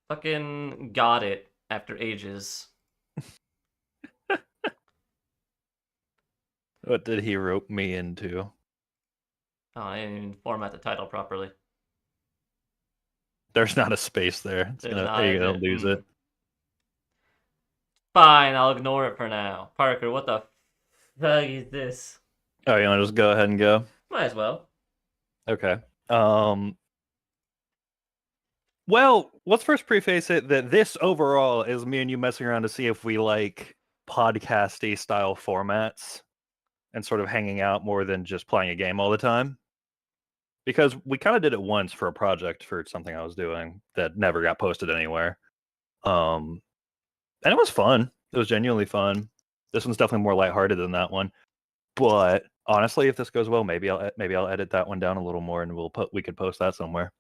Fucking got it after ages. What did he rope me into? Oh, I didn't even format the title properly. There's not a space there. It's There's gonna not, you're is gonna it? lose it. Fine, I'll ignore it for now. Parker, what the fuck is this? Oh, you wanna just go ahead and go? Might as well. Okay. Um well, let's first preface it that this overall is me and you messing around to see if we like podcasty style formats and sort of hanging out more than just playing a game all the time. Because we kind of did it once for a project for something I was doing that never got posted anywhere. Um and it was fun. It was genuinely fun. This one's definitely more lighthearted than that one. But honestly, if this goes well, maybe I'll edit that one down a little more, and we could post that somewhere.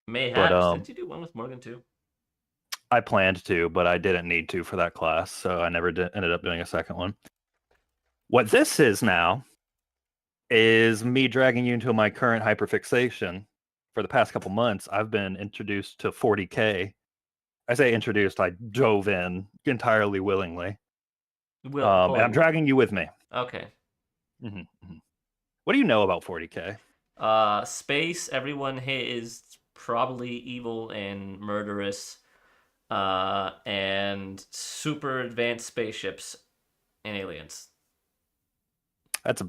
But Mayhaps. Didn't you do one with Morgan too? I planned to, but I didn't need to for that class, so I never ended up doing a second one. What this is now is me dragging you into my current hyperfixation. For the past couple months, I've been introduced to 40K. I say introduced, I dove in entirely willingly. And I'm Fully. dragging you with me. Okay. Mhm, mhm. What do you know about 40K? Space. Everyone is probably evil and murderous. And super advanced spaceships and aliens. That's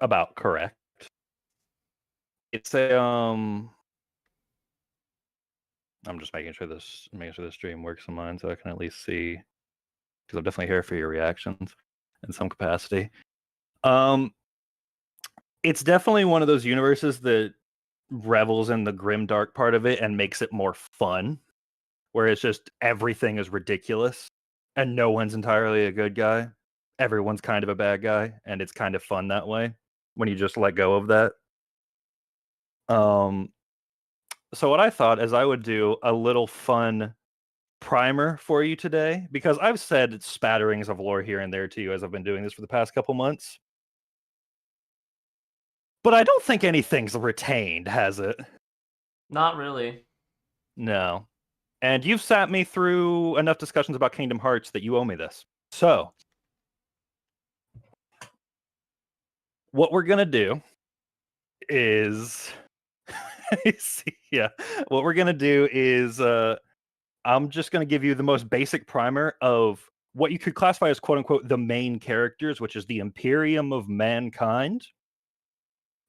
about correct. It's a I'm just making sure the stream works on mine so I can at least see, because I'm definitely here for your reactions in some capacity. Um it's definitely one of those universes that revels in the grim dark part of it and makes it more fun, where it's just everything is ridiculous and no one's entirely a good guy. Everyone's kind of a bad guy, and it's kind of fun that way when you just let go of that. Um so what I thought is I would do a little fun primer for you today, because I've said spatterings of lore here and there to you as I've been doing this for the past couple months. But I don't think anything's retained, has it? Not really. No. And you've sat me through enough discussions about Kingdom Hearts that you owe me this. So, what we're going to do is yeah, what we're going to do is I'm just going to give you the most basic primer of what you could classify as quote unquote the main characters, which is the Imperium of Mankind.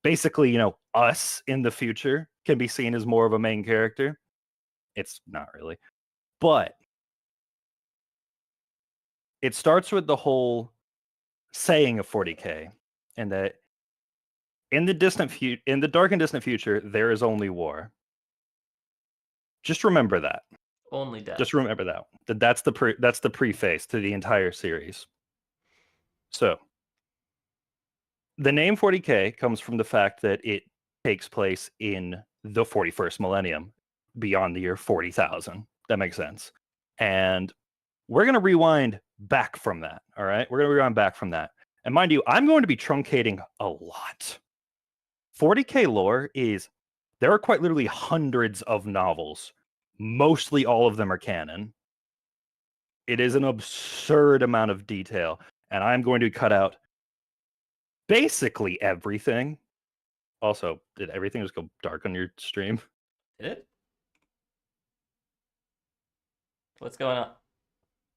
Basically, us in the future can be seen as more of a main character. It's not really. But it starts with the whole saying of 40K, and that in the dark and distant future, there is only war. Just remember that. Only death. Just remember that. That's the preface to the entire series. So, the name 40K comes from the fact that it takes place in the 41st millennium, beyond the year 40,000. That makes sense. And we're going to rewind back from that. All right. We're going to rewind back from that. And mind you, I'm going to be truncating a lot. 40K lore is, there are quite literally hundreds of novels. Mostly all of them are canon. It is an absurd amount of detail. And I'm going to cut out basically everything. Also, did everything just go dark on your stream? Did it? What's going on?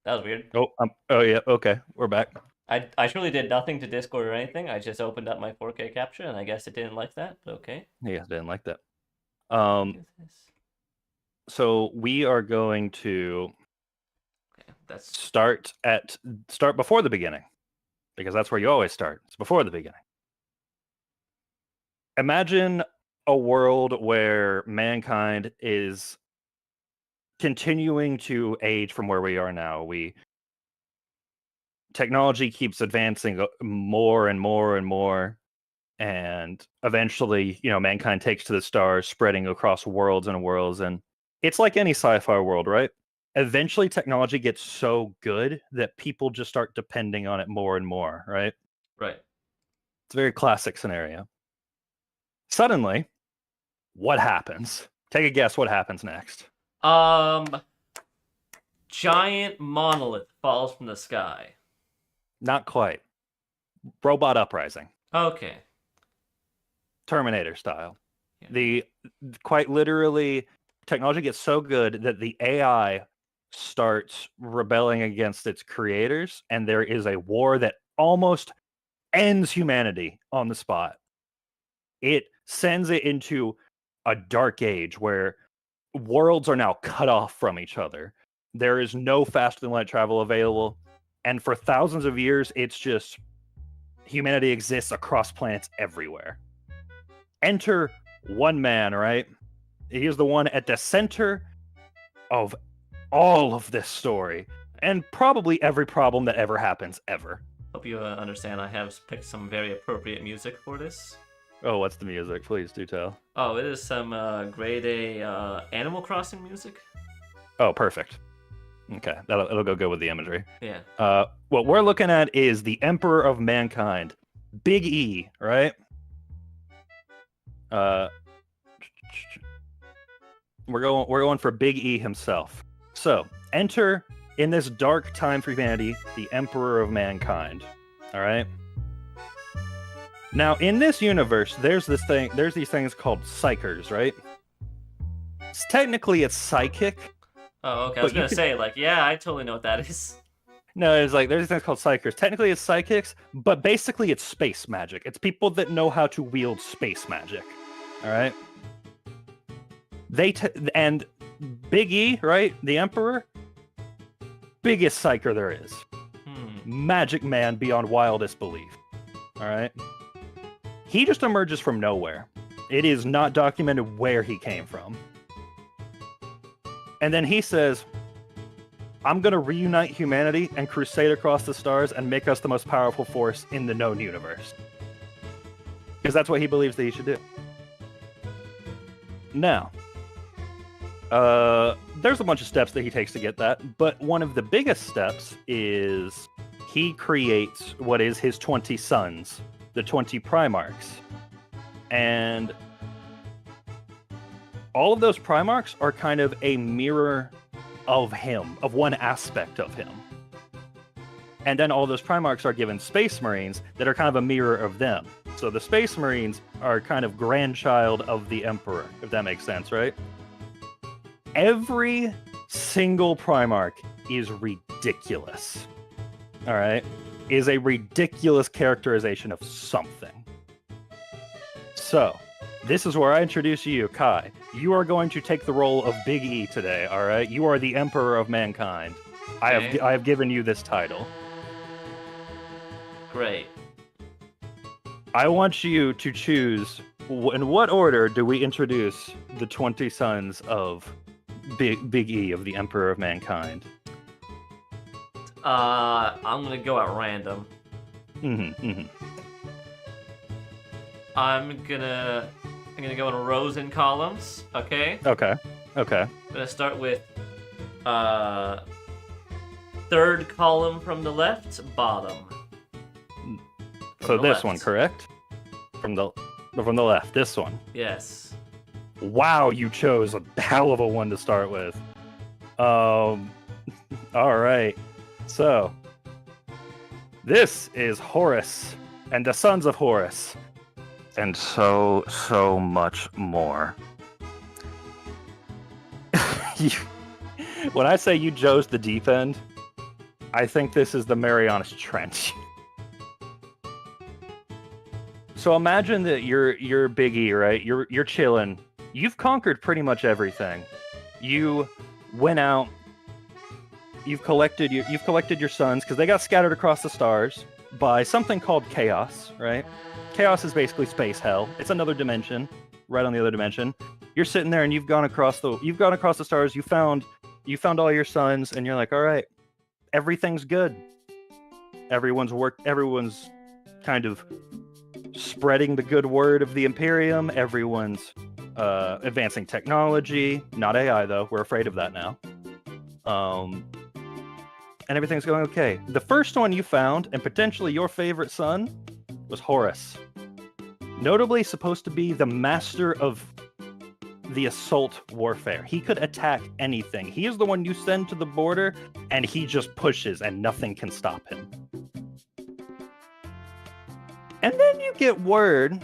That was weird. Oh yeah, okay, we're back. I surely did nothing to Discord or anything. I just opened up my 4K capture, and I guess it didn't like that. But okay. Yeah, didn't like that. What is this? So we are going to Okay, that's start before the beginning, because that's where you always start. It's before the beginning. Imagine a world where mankind is continuing to age from where we are now. Technology keeps advancing more and more and more, and eventually, mankind takes to the stars, spreading across worlds and worlds. And it's like any sci-fi world, right? Eventually technology gets so good that people just start depending on it more and more, right? right. It's a very classic scenario. Suddenly, what happens? Take a guess what happens next. Giant monolith falls from the sky. Not quite. Robot uprising. Okay. Terminator style. Yeah. The quite literally, technology gets so good that the AI starts rebelling against its creators, and there is a war that almost ends humanity on the spot. It sends it into a dark age where worlds are now cut off from each other. There is no faster than light travel available, and for thousands of years, it's just humanity exists across planets everywhere. Enter one man, right? He is the one at the center of all of this story and probably every problem that ever happens ever. Hope you understand I have picked some very appropriate music for this. Oh, what's the music? Please do tell. Oh, it is some grade A Animal Crossing music. Oh, perfect. Okay, it'll go good with the imagery. Yeah. What we're looking at is the Emperor of Mankind, Big E, right? We're going for Big E himself. So, enter in this dark time for humanity, the Emperor of Mankind. All right. Now, in this universe, there's these things called psychers, right? Technically, it's psychic. Oh, okay. I was gonna say, like, yeah, I totally know what that is. No, it's like there's these things called psychers. Technically, it's psychics, but basically, it's space magic. It's people that know how to wield space magic. All right. And Big E, right? The Emperor, biggest psyker there is. Magic man beyond wildest belief. All right. He just emerges from nowhere. It is not documented where he came from. And then he says, I'm going to reunite humanity and crusade across the stars and make us the most powerful force in the known universe. Because that's what he believes that he should do. Now, there's a bunch of steps that he takes to get that, but one of the biggest steps is he creates what is his 20 sons, the 20 Primarchs. And all of those Primarchs are kind of a mirror of him, of one aspect of him. And then all those Primarchs are given Space Marines that are kind of a mirror of them. So the Space Marines are kind of grandchild of the Emperor, if that makes sense, right? Every single Primarch is ridiculous. All right? Is a ridiculous characterization of something. So, this is where I introduce you, Kai. You are going to take the role of Big E today, all right? You are the Emperor of Mankind. Okay. I have given you this title. Great. I want you to choose, in what order do we introduce the 20 sons of Big E, of the Emperor of Mankind? I'm gonna go at random. I'm gonna go in rows and columns, okay? Okay. I'm gonna start with third column from the left, bottom. So the this left. one, correct? From the left, this one. Yes. Wow, you chose a hell of a one to start with. All right. So, this is Horus and the sons of Horus. And so much more. When I say you chose the deep end, I think this is the Marianas Trench. So imagine that you're Big E, right? You're chilling. You've conquered pretty much everything. You went out. You've collected your sons because they got scattered across the stars by something called chaos, right? Chaos is basically space hell. It's another dimension, right on the other dimension. You're sitting there and you've gone across the stars. You found all your sons, and you're like, all right, everything's good. Everyone's kind of spreading the good word of the Imperium. Everyone's advancing technology, not AI though. We're afraid of that now. And everything's going okay. The first one you found, and potentially your favorite son, was Horus. Notably supposed to be the master of the assault warfare. He could attack anything. He is the one you send to the border, and he just pushes, and nothing can stop him. And then you get word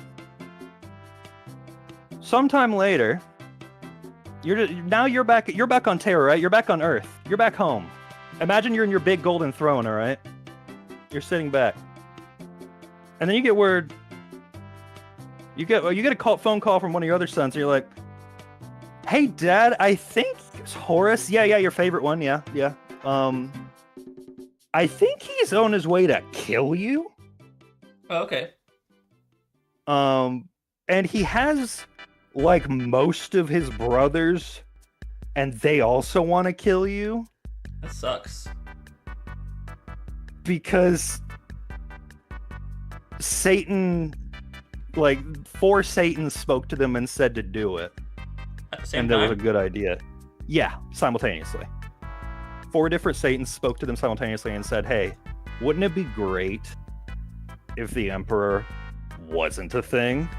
sometime later. You're back on Terra, right? You're back on Earth. You're back home. Imagine you're in your big golden throne, all right? You're sitting back. And then you get word. You get a phone call from one of your other sons, and you're like, "Hey, Dad, I think it's Horus. Yeah, your favorite one. Yeah. I think he's on his way to kill you. Oh, okay. And he has like most of his brothers, and they also want to kill you That sucks. because Satan, like 4 Satans spoke to them and said to do it. At the same And that was a time? good idea. Yeah, simultaneously. 4 different Satans spoke to them simultaneously and said, "Hey, wouldn't it be great if the Emperor wasn't a thing?"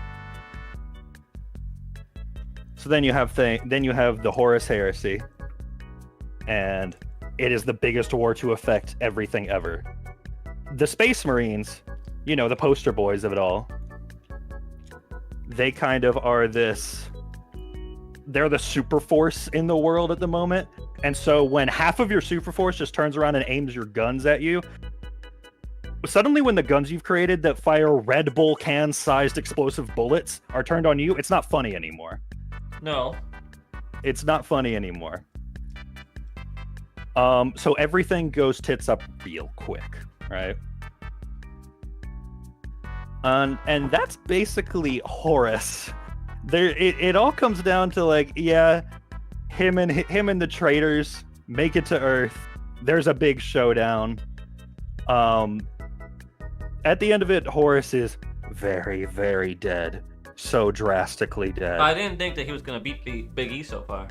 So then you have the Horus Heresy, and it is the biggest war to affect everything ever. The Space Marines, the poster boys of it all, they kind of are they're the super force in the world at the moment. And so when half of your super force just turns around and aims your guns at you, suddenly when the guns you've created that fire Red Bull can-sized explosive bullets are turned on you, it's not funny anymore. No. It's not funny anymore. So everything goes tits up real quick, right? And that's basically Horus. It all comes down to him and the traitors make it to Earth. There's a big showdown. At the end of it, Horus is very, very dead. So drastically dead. I didn't think that he was gonna beat Big E so far.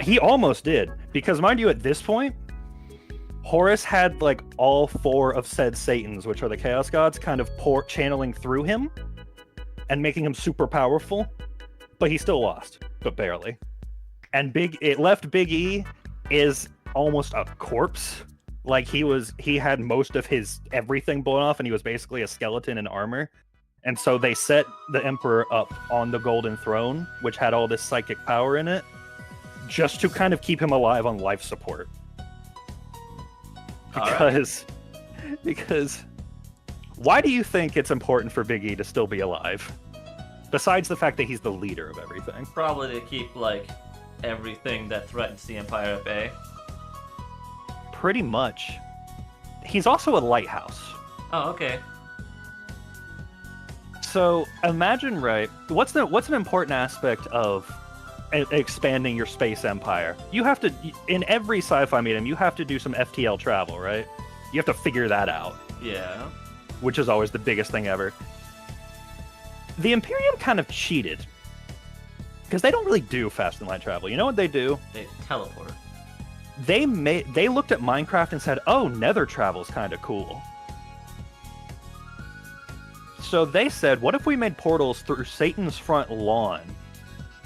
He almost did, because mind you, at this point, Horus had all 4 of said Satans, which are the Chaos Gods, kind of channeling through him and making him super powerful, but he still lost, but barely. And it left Big E is almost a corpse. He had most of his everything blown off, and he was basically a skeleton in armor. And so they set the Emperor up on the Golden Throne, which had all this psychic power in it, just to kind of keep him alive on life support. Because why do you think it's important for Big E to still be alive? Besides the fact that he's the leader of everything. Probably to keep everything that threatens the Empire at bay. Pretty much. He's also a lighthouse. Oh, okay. So imagine, right? What's an important aspect of expanding your space empire? You have to, in every sci-fi medium, you have to do some FTL travel, right? You have to figure that out. Yeah. Which is always the biggest thing ever. The Imperium kind of cheated, because they don't really do fast and light travel. You know what they do? They teleport. They looked at Minecraft and said, "Oh, nether travel's kind of cool." So they said, what if we made portals through Satan's front lawn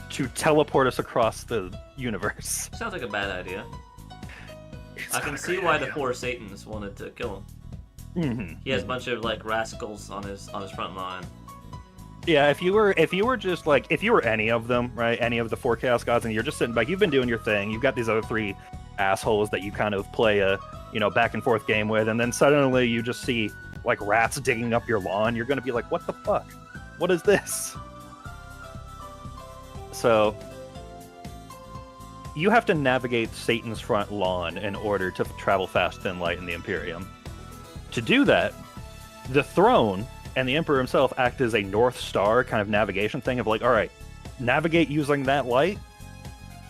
to teleport us across the universe? Sounds like a bad idea. I can see why the 4 Satans wanted to kill him. Mm-hmm. He has a bunch of rascals on his front line. Yeah, if you were any of them, right? Any of the 4 Chaos Gods, and you're just sitting back, you've been doing your thing. You've got these other 3 assholes that you kind of play a back and forth game with, and then suddenly you just see rats digging up your lawn. You're gonna be like, what the fuck? What is this? So you have to navigate Satan's front lawn in order to travel fast and light in the Imperium. To do that, the throne and the Emperor himself act as a North Star kind of navigation thing of all right, navigate using that light,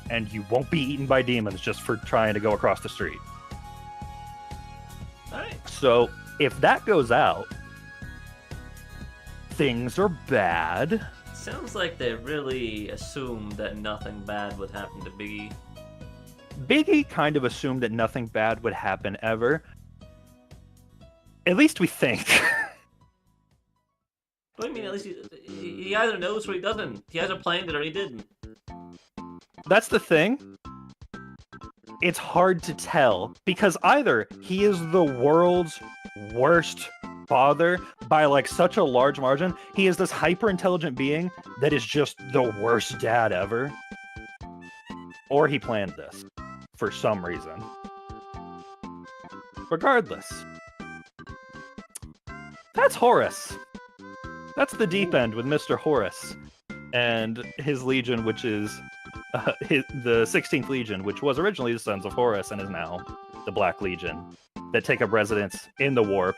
and you won't be eaten by demons just for trying to go across the street. Alright. So if that goes out, things are bad. Sounds like they really assumed that nothing bad would happen to Big E. Big E kind of assumed that nothing bad would happen ever. At least we think. What do you mean? At least he either knows or he doesn't. He either planned it or he didn't. That's the thing. It's hard to tell because either he is the world's worst father by like such a large margin, he is this hyper intelligent being that is just the worst dad ever, or he planned this for some reason. Regardless, that's Horus. That's the deep end with Mr. Horus and his legion, which is the 16th Legion, which was originally the Sons of Horus and is now the Black Legion, that take up residence in the warp,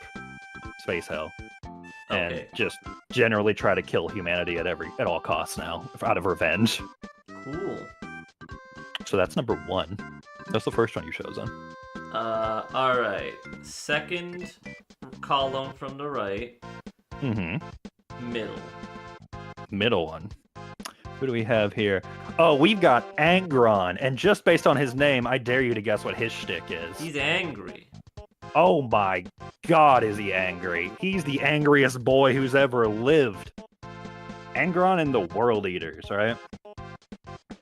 space hell, and Okay. just generally try to kill humanity at all costs now, out of revenge. Cool. So that's number 1. That's the first one you chose on. All right. Second column from the right, middle. Middle one. Who do we have here? Oh, we've got Angron, and just based on his name, I dare you to guess what his shtick is. He's angry. Oh my god, is he angry? He's the angriest boy who's ever lived. Angron and the World Eaters, right?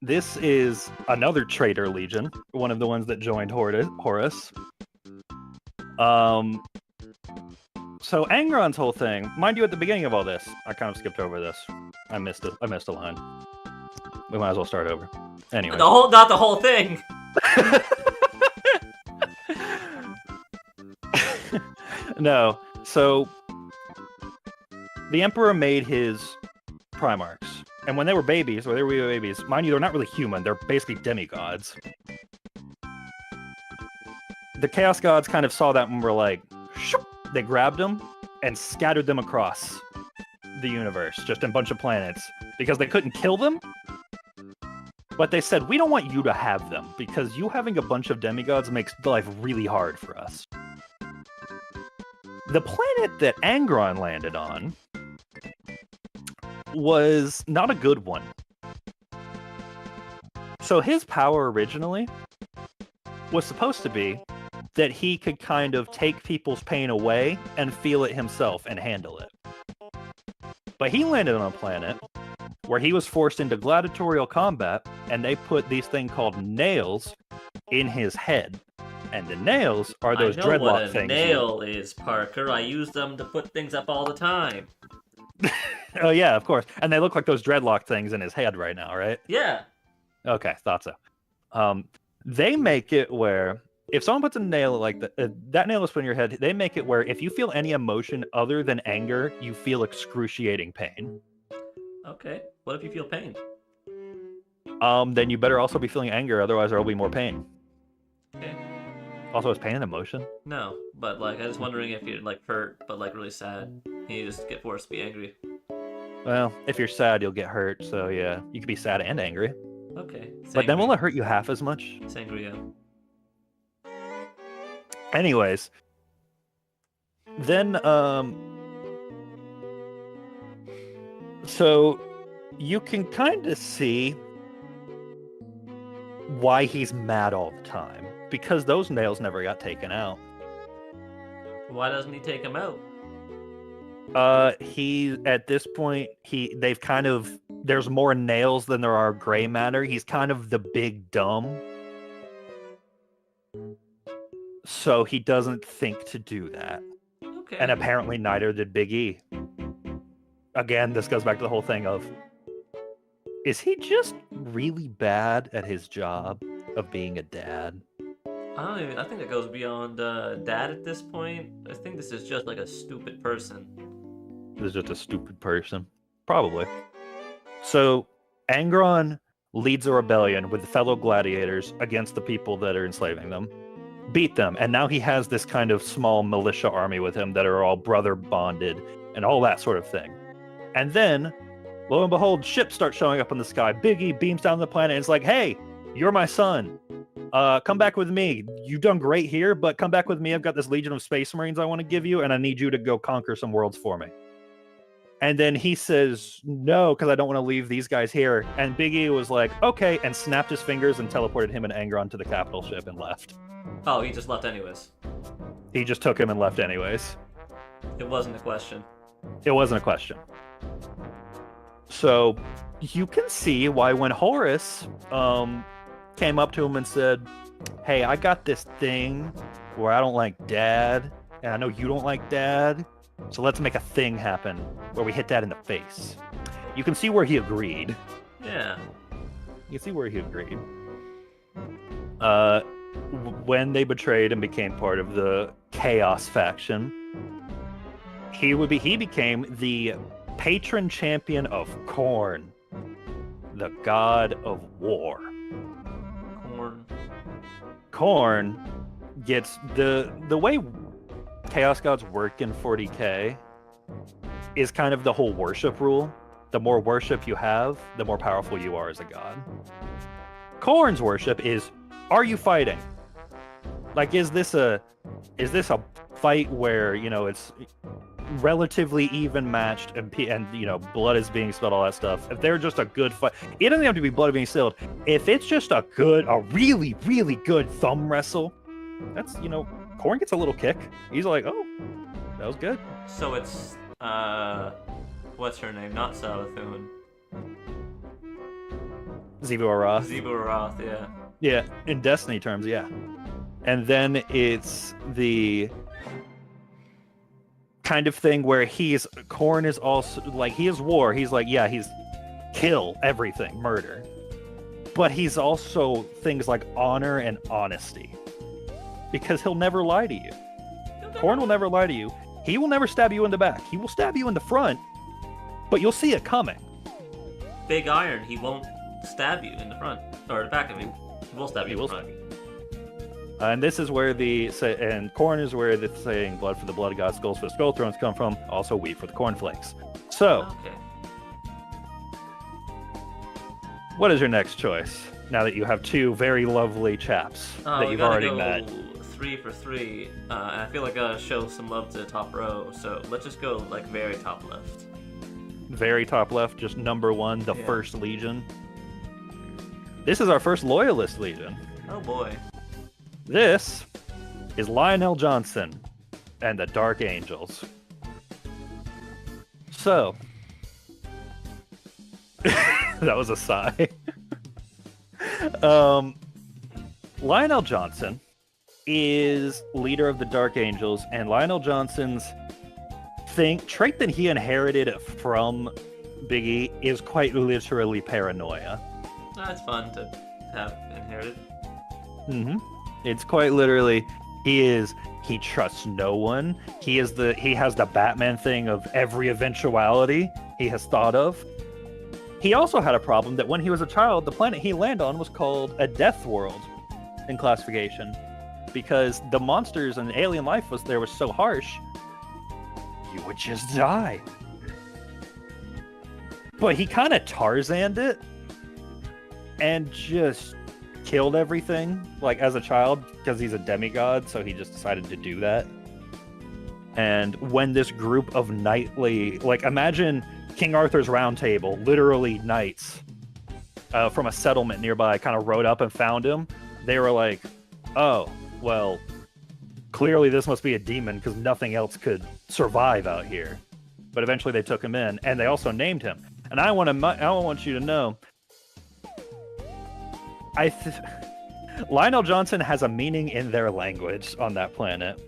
This is another traitor legion, one of the ones that joined Horus. So Angron's whole thing, mind you, at the beginning of all this, I kind of skipped over this. I missed a line. We might as well start over. Anyway. Not the whole thing. No. So the Emperor made his Primarchs, and when they were babies, mind you, they're not really human. They're basically demigods. The Chaos Gods kind of saw that and were like, shoop! They grabbed them and scattered them across the universe, just in a bunch of planets, because they couldn't kill them. But they said, we don't want you to have them, because you having a bunch of demigods makes life really hard for us. The planet that Angron landed on was not a good one. So his power originally was supposed to be that he could kind of take people's pain away and feel it himself and handle it. But he landed on a planet where he was forced into gladiatorial combat, and they put these things called nails in his head. And the nails are those I know dreadlock what a things. nail is, Parker. I use them to put things up all the time. Oh yeah, of course. And they look like those dreadlock things in his head right now, right? Yeah. Okay, thought so. They make it where if someone puts a nail like that nail is put in your head, they make it where if you feel any emotion other than anger, you feel excruciating pain. Okay. What if you feel pain? Then you better also be feeling anger, otherwise there will be more pain. Okay. Also, is pain an emotion? No, but like I was wondering if you're like hurt, but like really sad, and you just get forced to be angry. Well, if you're sad, you'll get hurt. So yeah, you could be sad and angry. Okay. But then will it hurt you half as much? Sangria. Anyways, then so you can kind of see why he's mad all the time, because those nails never got taken out. Why doesn't he take him out? He at this point they've kind of, there's more nails than there are gray matter. He's kind of the big dumb. So he doesn't think to do that. Okay. And apparently neither did Big E. Again, this goes back to the whole thing of, is he just really bad at his job of being a dad? I think it goes beyond dad at this point. I think this is just like a stupid person. This is just a stupid person. Probably. So, Angron leads a rebellion with fellow gladiators against the people that are enslaving them. Beat them, and now he has this kind of small militia army with him that are all brother bonded and all that sort of thing. And then, lo and behold, ships start showing up in the sky. Big E beams down the planet and is like, hey, you're my son. Come back with me. You've done great here, but come back with me. I've got this legion of space marines I want to give you, and I need you to go conquer some worlds for me. And then he says, no, because I don't want to leave these guys here. And Big E was like, okay, and snapped his fingers and teleported him and Angron to the capital ship and left. Oh, he just left anyways. He just took him and left anyways. It wasn't a question. It wasn't a question. So you can see why when Horace came up to him and said, "Hey, I got this thing where I don't like Dad, and I know you don't like Dad, so let's make a thing happen where we hit Dad in the face." You can see where he agreed. Yeah. You can see where he agreed. When they betrayed and became part of the Chaos faction, he became the patron champion of Khorne, the god of war. Corn. Khorne gets the way Chaos gods work in 40k is kind of the whole worship rule. The more worship you have, the more powerful you are as a god. Khorne's worship is, are you fighting? Like, is this a fight where, you know, it's relatively even matched and you know, blood is being spilled, all that stuff. If they're just a good fight, it doesn't have to be blood being spilled. If it's just a really, really good thumb wrestle, that's, you know, Khorne gets a little kick. He's like, oh, that was good. So it's what's her name? Not Savathun. Xivu Arath. Xivu Arath, yeah. Yeah, in Destiny terms, yeah. And then it's the kind of thing where Khorne is also, like, he is war. He's like, yeah, he's kill everything, murder. But he's also things like honor and honesty. Because he'll never lie to you. Khorne will never lie to you. He will never stab you in the back. He will stab you in the front, but you'll see it coming. Big Iron, he won't stab you in the front. Or the back of you. He will stab you in the front. And this is where and Khorne is where the saying "blood for the blood gods, skulls for the skull thrones" come from. Also, wheat for the cornflakes. So, okay. What is your next choice? Now that you have two very lovely chaps that you've already met. 3 for 3, and I feel like I gotta show some love to the top row. So let's just go like very top left. Very top left, just number 1, the First Legion. This is our first Loyalist Legion. Oh boy. This is Lionel Johnson and the Dark Angels. So, that was a sigh. Lionel Johnson is leader of the Dark Angels, and Lionel Johnson's trait that he inherited from Big E is quite literally paranoia. That's fun to have inherited. Mm-hmm. It's quite literally, he trusts no one. He has the Batman thing of every eventuality he has thought of. He also had a problem that when he was a child, the planet he landed on was called a death world in classification, because the monsters and alien life was so harsh, you would just die. But he kind of Tarzaned it and just killed everything, like, as a child, because he's a demigod, so he just decided to do that. And when this group of knightly, like, imagine King Arthur's Round Table, literally knights from a settlement nearby kind of rode up and found him. They were like, oh, well, clearly this must be a demon because nothing else could survive out here. But eventually they took him in, and they also named him. And I want you to know, Lionel Johnson has a meaning in their language on that planet.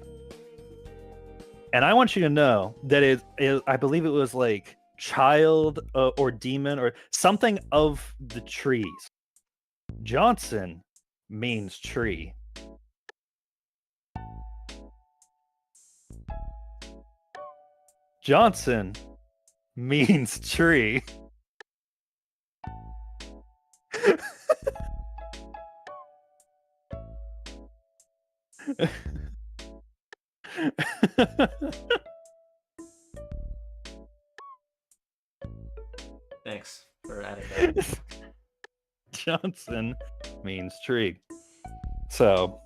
And I want you to know that I believe it was like child or demon or something of the trees. Johnson means tree. Johnson means tree. Thanks for adding that. Johnson means tree. So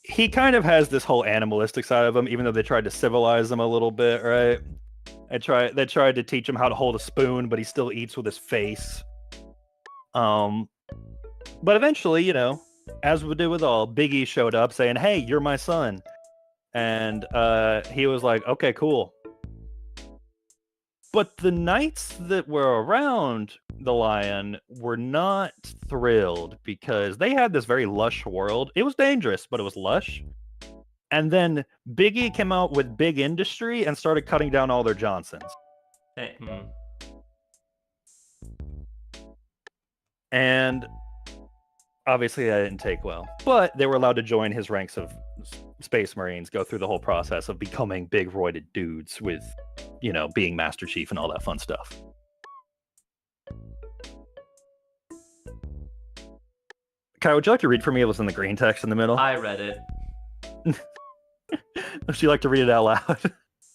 he kind of has this whole animalistic side of him, even though they tried to civilize him a little bit, right? They tried to teach him how to hold a spoon, but he still eats with his face. But eventually, you know, as we do with all, Big E showed up saying, "Hey, you're my son," and he was like, "Okay, cool." But the knights that were around the lion were not thrilled because they had this very lush world. It was dangerous, but it was lush. And then Big E came out with Big Industry and started cutting down all their Johnsons. Hey, And obviously that didn't take well. But they were allowed to join his ranks of Space Marines, go through the whole process of becoming big roided dudes with, being Master Chief and all that fun stuff. Kyle, would you like to read for me? It was in the green text in the middle. I read it. Would you like to read it out loud?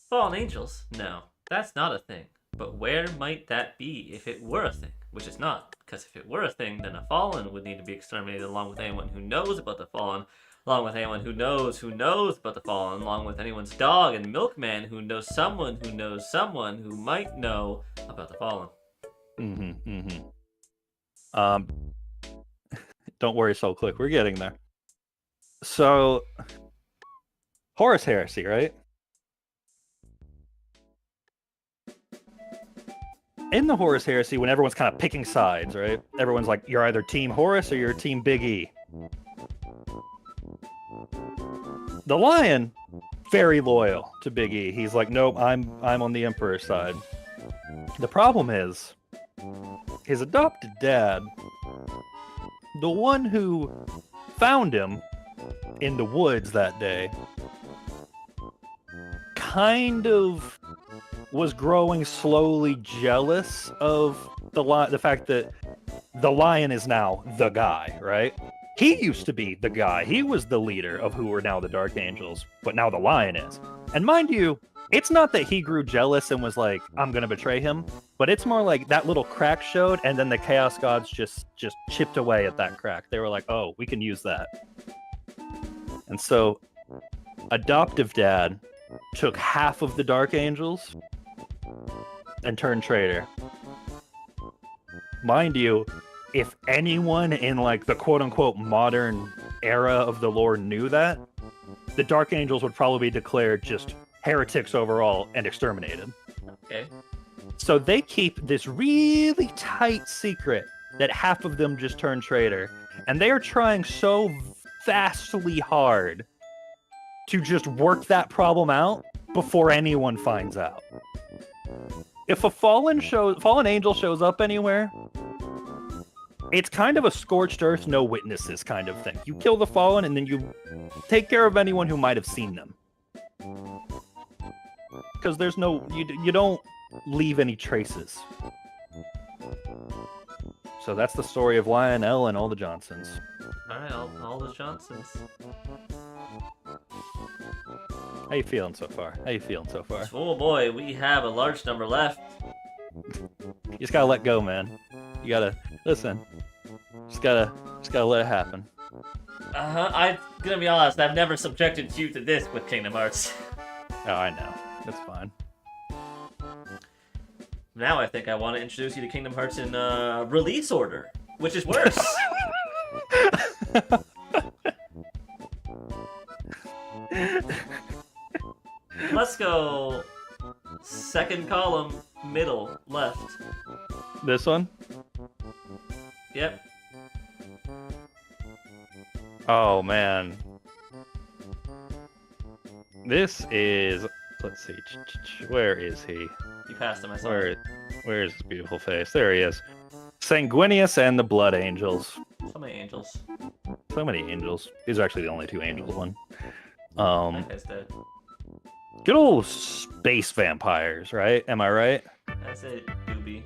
Fallen angels? No, that's not a thing. But where might that be if it were a thing? Which it's not, because if it were a thing, then a fallen would need to be exterminated along with anyone who knows about the fallen, along with anyone who knows about the fallen, along with anyone's dog and milkman who knows someone who might know about the fallen. Don't worry, Soul Click, we're getting there. So, Horus Heresy, right? In the Horus Heresy, when everyone's kind of picking sides, right? Everyone's like, you're either Team Horus or you're Team Big E. The Lion, very loyal to Big E. He's like, nope, I'm on the Emperor's side. The problem is, his adopted dad, the one who found him in the woods that day, kind of was growing slowly jealous of the fact that the Lion is now the guy, right? He used to be the guy. He was the leader of who are now the Dark Angels, but now the Lion is. And mind you, it's not that he grew jealous and was like, I'm going to betray him, but it's more like that little crack showed, and then the Chaos Gods just chipped away at that crack. They were like, oh, we can use that. And so, adoptive dad took half of the Dark Angels and turned traitor. Mind you, if anyone in like the quote-unquote modern era of the lore knew that, the Dark Angels would probably be declared just heretics overall and exterminated. Okay. So they keep this really tight secret that half of them just turned traitor, and they are trying so vastly hard to just work that problem out before anyone finds out. If a fallen angel shows up anywhere, it's kind of a scorched earth, no witnesses kind of thing. You kill the fallen, and then you take care of anyone who might have seen them. Because there's no... You don't leave any traces. So that's the story of Lionel and all the Johnsons. Alright, all the Johnsons. How you feeling so far? Oh boy, we have a large number left. You just gotta let go, man. You gotta listen. Just gotta let it happen. I'm gonna be honest, I've never subjected you to this with Kingdom Hearts. Oh, I know. It's fine. Now I think I want to introduce you to Kingdom Hearts in release order, which is worse. Let's go second column, middle, left. This one? Yep. Oh, man. This is... Let's see. Where is he? You passed him, I saw. Where is his beautiful face? There he is. Sanguinius and the Blood Angels. So many angels. So many angels. These are actually the only two angels one. That guy's dead. Good old space vampires, right? Am I right? That's it, doobie.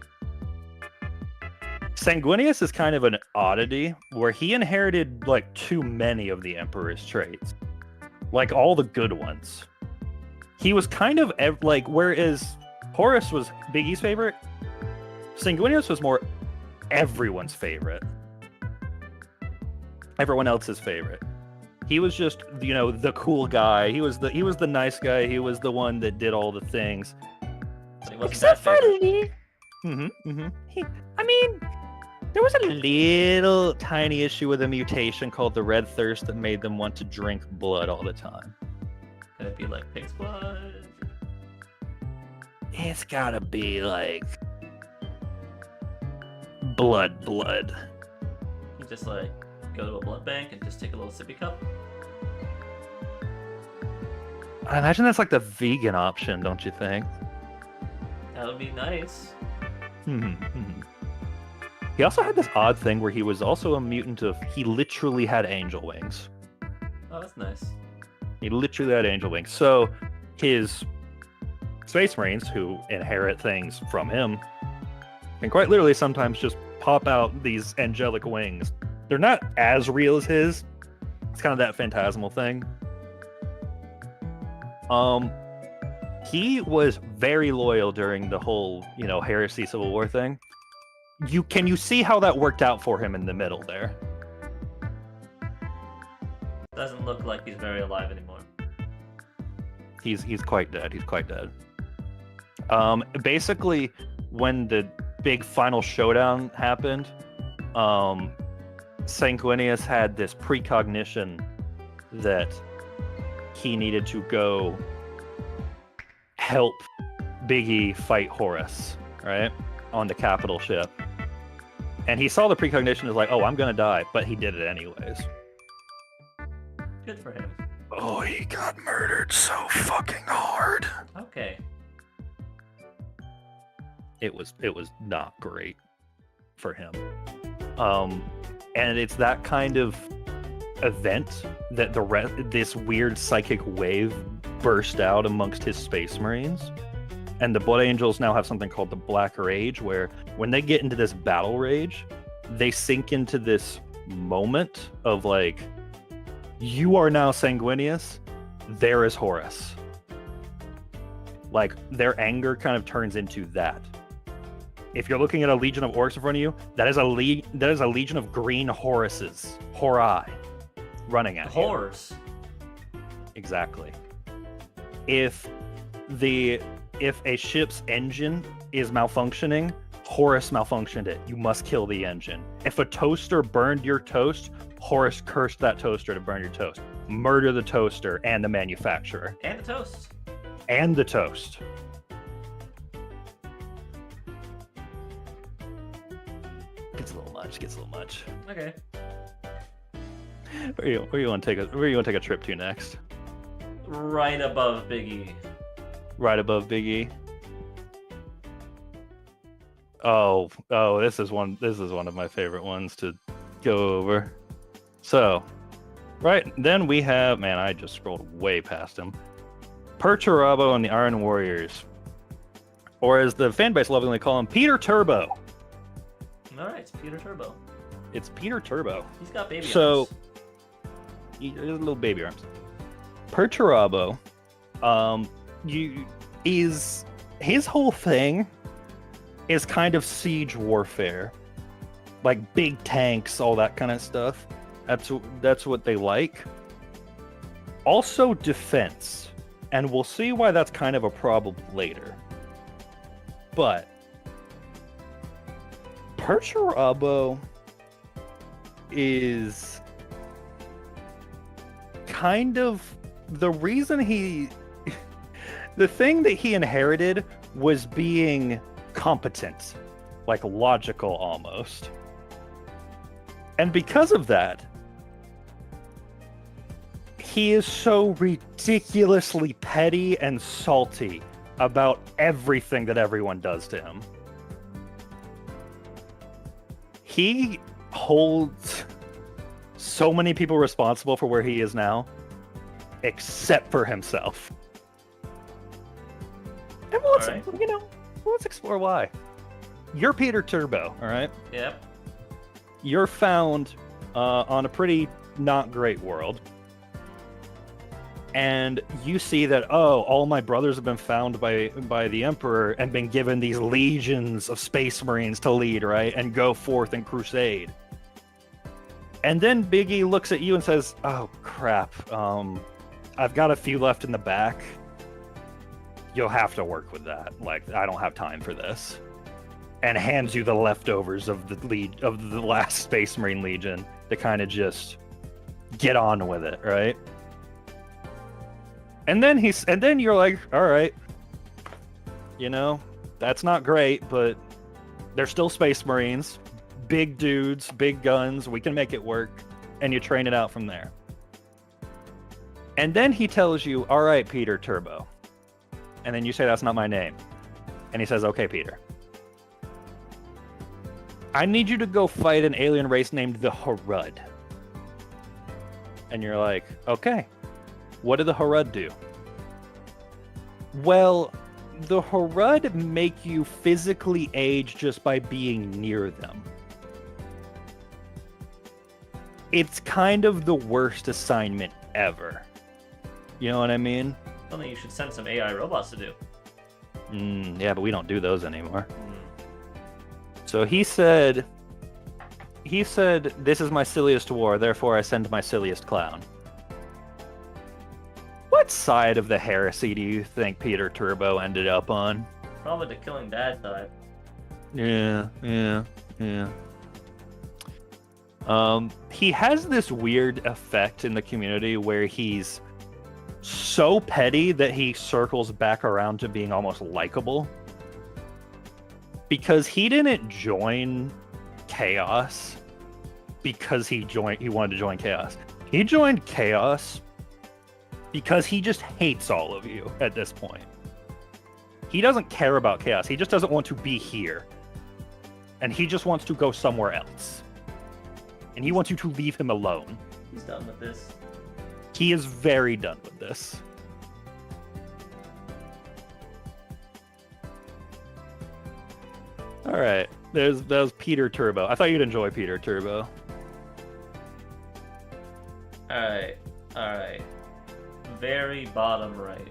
Sanguinius is kind of an oddity where he inherited like too many of the Emperor's traits. Like all the good ones. He was kind of like, whereas Horus was Big E's favorite, Sanguinius was more everyone's favorite. Everyone else's favorite. He was just, the cool guy. He was the nice guy. He was the one that did all the things. Except for Lee. I mean, there was a little tiny issue with a mutation called the Red Thirst that made them want to drink blood all the time. Could it be like pig's blood? It's gotta be like blood. You just like go to a blood bank and just take a little sippy cup. I imagine that's like the vegan option, don't you think? That would be nice. He also had this odd thing where he was also a mutant of. He literally had angel wings. Oh, that's nice. He literally had angel wings. So his Space Marines, who inherit things from him, can quite literally sometimes just pop out these angelic wings. They're not as real as his. It's kind of that phantasmal thing. He was very loyal during the whole, Heresy Civil War thing. Can you see how that worked out for him in the middle there? Doesn't look like he's very alive anymore. He's quite dead. He's quite dead. Basically, when the big final showdown happened, Sanguinius had this precognition that he needed to go help Biggie fight Horus, right? On the capital ship. And he saw the precognition as like, oh, I'm gonna die, but he did it anyways. Good for him. Oh, he got murdered so fucking hard. Okay. It was not great for him. And it's that kind of event that this weird psychic wave burst out amongst his Space Marines. And the Blood Angels now have something called the Black Rage, where when they get into this battle rage, they sink into this moment of like, you are now Sanguinius, there is Horus. Like, their anger kind of turns into that. If you're looking at a legion of orcs in front of you, that is a legion of green Horuses, Horai, running at you. Horrors. Exactly. If a ship's engine is malfunctioning, Horus malfunctioned it. You must kill the engine. If a toaster burned your toast, Horus cursed that toaster to burn your toast. Murder the toaster and the manufacturer. And the toast. And the toast. Gets a little much. Okay. Where you want to take a trip to next? Right above Biggie. Right above Biggie. Oh, this is one of my favorite ones to go over. So, right then we have, man, I just scrolled way past him. Perturabo and the Iron Warriors, or as the fan base lovingly call him, Peter Turbo. All right, it's Peter Turbo. It's Peter Turbo. He's got baby so, arms. He has little baby arms. Perturabo, his whole thing is kind of siege warfare, like big tanks, all that kind of stuff. That's what they like. Also defense, and we'll see why that's kind of a problem later. But Perturabo is kind of the reason the thing that he inherited was being competent, like logical almost. And because of that, he is so ridiculously petty and salty about everything that everyone does to him. He holds so many people responsible for where he is now, except for himself. And let's explore why. You're Peter Turbo, all right? Yep. You're found on a pretty not great world. And you see that, all my brothers have been found by the Emperor and been given these legions of Space Marines to lead, right? And go forth and crusade. And then Biggie looks at you and says, oh, crap. I've got a few left in the back. You'll have to work with that. Like, I don't have time for this. And hands you the leftovers of the last Space Marine Legion to kind of just get on with it, right? And then you're like, all right, You know, that's not great, but they're still Space Marines. Big dudes, big guns. We can make it work. And you train it out from there. And then he tells you, all right, Peter Turbo. And then you say, that's not my name. And he says, okay, Peter. I need you to go fight an alien race named the Harud. And you're like, okay. What do the Harud do? Well, the Harud make you physically age just by being near them. It's kind of the worst assignment ever. You know what I mean? Something you should send some AI robots to do. Yeah, but we don't do those anymore. So he said, this is my silliest war, therefore I send my silliest clown. What side of the heresy do you think Peter Turbo ended up on? Probably the killing dad side. Yeah. He has this weird effect in the community where he's so petty that he circles back around to being almost likable. Because he didn't join Chaos because he wanted to join Chaos. He joined Chaos because he just hates all of you at this point. He doesn't care about Chaos. He just doesn't want to be here. And he just wants to go somewhere else. And he wants you to leave him alone. He's done with this. He is very done with this. All right, that was Peter Turbo. I thought you'd enjoy Peter Turbo. All right. Very bottom right.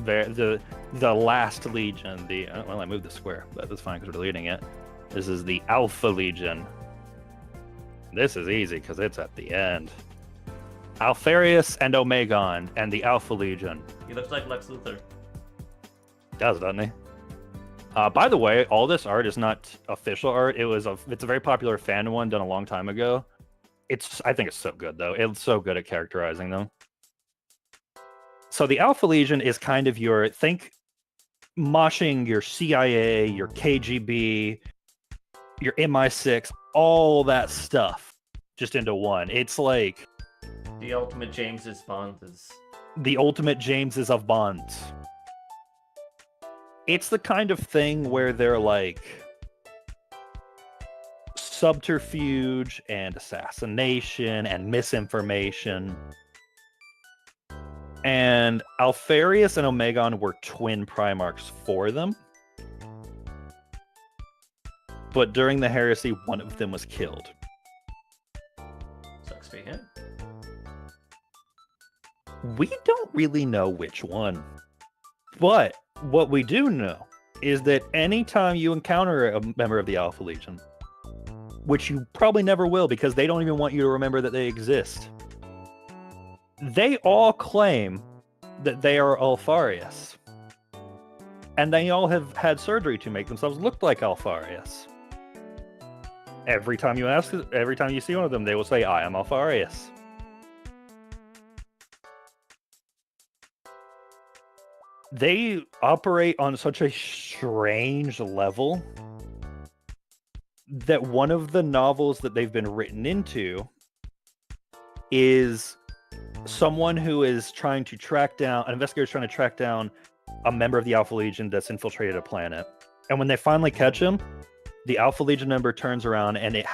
The last Legion. I moved the square, but that's fine because we're deleting it. This is the Alpha Legion. This is easy because it's at the end. Alfarius and Omegon and the Alpha Legion. He looks like Lex Luthor. Does, doesn't he? By the way, all this art is not official art. It's a very popular fan one done a long time ago. I think it's so good though. It's so good at characterizing them. So the Alpha Legion is kind of think moshing your CIA, your KGB, your MI6, all that stuff just into one. It's like the ultimate James's Bond is the ultimate Jameses of Bonds. It's the kind of thing where they're like subterfuge and assassination and misinformation. And Alfarius and Omegon were twin Primarchs for them. But during the heresy, one of them was killed. Sucks for him. We don't really know which one. But what we do know is that anytime you encounter a member of the Alpha Legion, which you probably never will because they don't even want you to remember that they exist, they all claim that they are Alfarius. And they all have had surgery to make themselves look like Alfarius. Every time you see one of them, they will say, I am Alfarius. They operate on such a strange level that one of the novels that they've been written into is someone who is trying to an investigator is trying to track down a member of the Alpha Legion that's infiltrated a planet. And when they finally catch him, the Alpha Legion member turns around and it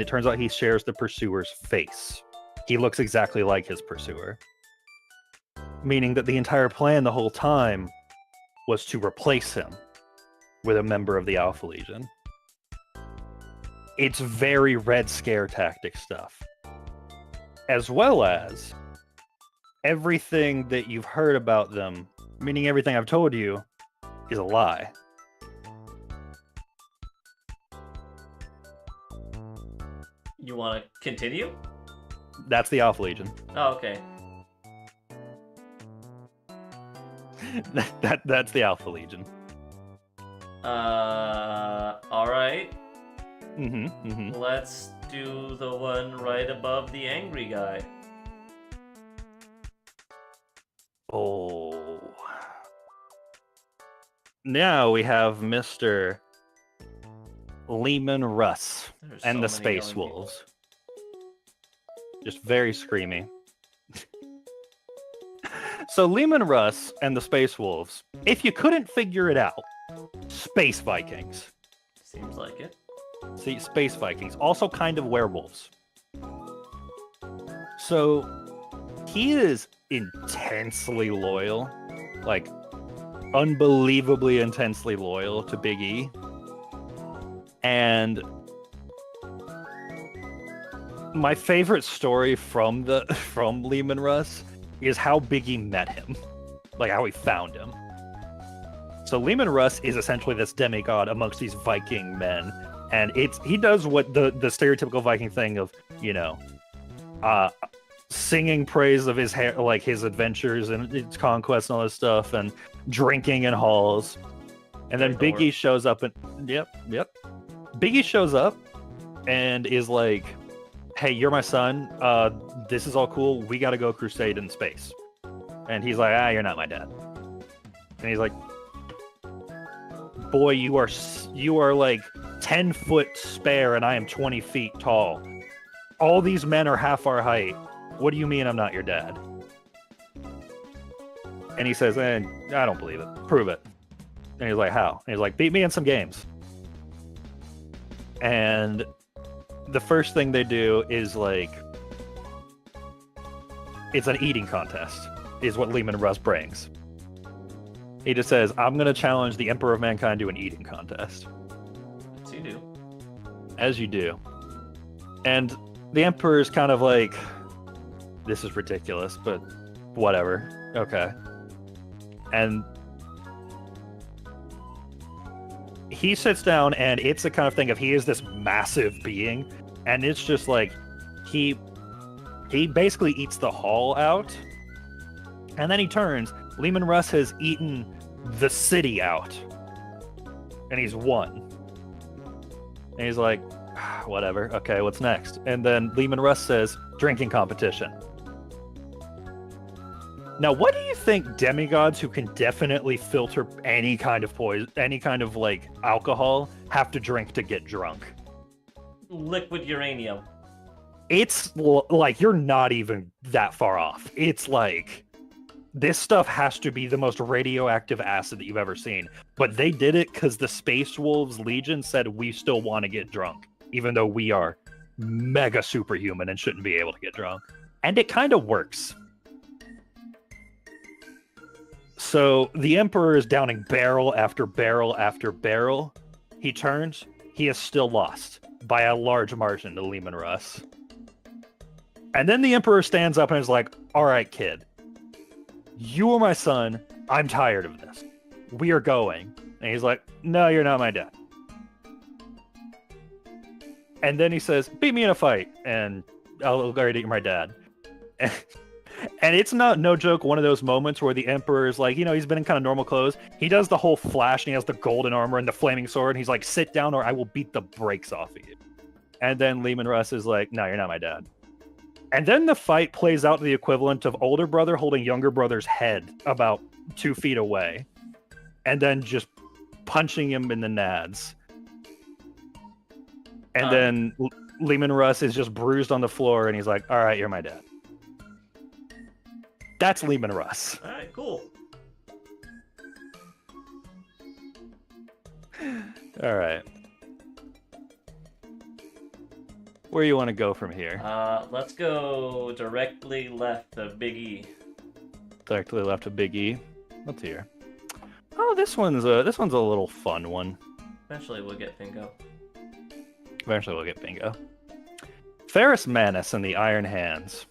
turns out he shares the pursuer's face. He looks exactly like his pursuer. Meaning that the entire plan the whole time was to replace him with a member of the Alpha Legion. It's very Red Scare tactic stuff. As well as everything that you've heard about them, meaning everything I've told you, is a lie. You want to continue? That's the Alpha Legion. Oh, okay. That's the Alpha Legion. All right. Mm-hmm. Let's do the one right above the angry guy. Oh. now we have Mr. Lehman Russ There's and so the many Space yelling people. Wolves. Just very screamy. So Lehman Russ and the Space Wolves, if you couldn't figure it out, Space Vikings. Seems like it. See, Space Vikings, also kind of werewolves. So he is intensely loyal, like unbelievably intensely loyal to Big E. And my favorite story from Lehman Russ is how Big E met him, like how he found him. So Lehman Russ is essentially this demigod amongst these Viking men, and he does what the stereotypical Viking thing of, singing praise of his his adventures and his conquests and all this stuff, and drinking in halls. And then Big E shows up and yep. Big E shows up and is like, "Hey, you're my son. This is all cool. We got to go crusade in space." And he's like, "You're not my dad." And he's like, "Boy, you are like 10 foot spare, and I am 20 feet tall. All these men are half our height. What do you mean I'm not your dad?" And he says, I don't believe it. Prove it. And he's like, "How?" And he's like, "Beat me in some games." And the first thing they do is it's an eating contest, is what Lehman Russ brings. He just says, "I'm going to challenge the Emperor of Mankind to an eating contest." As you do. As you do. And the Emperor is kind of like, "This is ridiculous, but whatever. Okay." And he sits down, and it's the kind of thing of he is this massive being, and it's just like he basically eats the hall out, and then he turns. Lehman Russ has eaten the city out, and he's won. And he's like, "Whatever. Okay, what's next?" And then Lehman Russ says, "Drinking competition." Now, what do you think demigods who can definitely filter any kind of poison, any kind of alcohol, have to drink to get drunk? Liquid uranium. It's like you're not even that far off. It's like this stuff has to be the most radioactive acid that you've ever seen. But they did it because the Space Wolves Legion said we still want to get drunk, even though we are mega superhuman and shouldn't be able to get drunk. And it kind of works. So the Emperor is downing barrel after barrel after barrel. He turns. He is still lost by a large margin to Lehman Russ. And then the Emperor stands up and is like, "All right, kid. You are my son. I'm tired of this. We are going." And he's like, "No, you're not my dad." And then he says, "Beat me in a fight, and I'll already you're my dad." And it's no joke, one of those moments where the Emperor is like, he's been in kind of normal clothes. He does the whole flash, and he has the golden armor and the flaming sword, and he's like, "Sit down or I will beat the brakes off of you." And then Lehman Russ is like, "No, you're not my dad." And then the fight plays out to the equivalent of older brother holding younger brother's head about 2 feet away, and then just punching him in the nads. And then Lehman Russ is just bruised on the floor, and he's like, "All right, you're my dad." That's Lehman Russ. All right, cool. All right. Where you want to go from here? Let's go directly left to Big E. Directly left of Big E. Let's hear. Oh, this one's a little fun one. Eventually, we'll get Bingo. Eventually, we'll get Bingo. Ferrus Manus and the Iron Hands.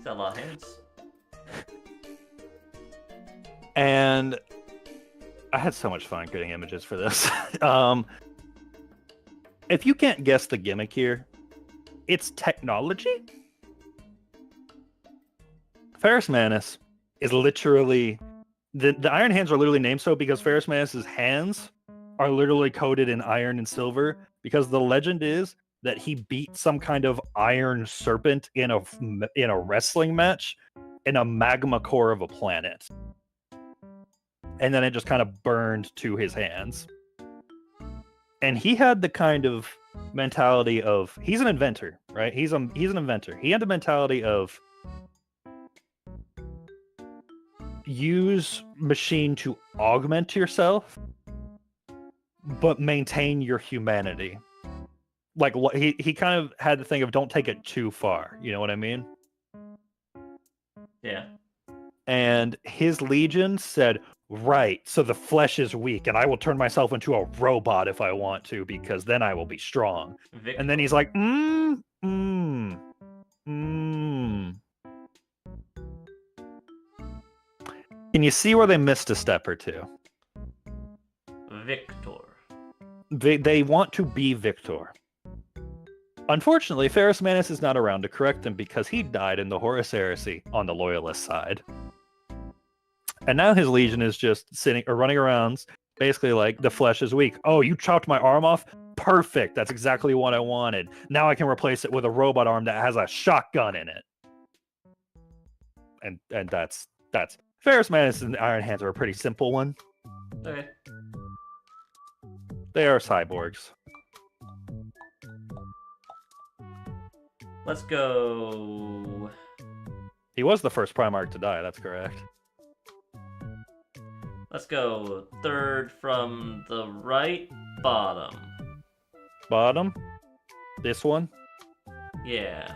Got a lot of hands. And I had so much fun getting images for this. If you can't guess the gimmick here, it's technology. Ferrus Manus is literally the Iron Hands are literally named so because Ferrus Manus's hands are literally coated in iron and silver, because the legend is that he beat some kind of iron serpent in a wrestling match in a magma core of a planet. and then it just kind of burned to his hands. And he had the kind of mentality of, he's an inventor, right? He's an inventor. He had the mentality of use machine to augment yourself, but maintain your humanity. Like he kind of had the thing of don't take it too far. You know what I mean? Yeah. And his legion said, right, so the flesh is weak, and I will turn myself into a robot if I want to, because then I will be strong. Victor. And then he's like, Can you see where they missed a step or two? Victor. They want to be Victor. Unfortunately, Ferrus Manus is not around to correct them because he died in the Horus Heresy on the Loyalist side. And now his legion is just sitting or running around, basically like, the flesh is weak. Oh, you chopped my arm off? Perfect. That's exactly what I wanted. Now I can replace it with a robot arm that has a shotgun in it. And that's Ferrus Manus and Iron Hands are a pretty simple one. Okay. They are cyborgs. Let's go. He was the first Primarch to die, that's correct. Let's go third from the right bottom. Bottom? This one? Yeah.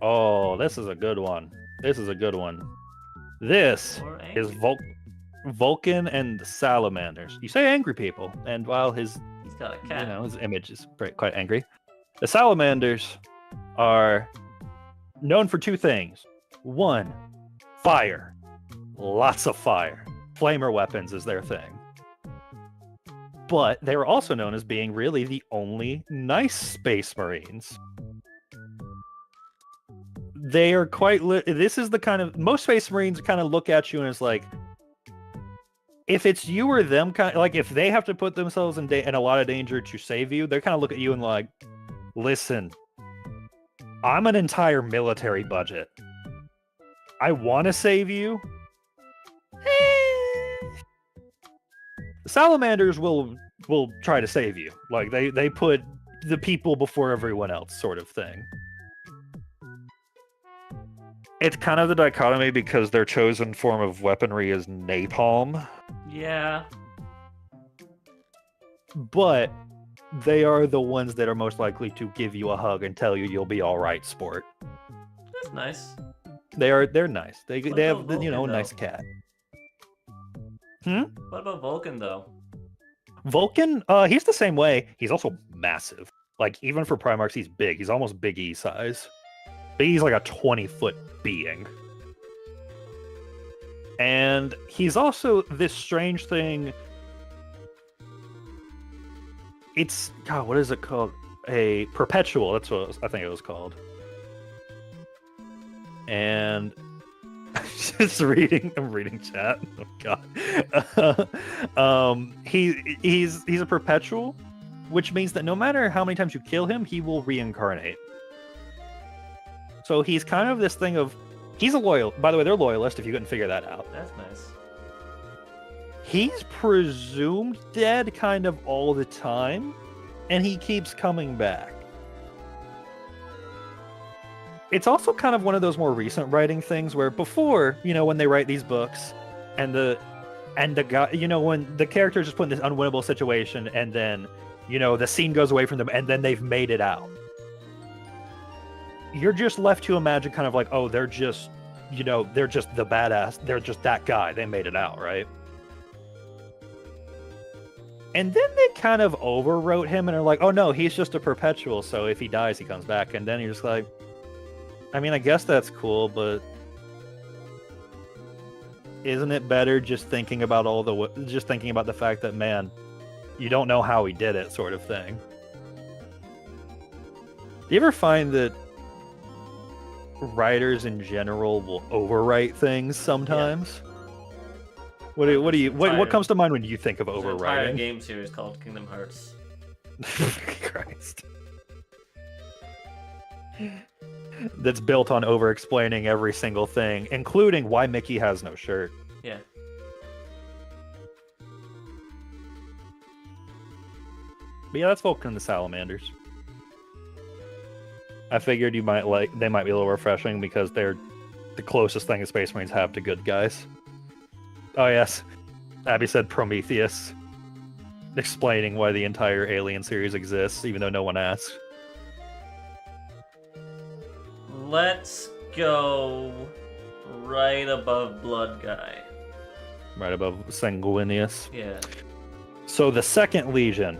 Oh, this is a good one. This is a good one. This Or is angry. Vulcan and the Salamanders. You say angry people, and while his He's got a cat. his image is quite angry, the Salamanders are known for two things. One, fire. Lots of fire. Flamer weapons is their thing. But they were also known as being really the only nice Space Marines. They are quite... This is the kind of... Most Space Marines kind of look at you and it's like... If it's you or them, kind of, like if they have to put themselves in a lot of danger to save you, they kind of look at you and like, listen, I'm an entire military budget. I want to save you. The Salamanders will try to save you. Like they put the people before everyone else, sort of thing. It's kind of the dichotomy because their chosen form of weaponry is napalm. Yeah. But they are the ones that are most likely to give you a hug and tell you you'll be all right, sport. That's nice. They're nice. They What have about Vulcan, a nice though? cat. What about Vulcan though? Vulcan, he's the same way. He's also massive. Like even for Primarchs, he's big. He's almost Big E size. Big E's like a 20-foot being. And he's also this strange thing. It's God, what is it called? A perpetual. That's what I think it was called. And I'm reading chat. Oh god. He's a perpetual, which means that no matter how many times you kill him, he will reincarnate. So he's kind of this thing of he's a loyal. By the way, they're loyalist. If you couldn't figure that out, That's nice. he's presumed dead kind of all the time, and he keeps coming back. It's also kind of one of those more recent writing things where before, when they write these books and the guy, when the characters just put in this unwinnable situation and then, the scene goes away from them and then they've made it out. You're just left to imagine kind of like, oh, they're just the badass. They're just that guy. They made it out, right? And then they kind of overwrote him and are like, oh no, he's just a perpetual. So if he dies, he comes back. And then you're just like, I mean, I guess that's cool, but isn't it better just thinking about the fact that, man, you don't know how he did it, sort of thing. Do you ever find that writers in general will overwrite things sometimes? Yeah. What comes to mind when you think of There's an entire overwriting? game series called Kingdom Hearts. Christ. That's built on over-explaining every single thing, including why Mickey has no shirt. Yeah. But yeah, that's Vulcan and the Salamanders. I figured they might be a little refreshing because they're the closest thing the Space Marines have to good guys. Oh yes, Abby said Prometheus, explaining why the entire Alien series exists, even though no one asked. Let's go right above Blood Guy. Right above Sanguinius. Yeah, So the Second Legion.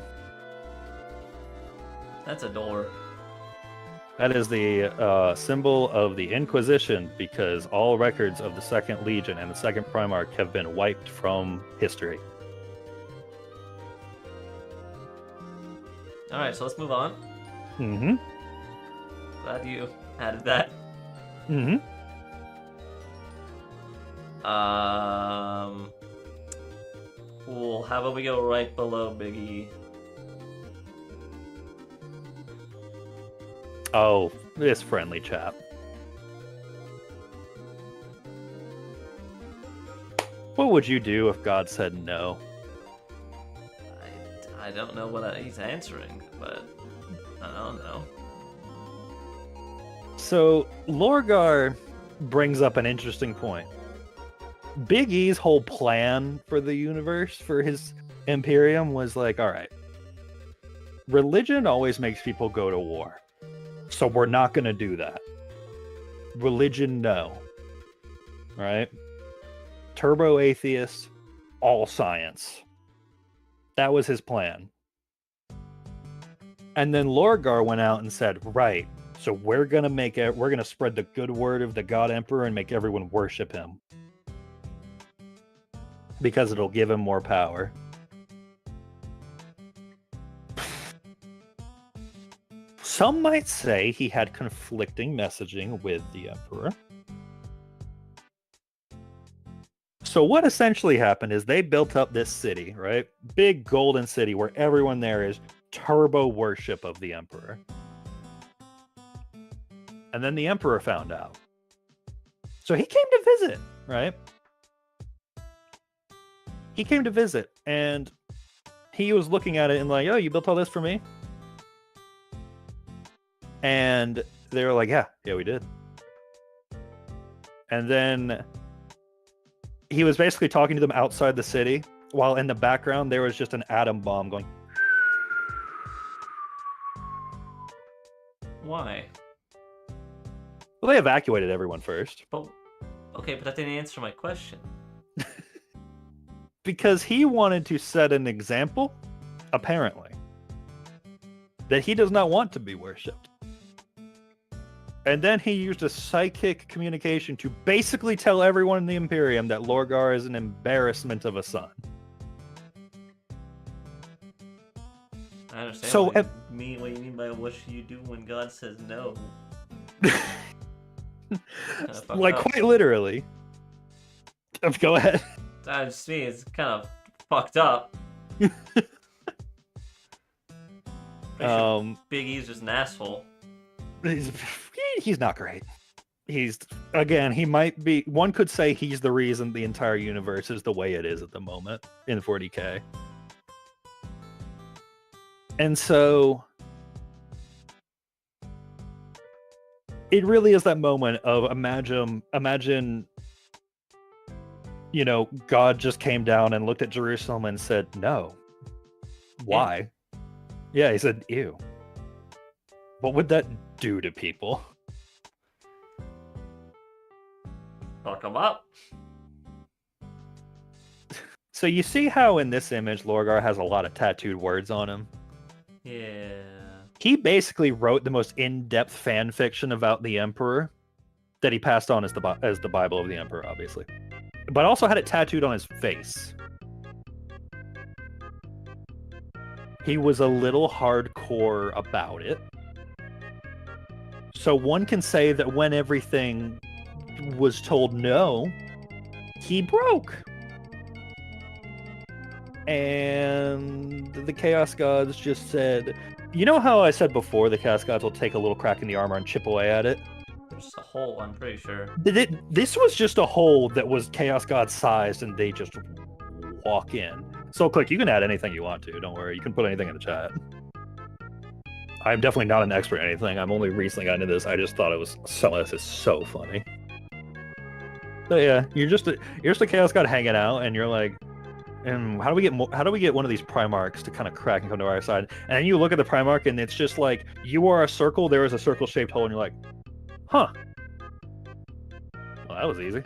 that's a door. That is the symbol of the Inquisition, because all records of the Second Legion and the Second Primarch have been wiped from history. All right, so let's move on. Mm-hmm. Glad you added that. Mm-hmm. Cool. How about we go right below Biggie? Oh, this friendly chap. What would you do if God said no? I don't know what he's answering, but I don't know. So, Lorgar brings up an interesting point. Big E's whole plan for the universe, for his Imperium, was like, alright, religion always makes people go to war. So we're not going to do that. Religion, no. Right? Turbo atheist, all science. That was his plan. And then Lorgar went out and said, right, so we're going to spread the good word of the God Emperor and make everyone worship him. Because it'll give him more power. Some might say he had conflicting messaging with the Emperor. So what essentially happened is they built up this city, right? Big golden city where everyone there is turbo worship of the Emperor. And then the Emperor found out. So he came to visit, right? He came to visit, and he was looking at it and like, oh, you built all this for me? And they were like, yeah, we did. And then he was basically talking to them outside the city, while in the background there was just an atom bomb going. Why? Well, they evacuated everyone first. But okay, but that didn't answer my question. Because he wanted to set an example, apparently, that he does not want to be worshipped. And then he used a psychic communication to basically tell everyone in the Imperium that Lorgar is an embarrassment of a son. I understand So, what you mean by what should you do when God says no. like, quite literally. Go ahead. I just mean it's kind of fucked up. Big E's just an asshole. He's not great. He might be, one could say he's the reason the entire universe is the way it is at the moment in 40K. And so it really is that moment of imagine, God just came down and looked at Jerusalem and said, no. Why? Yeah, he said, ew. What would that do to people? Fuck them up. So you see how in this image Lorgar has a lot of tattooed words on him? Yeah. He basically wrote the most in-depth fan fiction about the Emperor that he passed on as the Bible of the Emperor, obviously. But also had it tattooed on his face. He was a little hardcore about it. So one can say that when everything was told no, he broke. And the Chaos Gods just said, you know how I said before the Chaos Gods will take a little crack in the armor and chip away at it? There's a hole, I'm pretty sure. This was just a hole that was Chaos God sized, and they just walk in. So, Click, you can add anything you want to. Don't worry. You can put anything in the chat. I'm definitely not an expert in anything. I'm only recently got into this. I just thought some of this is so funny. So yeah, you're just a Chaos God hanging out, and you're like, how do we get one of these Primarchs to kind of crack and come to our side? And then you look at the Primarch, and it's just like, you are a circle, there is a circle-shaped hole, and you're like, huh. Well, that was easy.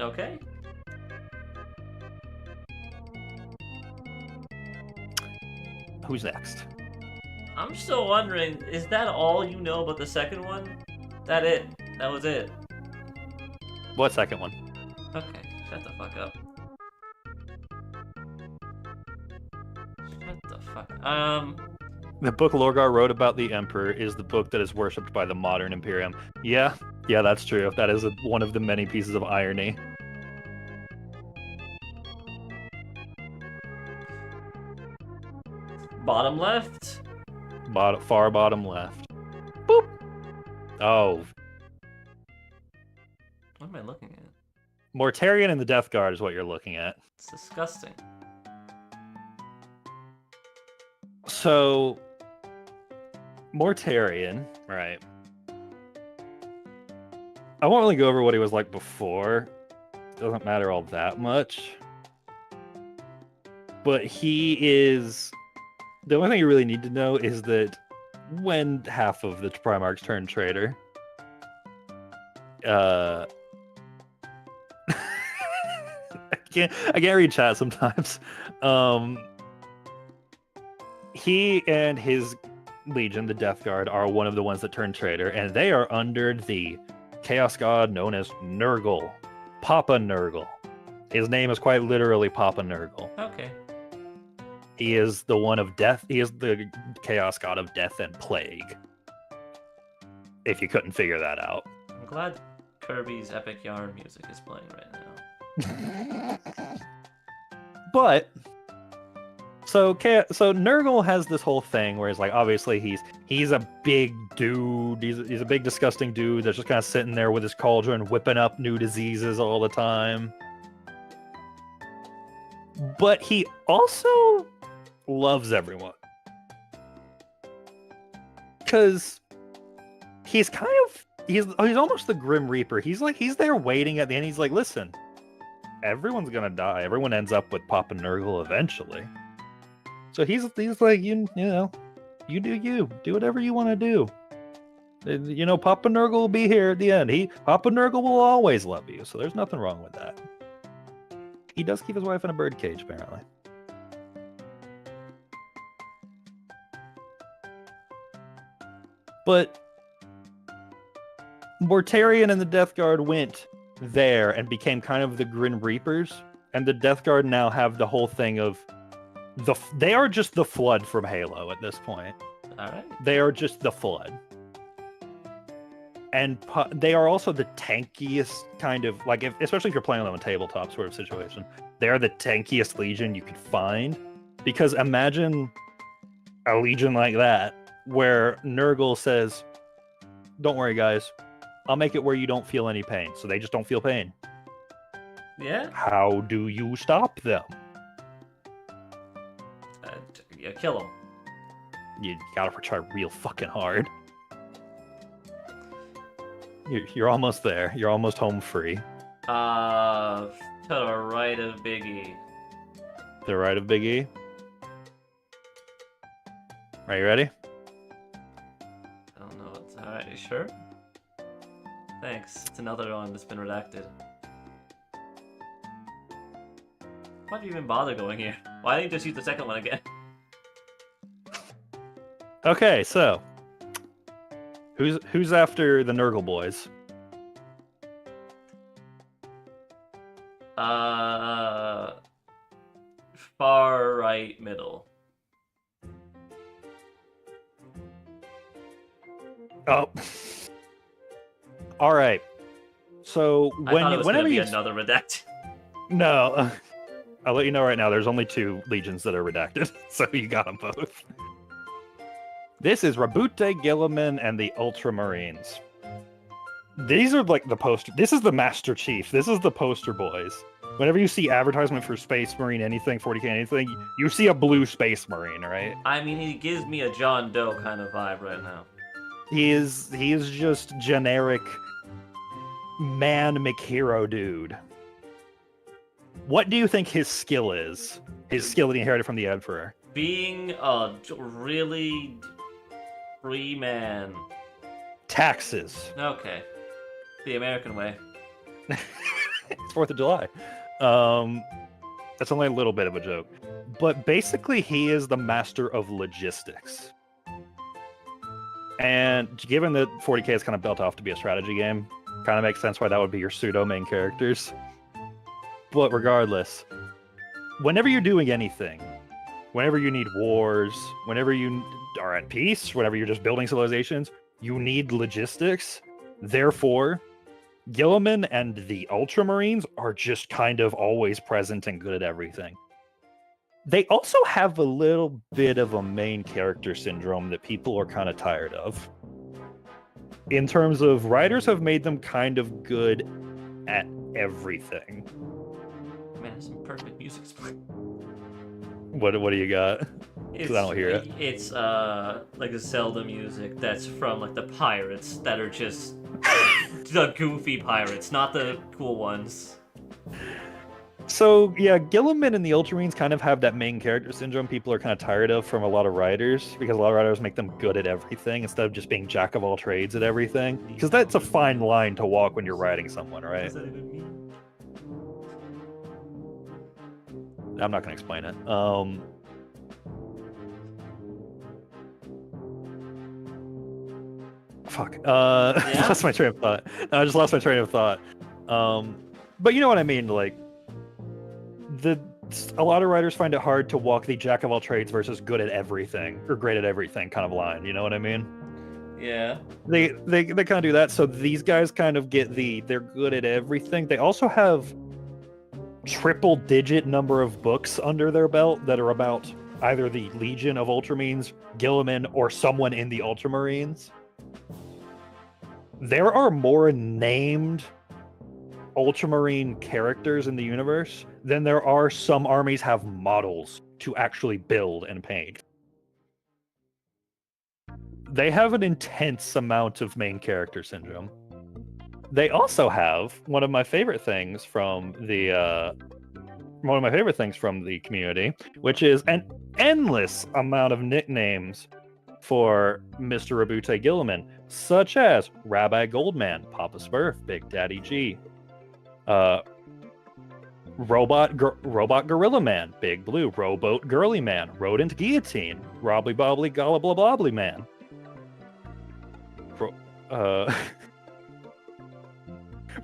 Okay. Who's next? I'm still wondering, is that all you know about the second one? That it? That was it? What second one? Okay, shut the fuck up. Shut the fuck up. The book Lorgar wrote about the Emperor is the book that is worshipped by the modern Imperium. Yeah, that's true. That is one of the many pieces of irony. Bottom left? Far bottom left. Boop! Oh. What am I looking at? Mortarion and the Death Guard is what you're looking at. It's disgusting. So, Mortarion, right? I won't really go over what he was like before. Doesn't matter all that much. But he is... The only thing you really need to know is that when half of the Primarchs turn traitor, I can't read chat sometimes. He and his legion, the Death Guard, are one of the ones that turn traitor, and they are under the Chaos God known as Nurgle, Papa Nurgle. His name is quite literally Papa Nurgle. Okay. He is the one of death. He is the Chaos God of death and plague. If you couldn't figure that out. I'm glad Kirby's Epic Yarn music is playing right now. But so Nurgle has this whole thing where it's like, obviously he's a big dude. He's a big disgusting dude that's just kind of sitting there with his cauldron, whipping up new diseases all the time. But he also loves everyone, because he's almost the Grim Reaper. He's there waiting at the end. He's like, listen, everyone's gonna die. Everyone ends up with Papa Nurgle eventually. So he's like, you know, you do whatever you want to do. You know, Papa Nurgle will be here at the end. Papa Nurgle will always love you. So there's nothing wrong with that. He does keep his wife in a birdcage, apparently. But Mortarion and the Death Guard went there and became kind of the Grim Reapers, and the Death Guard now have the whole thing of they are just the Flood from Halo at this point. All right. They are just the Flood. And they are also the tankiest kind of, like, especially if you're playing on a tabletop sort of situation, they are the tankiest legion you could find. Because imagine a legion like that, where Nurgle says, don't worry, guys, I'll make it where you don't feel any pain. So they just don't feel pain. Yeah? How do you stop them? Yeah, kill them. You gotta try real fucking hard. You're almost there. You're almost home free. To the right of Big E. The right of Big E? Are you ready? I don't know. Alright, you sure? Thanks. It's another one that's been redacted. Why'd you even bother going here? Why didn't you just use the second one again? Okay, so who's after the Nurgle boys? Far right middle. Oh. All right. So whenever you another redact. No, I'll let you know right now. There's only 2 legions that are redacted, so you got them both. This is Rabute, Gilliman, and the Ultramarines. These are like the poster. This is the Master Chief. This is the poster boys. Whenever you see advertisement for Space Marine anything, 40K anything, you see a blue Space Marine, right? I mean, he gives me a John Doe kind of vibe right now. He is just generic man McHero dude. What do you think his skill is? His skill that he inherited from the Emperor? Being a really free man. Taxes. Okay. The American way. It's 4th of July. That's only a little bit of a joke. But basically, he is the master of logistics. And given that 40K is kind of built off to be a strategy game, kind of makes sense why that would be your pseudo main characters. But regardless, whenever you're doing anything, whenever you need wars, whenever you are at peace, whenever you're just building civilizations, you need logistics. Therefore, Guilliman and the Ultramarines are just kind of always present and good at everything. They also have a little bit of a main character syndrome that people are kind of tired of. In terms of writers have made them kind of good at everything. Man, some perfect music. What do you got? Because I don't hear it. It's like a Zelda music that's from like the pirates that are just the goofy pirates, not the cool ones. So yeah, Guilliman and the Ultramarines kind of have that main character syndrome people are kind of tired of from a lot of writers, because a lot of writers make them good at everything instead of just being jack of all trades at everything. Because that's a fine line to walk when you're writing someone, right? What does that even mean? I'm not going to explain it. Fuck. Yeah? Lost my train of thought. No, I just lost my train of thought. But you know what I mean? Like, a lot of writers find it hard to walk the jack of all trades versus good at everything or great at everything kind of line. You know what I mean? Yeah. They kind of do that. So these guys kind of get they're good at everything. They also have triple digit number of books under their belt that are about either the Legion of Ultramarines, Guilliman, or someone in the Ultramarines. There are more named Ultramarine characters in the universe than there are some armies have models to actually build and paint. They have an intense amount of main character syndrome. They also have one of my favorite things from the community, which is an endless amount of nicknames for Mr. Rabute Guilliman, such as Rabbi Goldman, Papa Smurf, Big Daddy G, Robot Gorilla Man, Big Blue, Rowboat Girly Man, Rodent Guillotine, Robbly Bobbly Gobbly Bobbly Man,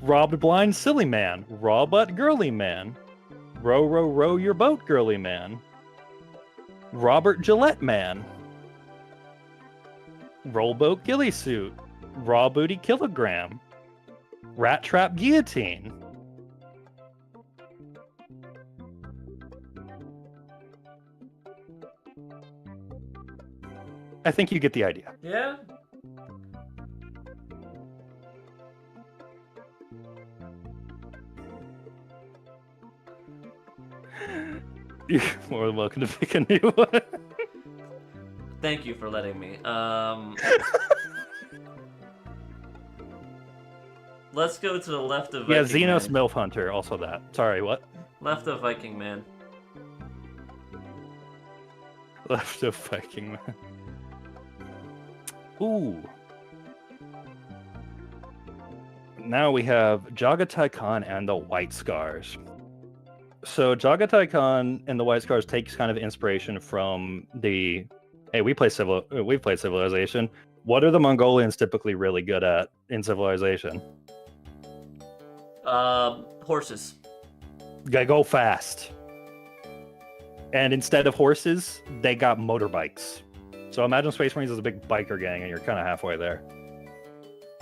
Robbed Blind Silly Man, Raw Butt Girly Man, Row Your Boat Girly Man, Robert Gillette Man, Rollboat Ghillie Suit, Raw Booty Kilogram, Rat Trap Guillotine. I think you get the idea. Yeah. You're more than welcome to pick a new one. Thank you for letting me. Let's go to the left of Yeah, Viking Xenos Man. MILF Hunter, also that. Sorry, what? Left of Viking Man. Left of Viking Man. Ooh. Now we have Jagatai Khan and the White Scars. So Jagatai Khan and the White Scars takes kind of inspiration from the we've played Civilization. What are the Mongolians typically really good at in Civilization? Horses. Gotta go fast. And instead of horses, they got motorbikes. So imagine Space Marines as a big biker gang, and you're kind of halfway there.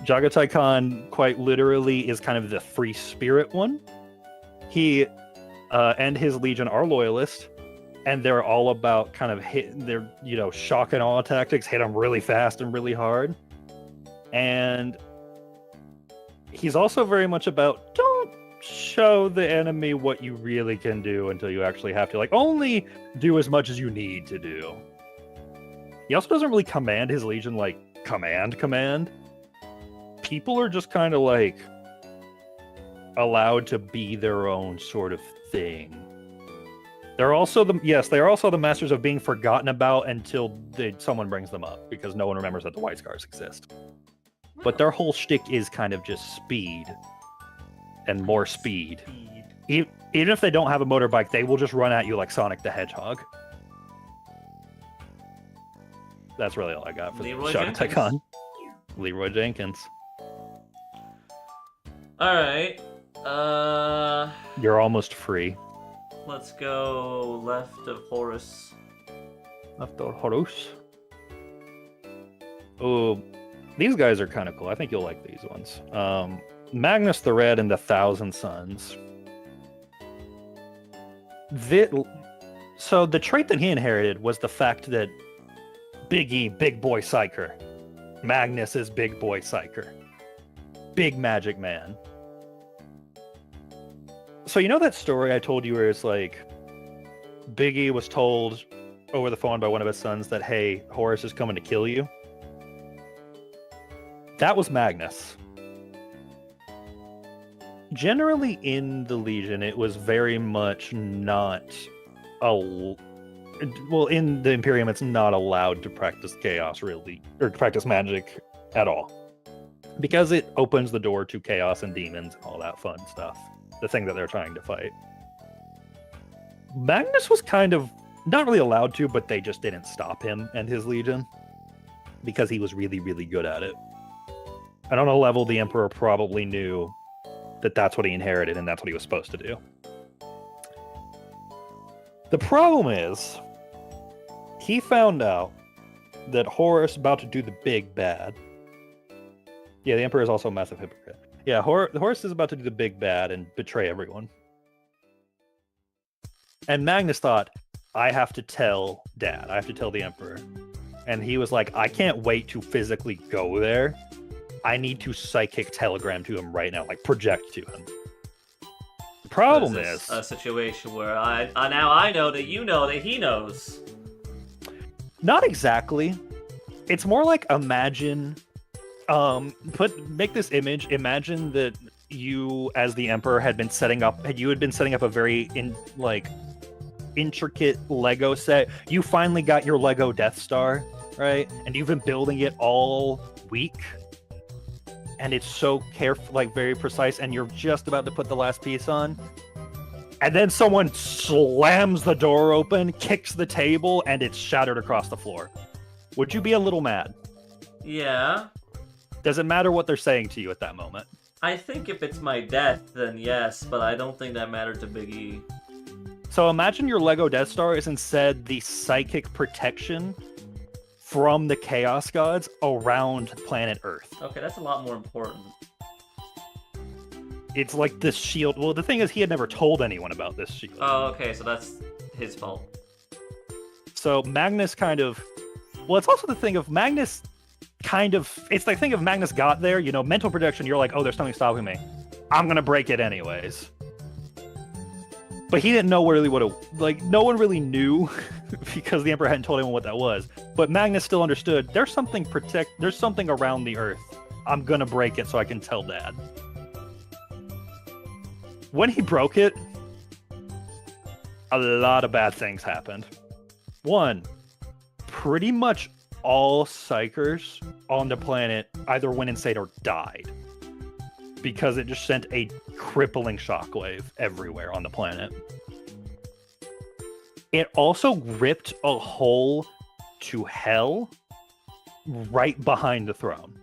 Jagatai Khan, quite literally, is kind of the free spirit one. He and his legion are loyalists, and they're all about kind of shock and awe tactics, hit them really fast and really hard. And he's also very much about don't show the enemy what you really can do until you actually have to. Like, only do as much as you need to do. He also doesn't really command his legion like command. People are just kind of like allowed to be their own sort of thing. They're also they are also the masters of being forgotten about until someone brings them up, because no one remembers that the White Scars exist. But their whole shtick is kind of just speed and more speed. Even if they don't have a motorbike, they will just run at you like Sonic the Hedgehog. That's really all I got for Leroy Shock Jenkins. Tycoon. Leroy Jenkins. All right. You're almost free. Let's go left of Horus. After Horus. Oh, these guys are kind of cool. I think you'll like these ones. Magnus the Red and the Thousand Suns. So the trait that he inherited was the fact that Big E, Big Boy Psyker. Magnus is Big Boy Psyker. Big Magic Man. So you know that story I told you where it's like Big E was told over the phone by one of his sons that, hey, Horus is coming to kill you? That was Magnus. Generally in the Legion, it was very much not... well, in the Imperium, it's not allowed to practice chaos, really, or to practice magic at all. Because it opens the door to chaos and demons and all that fun stuff. The thing that they're trying to fight. Magnus was kind of not really allowed to, but they just didn't stop him and his Legion. Because he was really, really good at it. And on a level, the Emperor probably knew that that's what he inherited and that's what he was supposed to do. The problem is, he found out that Horus is about to do the big bad. Yeah, the Emperor is also a massive hypocrite. Yeah, Horus is about to do the big bad and betray everyone. And Magnus thought, I have to tell Dad. I have to tell the Emperor. And he was like, I can't wait to physically go there. I need to psychic telegram to him right now, like project to him. The problem is a situation where now I know that you know that he knows. Not exactly. It's more like imagine make this image. Imagine that you, as the Emperor, had been setting up a very intricate Lego set. You finally got your Lego Death Star, right? And you've been building it all week. And it's so careful, like very precise, and you're just about to put the last piece on. And then someone slams the door open, kicks the table, and it's shattered across the floor. Would you be a little mad? Yeah. Does it matter what they're saying to you at that moment? I think if it's my death, then yes, but I don't think that mattered to Big E. So imagine your Lego Death Star is instead the psychic protection from the Chaos Gods around planet Earth. Okay, that's a lot more important. It's like this shield. Well, the thing is, he had never told anyone about this shield. Oh, okay, so that's his fault. So Magnus kind of... Well, it's also the thing of Magnus kind of... It's like, think of Magnus got there, you know, mental projection, you're like, oh, there's something stopping me. I'm gonna break it anyways. But he didn't know really what it... Like, no one really knew because the Emperor hadn't told anyone what that was. But Magnus still understood, there's something around the Earth. I'm gonna break it so I can tell Dad. When he broke it, a lot of bad things happened. One, pretty much all Psykers on the planet either went insane or died. Because it just sent a crippling shockwave everywhere on the planet. It also ripped a hole to hell right behind the throne.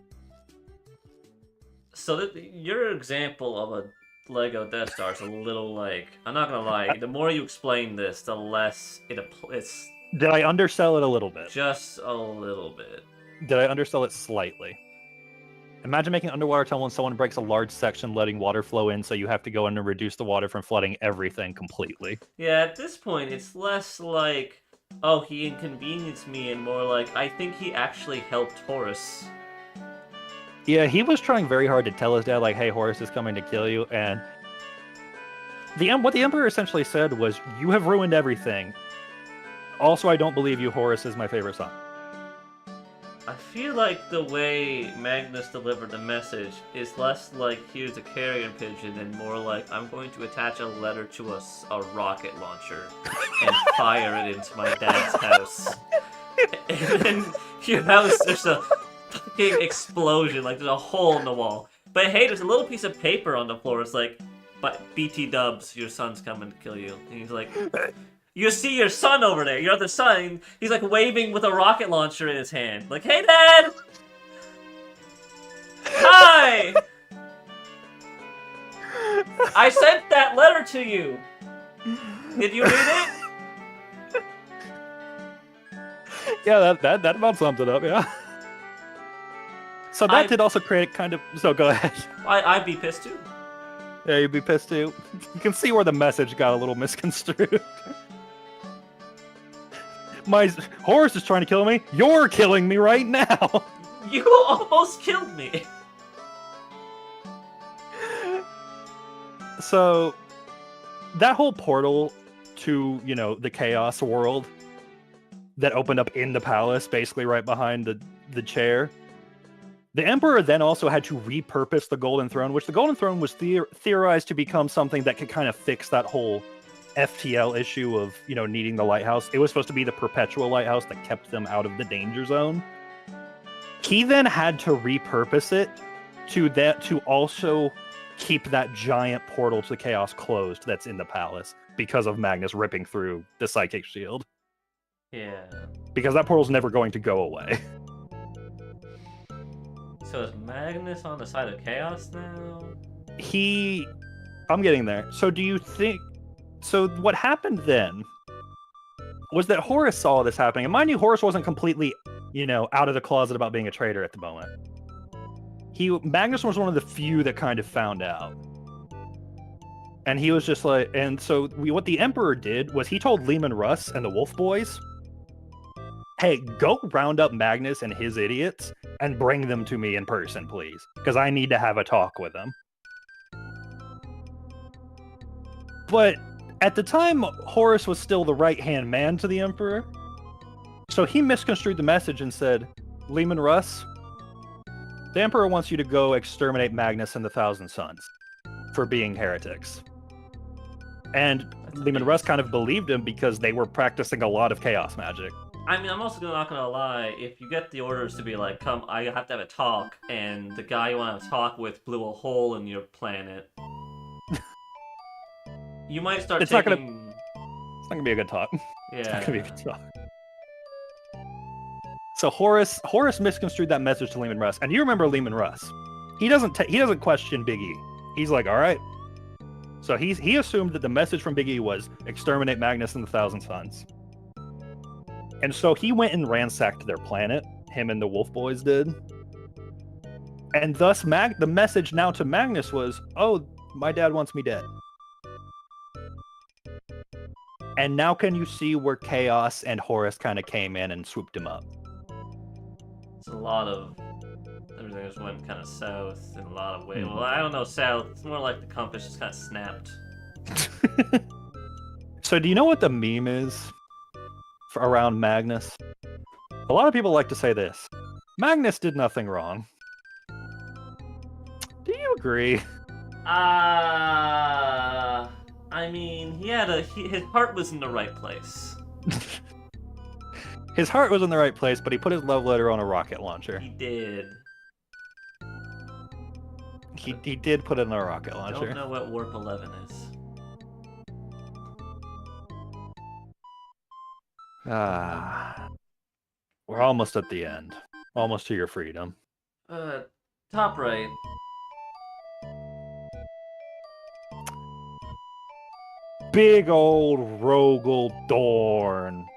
So your example of a Lego Death Star is a little like... I'm not gonna lie, the more you explain this, the less it's... Did I undersell it a little bit? Just a little bit. Did I undersell it slightly? Imagine making an underwater tunnel and someone breaks a large section, letting water flow in, so you have to go in and reduce the water from flooding everything completely. Yeah, at this point, it's less like, oh, he inconvenienced me, and more like, I think he actually helped Horus. Yeah, he was trying very hard to tell his dad, like, hey, Horus is coming to kill you, and What the Emperor essentially said was, "You have ruined everything. Also, I don't believe you. Horus is my favorite son." I feel like the way Magnus delivered the message is less like here's a carrier pigeon and more like I'm going to attach a letter to a rocket launcher and fire it into my dad's house. And then your house, there's a fucking explosion, like there's a hole in the wall. But hey, there's a little piece of paper on the floor. It's like, but BT Dubs, your son's coming to kill you. And he's like, you see your son over there, your other son. He's like waving with a rocket launcher in his hand. Like, hey, Dad! Hi! I sent that letter to you. Did you read it? Yeah, that about sums it up. Yeah. So that did also create kind of. So go ahead. I'd be pissed too. Yeah, you'd be pissed too. You can see where the message got a little misconstrued. My Horus is trying to kill me. You're killing me right now. You almost killed me. So that whole portal to, the chaos world that opened up in the palace, basically right behind the chair. The Emperor then also had to repurpose the Golden Throne, which the Golden Throne was theorized to become something that could kind of fix that whole FTL issue of, needing the lighthouse. It was supposed to be the perpetual lighthouse that kept them out of the danger zone. He then had to repurpose it to also keep that giant portal to chaos closed that's in the palace because of Magnus ripping through the psychic shield. Yeah. Because that portal's never going to go away. So is Magnus on the side of chaos now? I'm getting there. So do you think... So what happened then was that Horus saw this happening. And mind you, Horus wasn't completely, out of the closet about being a traitor at the moment. Magnus was one of the few that kind of found out. And he was just like... And so what the Emperor did was he told Leman Russ and the Wolf Boys, hey, go round up Magnus and his idiots and bring them to me in person, please. Because I need to have a talk with them. But at the time, Horus was still the right-hand man to the Emperor. So he misconstrued the message and said, Leman Russ, the Emperor wants you to go exterminate Magnus and the Thousand Sons for being heretics. And Leman Russ kind of believed him because they were practicing a lot of chaos magic. I mean, I'm also not gonna lie, if you get the orders to be like, come, I have to have a talk, and the guy you want to talk with blew a hole in your planet, you might start It's not gonna be a good talk. Yeah. It's not gonna be a good talk. So Horus misconstrued that message to Leman Russ, and you remember Leman Russ. He doesn't question Big E. He's like, all right. So he assumed that the message from Big E was exterminate Magnus and the Thousand Sons. And so he went and ransacked their planet, him and the Wolf Boys did. And thus the message now to Magnus was, oh, my dad wants me dead. And now can you see where Chaos and Horus kind of came in and swooped him up? It's a lot of... Everything just went kind of south in a lot of ways. Well, I don't know south. It's more like the compass just kind of snapped. So do you know what the meme is around Magnus? A lot of people like to say this. Magnus did nothing wrong. Do you agree? I mean, his heart was in the right place. His heart was in the right place, but he put his love letter on a rocket launcher. He did. He did put it on a rocket launcher. I don't know what Warp 11 is. We're almost at the end. Almost to your freedom. Top right. Big old Rogel Dorn.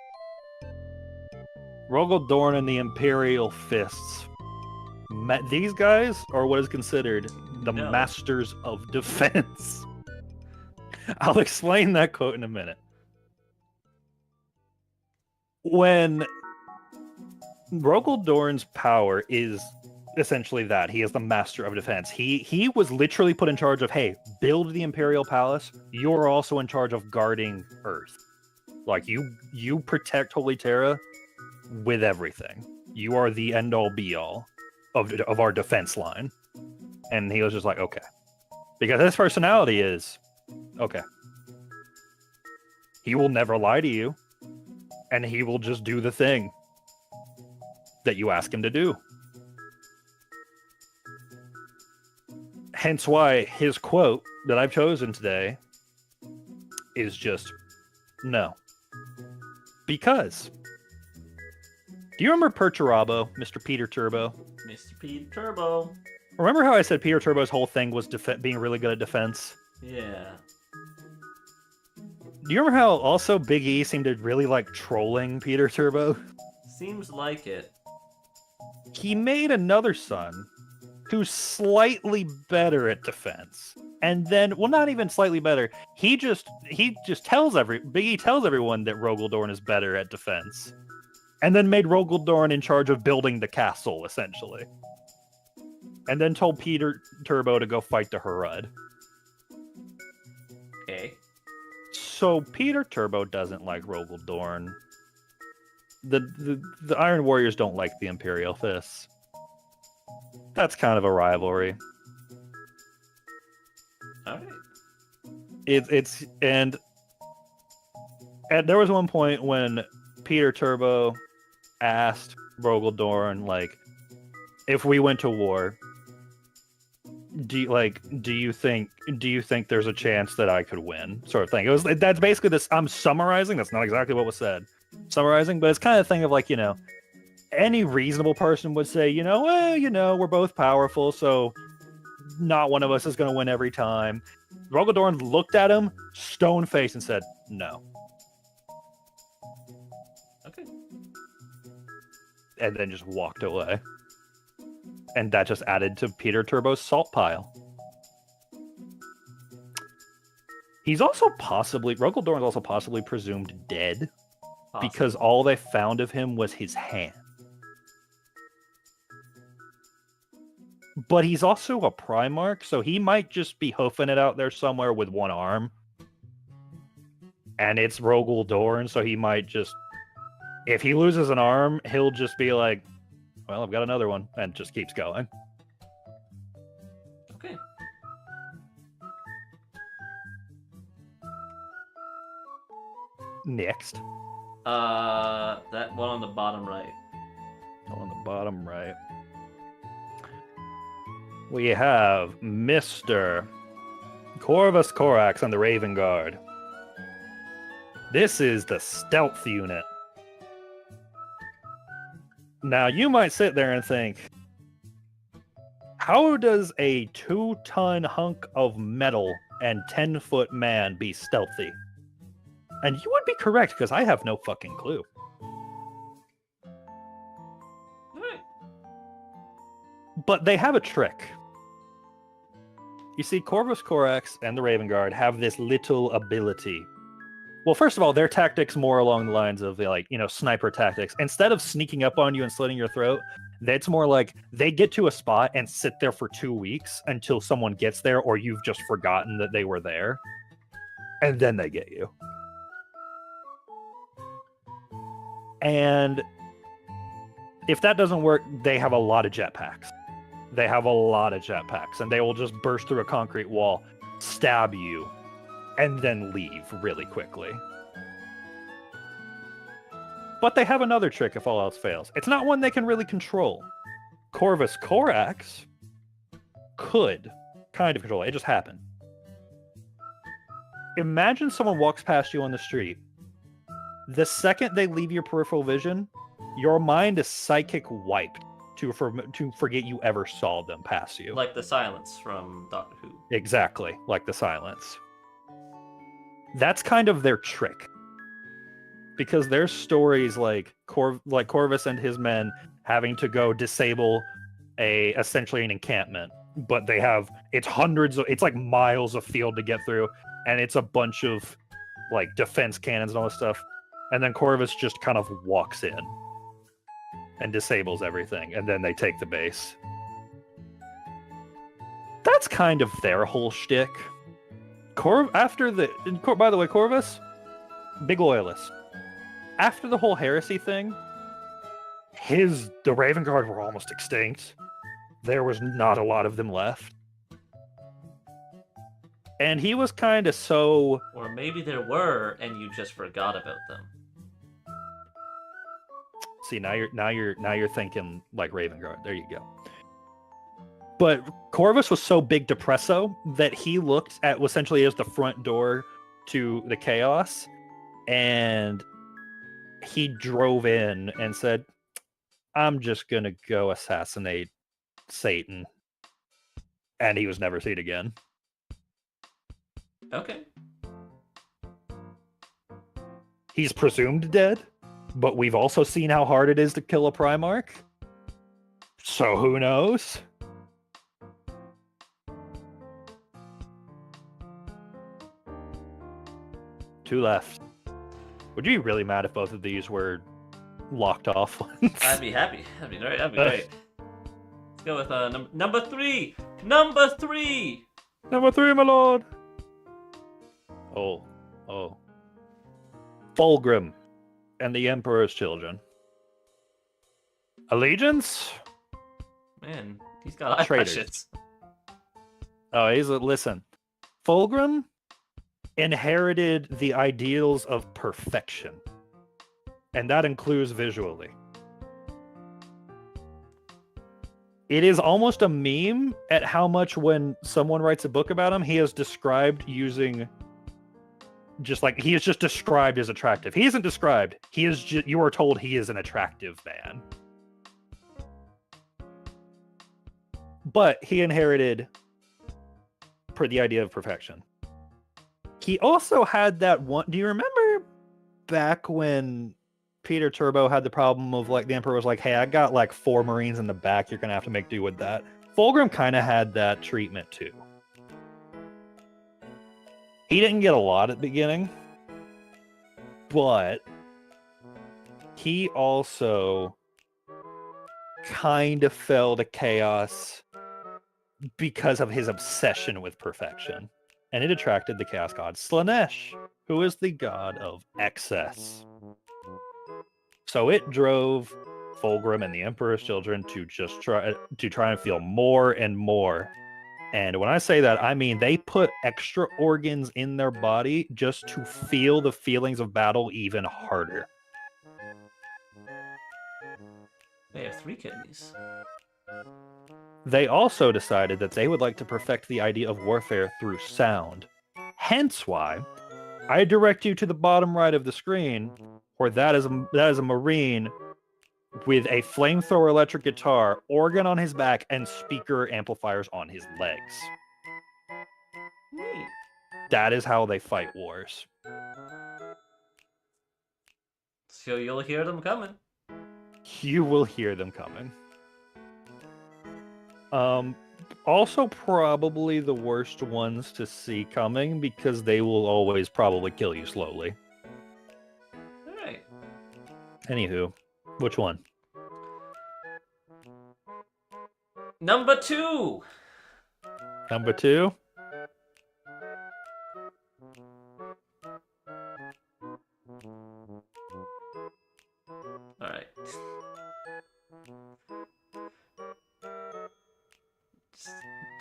Rogel Dorn and the Imperial Fists. These guys are what is considered the Masters of Defense. I'll explain that quote in a minute. When Rogel Dorn's power is essentially that. He is the master of defense. He was literally put in charge of, hey, build the Imperial Palace. You're also in charge of guarding Earth. Like, you protect Holy Terra with everything. You are the end-all be-all of our defense line. And he was just like, okay. Because his personality is, okay. He will never lie to you. And he will just do the thing that you ask him to do. Hence why his quote that I've chosen today is just, no. Because, do you remember Perturabo, Mr. Peter Turbo? Mr. Peter Turbo. Remember how I said Peter Turbo's whole thing was being really good at defense? Yeah. Do you remember how also Big E seemed to really like trolling Peter Turbo? Seems like it. He made another son who's slightly better at defense. And then, well, not even slightly better. He just tells Big E tells everyone that Rogel Dorn is better at defense. And then made Rogel Dorn in charge of building the castle, essentially. And then told Peter Turbo to go fight the Harad. Okay. So Peter Turbo doesn't like Rogel Dorn. The Iron Warriors don't like the Imperial Fists. That's kind of a rivalry. Alright. It's and there was one point when Peter Turbo asked Rogel Dorn, like, if we went to war, do you think there's a chance that I could win, sort of thing. That's basically this. I'm summarizing. That's not exactly what was said. Summarizing, but it's kind of thing of like, any reasonable person would say, we're both powerful, so not one of us is going to win every time. Rogel Dorn looked at him, stone face, and said, no. Okay. And then just walked away. And that just added to Peter Turbo's salt pile. Rogel Dorn's also possibly presumed dead. Possible. Because all they found of him was his hand. But he's also a Primarch, so he might just be hoofing it out there somewhere with one arm. And it's Rogel Dorn, so he might just... If he loses an arm, he'll just be like, well, I've got another one, and just keeps going. Okay. Next. That one on the bottom right. On the bottom right. We have Mr. Corvus Corax on the Raven Guard. This is the stealth unit. Now, you might sit there and think, how does a 2-ton hunk of metal and 10-foot man be stealthy? And you would be correct, because I have no fucking clue. Alright. But they have a trick. You see, Corvus Corax and the Raven Guard have this little ability. Well, first of all, their tactics more along the lines of, sniper tactics. Instead of sneaking up on you and slitting your throat, it's more like they get to a spot and sit there for 2 weeks until someone gets there or you've just forgotten that they were there. And then they get you. And if that doesn't work, they have a lot of jetpacks. And they will just burst through a concrete wall, stab you, and then leave really quickly. But they have another trick if all else fails. It's not one they can really control. Corvus Corax could kind of control it. It just happened. Imagine someone walks past you on the street. The second they leave your peripheral vision, your mind is psychic wiped to forget you ever saw them pass you. Like the silence from Doctor Who. Exactly, like the silence. That's kind of their trick. Because there's stories like Corvus and his men having to go disable essentially an encampment, but it's like miles of field to get through, and it's a bunch of like defense cannons and all this stuff, and then Corvus just kind of walks in and disables everything, and then they take the base. that's kind of their whole shtick. By the way, Corvus, big loyalist. After the whole heresy thing, the Raven Guard were almost extinct. There was not a lot of them left. And he was kind of so... Or maybe there were, and you just forgot about them. See, now you're thinking like Raven Guard. There you go. But Corvus was so big depresso that he looked at essentially as the front door to the chaos, and he drove in and said, I'm just gonna go assassinate Satan. And he was never seen again. Okay. He's presumed dead, but we've also seen how hard it is to kill a Primarch. So who knows? Two left. Would you be really mad if both of these were locked off ones? I'd be happy. That'd be great. Let's go with number 3. Number 3! Number 3, my lord! Oh. Fulgrim and the Emperor's Children. Allegiance? Man, he's got eye Traitors. pressures. Oh, listen. Fulgrim inherited the ideals of perfection. And that includes visually. It is almost a meme at how much when someone writes a book about him, he is described using he is just described as attractive. He isn't described. You are told he is an attractive man. But he inherited the idea of perfection. He also had that one. Do you remember back when Peter Turbo had the problem of the Emperor was like, hey, I got 4 Marines in the back. You're going to have to make do with that. Fulgrim kind of had that treatment too. He didn't get a lot at the beginning, but he also kind of fell to chaos because of his obsession with perfection. And it attracted the chaos god Slaanesh, who is the god of excess. So it drove Fulgrim and the Emperor's Children to just try and feel more and more. And when I say that, I mean they put extra organs in their body just to feel the feelings of battle even harder. They have 3 kidneys. They also decided that they would like to perfect the idea of warfare through sound. Hence why I direct you to the bottom right of the screen, where that is a Marine with a flamethrower electric guitar, organ on his back, and speaker amplifiers on his legs. Neat. That is how they fight wars. So you'll hear them coming. You will hear them coming. Also probably the worst ones to see coming because they will always probably kill you slowly. Alright. Anywho, which one? Number 2! Number 2? Alright.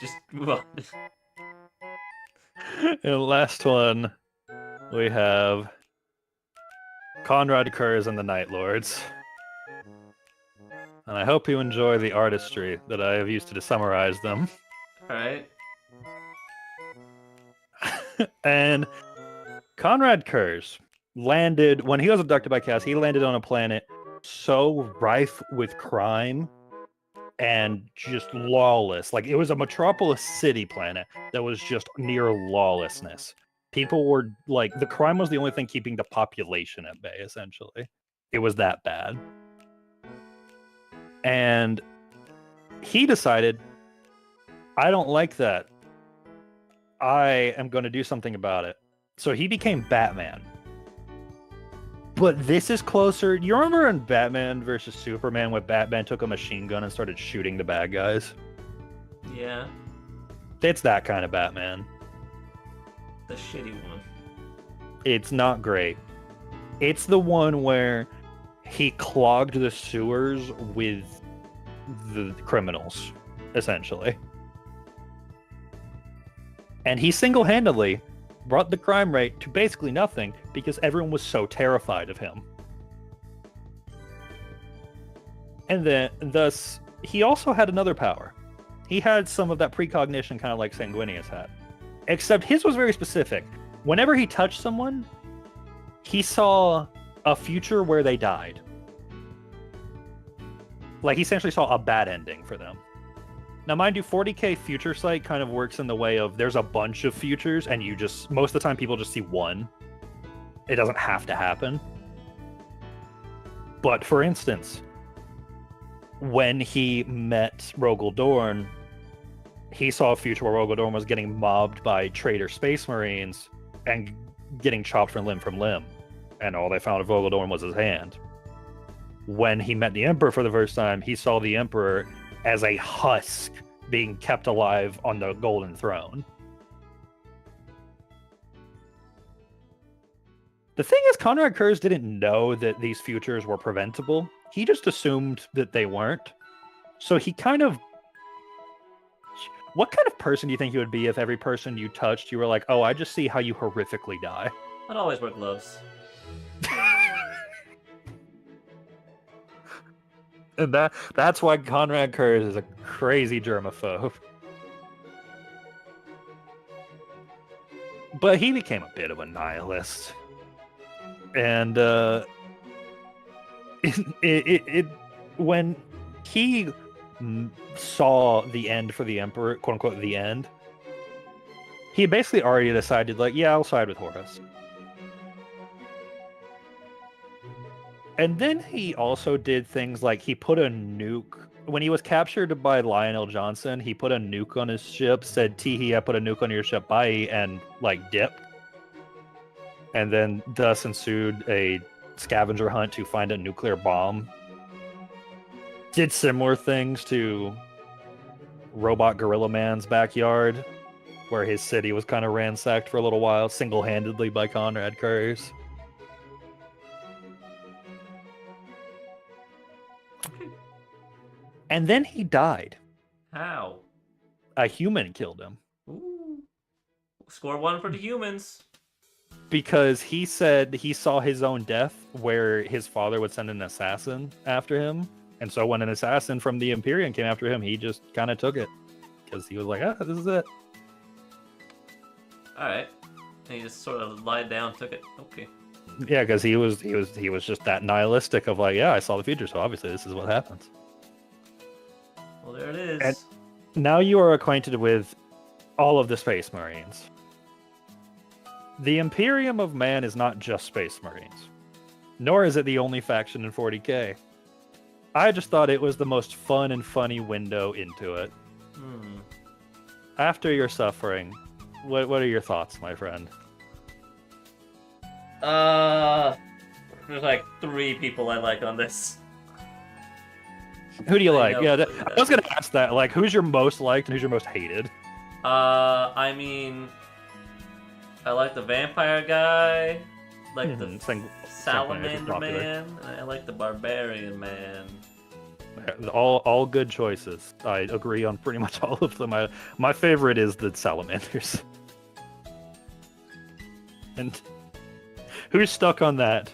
Just move on. And the last one, we have Conrad Curze and the Night Lords. And I hope you enjoy the artistry that I have used to summarize them. Alright. And Conrad Curze landed, when he was abducted by Chaos, he landed on a planet so rife with crime and just lawless. It was a metropolis city planet that was just near lawlessness. People were the crime was the only thing keeping the population at bay, essentially. It was that bad. And he decided, I don't like that. I am going to do something about it. So he became Batman. But this is closer. You remember in Batman versus Superman when Batman took a machine gun and started shooting the bad guys? Yeah. It's that kind of Batman. The shitty one. It's not great. It's the one where he clogged the sewers with the criminals, essentially. And he single-handedly brought the crime rate to basically nothing because everyone was so terrified of him. And then, thus, he also had another power. He had some of that precognition, kind of like Sanguinius had. Except his was very specific. Whenever he touched someone, he saw a future where they died. Like, he essentially saw a bad ending for them. Now, mind you, 40k Future Sight kind of works in the way of there's a bunch of futures, and you just, most of the time, people just see one. It doesn't have to happen. But, for instance, when he met Rogel Dorn, he saw a future where Rogel Dorn was getting mobbed by traitor Space Marines and getting chopped from limb. And all they found of Rogel Dorn was his hand. When he met the Emperor for the first time, he saw the Emperor as a husk being kept alive on the Golden Throne. The thing is, Conrad Kurz didn't know that these futures were preventable. He just assumed that they weren't. So he kind of... What kind of person do you think you would be if every person you touched, you were like, oh, I just see how you horrifically die? I'd always wear gloves. And that's why Conrad Kurz is a crazy germaphobe. But he became a bit of a nihilist. And when he saw the end for the Emperor, quote unquote, the end, he basically already decided, like, yeah, I'll side with Horus. And then he also did things like he put a nuke. When he was captured by Lionel Johnson, he put a nuke on his ship, said, Teehee, I put a nuke on your ship, bye, and, like, dipped. And then thus ensued a scavenger hunt to find a nuclear bomb. Did similar things to Robot Gorilla Man's backyard, where his city was kind of ransacked for a little while, single-handedly by Conrad Kurz. And then he died. How? A human killed him. Ooh. Score one for the humans. Because he said he saw his own death where his father would send an assassin after him. And so when an assassin from the Imperium came after him, he just kind of took it. Because he was like, this is it. Alright. And he just sort of lied down, took it. Okay. Yeah, because he was just that nihilistic of like, yeah, I saw the future, so obviously this is what happens. Well, there it is. And now you are acquainted with all of the Space Marines. The Imperium of Man is not just Space Marines, nor is it the only faction in 40k. I just thought it was the most fun and funny window into it. After your suffering, what are your thoughts, my friend? There's like 3 people I like on this. Who do you like? know, Yeah, yeah. I was gonna ask that. Like, who's your most liked and who's your most hated? I mean, I like the vampire guy, like the salamander man, and I like the barbarian man. All good choices. I agree on pretty much all of them. My favorite is the salamanders. And who's stuck on that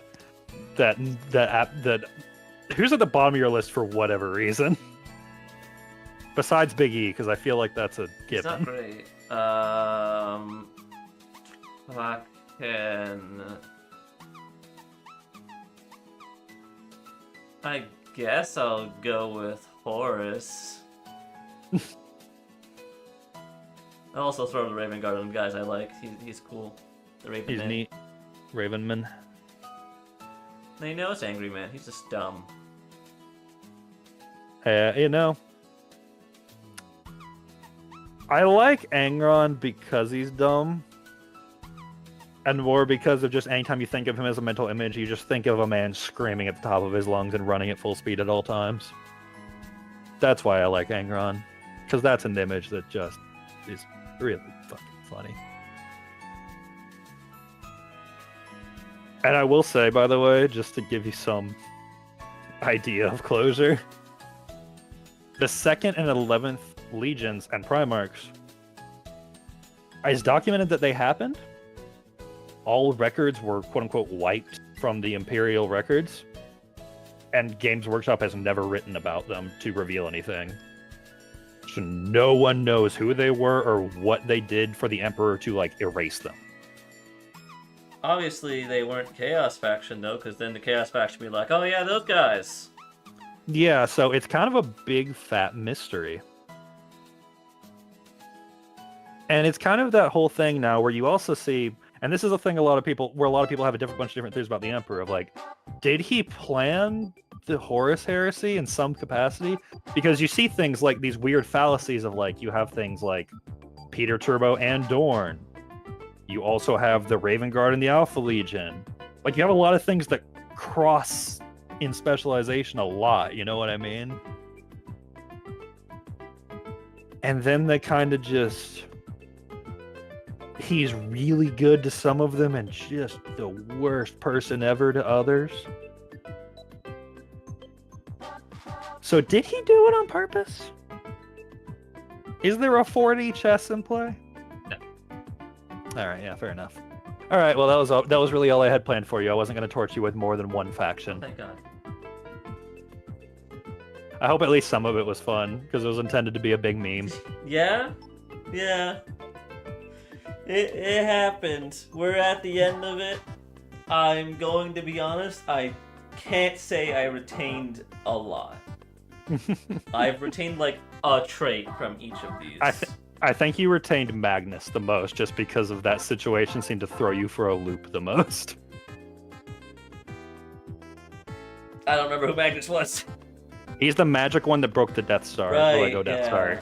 who's at the bottom of your list for whatever reason? Besides Big E, because I feel like that's a given. It's not great. Fucking... I guess I'll go with Horus. I'll also throw the Raven Guard on the guys I like. He's cool. The Raven He's Man. neat. Ravenman. They know it's Angry Man. He's just dumb. You know, I like Angron because he's dumb, and more because of just anytime you think of him as a mental image, you just think of a man screaming at the top of his lungs and running at full speed at all times. That's why I like Angron, because that's an image that just is Really fucking funny. And I will say, by the way, just to give you some idea of closure, the 2nd and 11th Legions and Primarchs, it's documented that they happened. All records were quote-unquote wiped from the Imperial records, and Games Workshop has never written about them to reveal anything. So no one knows who they were or what they did for the Emperor to, like, erase them. Obviously, they weren't Chaos Faction, though, because then the Chaos Faction would be like, oh yeah, those guys. Yeah, so it's kind of a big, fat mystery. And it's kind of that whole thing now where you also see, and this is a thing a lot of people have a bunch of different theories about the Emperor, of like, did he plan the Horus Heresy in some capacity? Because you see things like these weird fallacies of, like, you have things like Peter Turbo and Dorn. You also have the Raven Guard and the Alpha Legion. Like, you have a lot of things that cross in specialization a lot, you know what I mean? And then they kind of just... He's really good to some of them and just the worst person ever to others. So did he do it on purpose? Is there a 4D chess in play? No. All right, yeah, fair enough. All right, well, that was really all I had planned for you. I wasn't going to torch you with more than one faction. Thank God. I hope at least some of it was fun, because it was intended to be a big meme. Yeah? Yeah. It happened. We're at the end of it. I'm going to be honest, I can't say I retained a lot. I've retained like a trait from each of these. I think you retained Magnus the most, just because of that situation seemed to throw you for a loop the most. I don't remember who Magnus was. He's the magic one that broke the Death Star. Right, The Lego Death Star.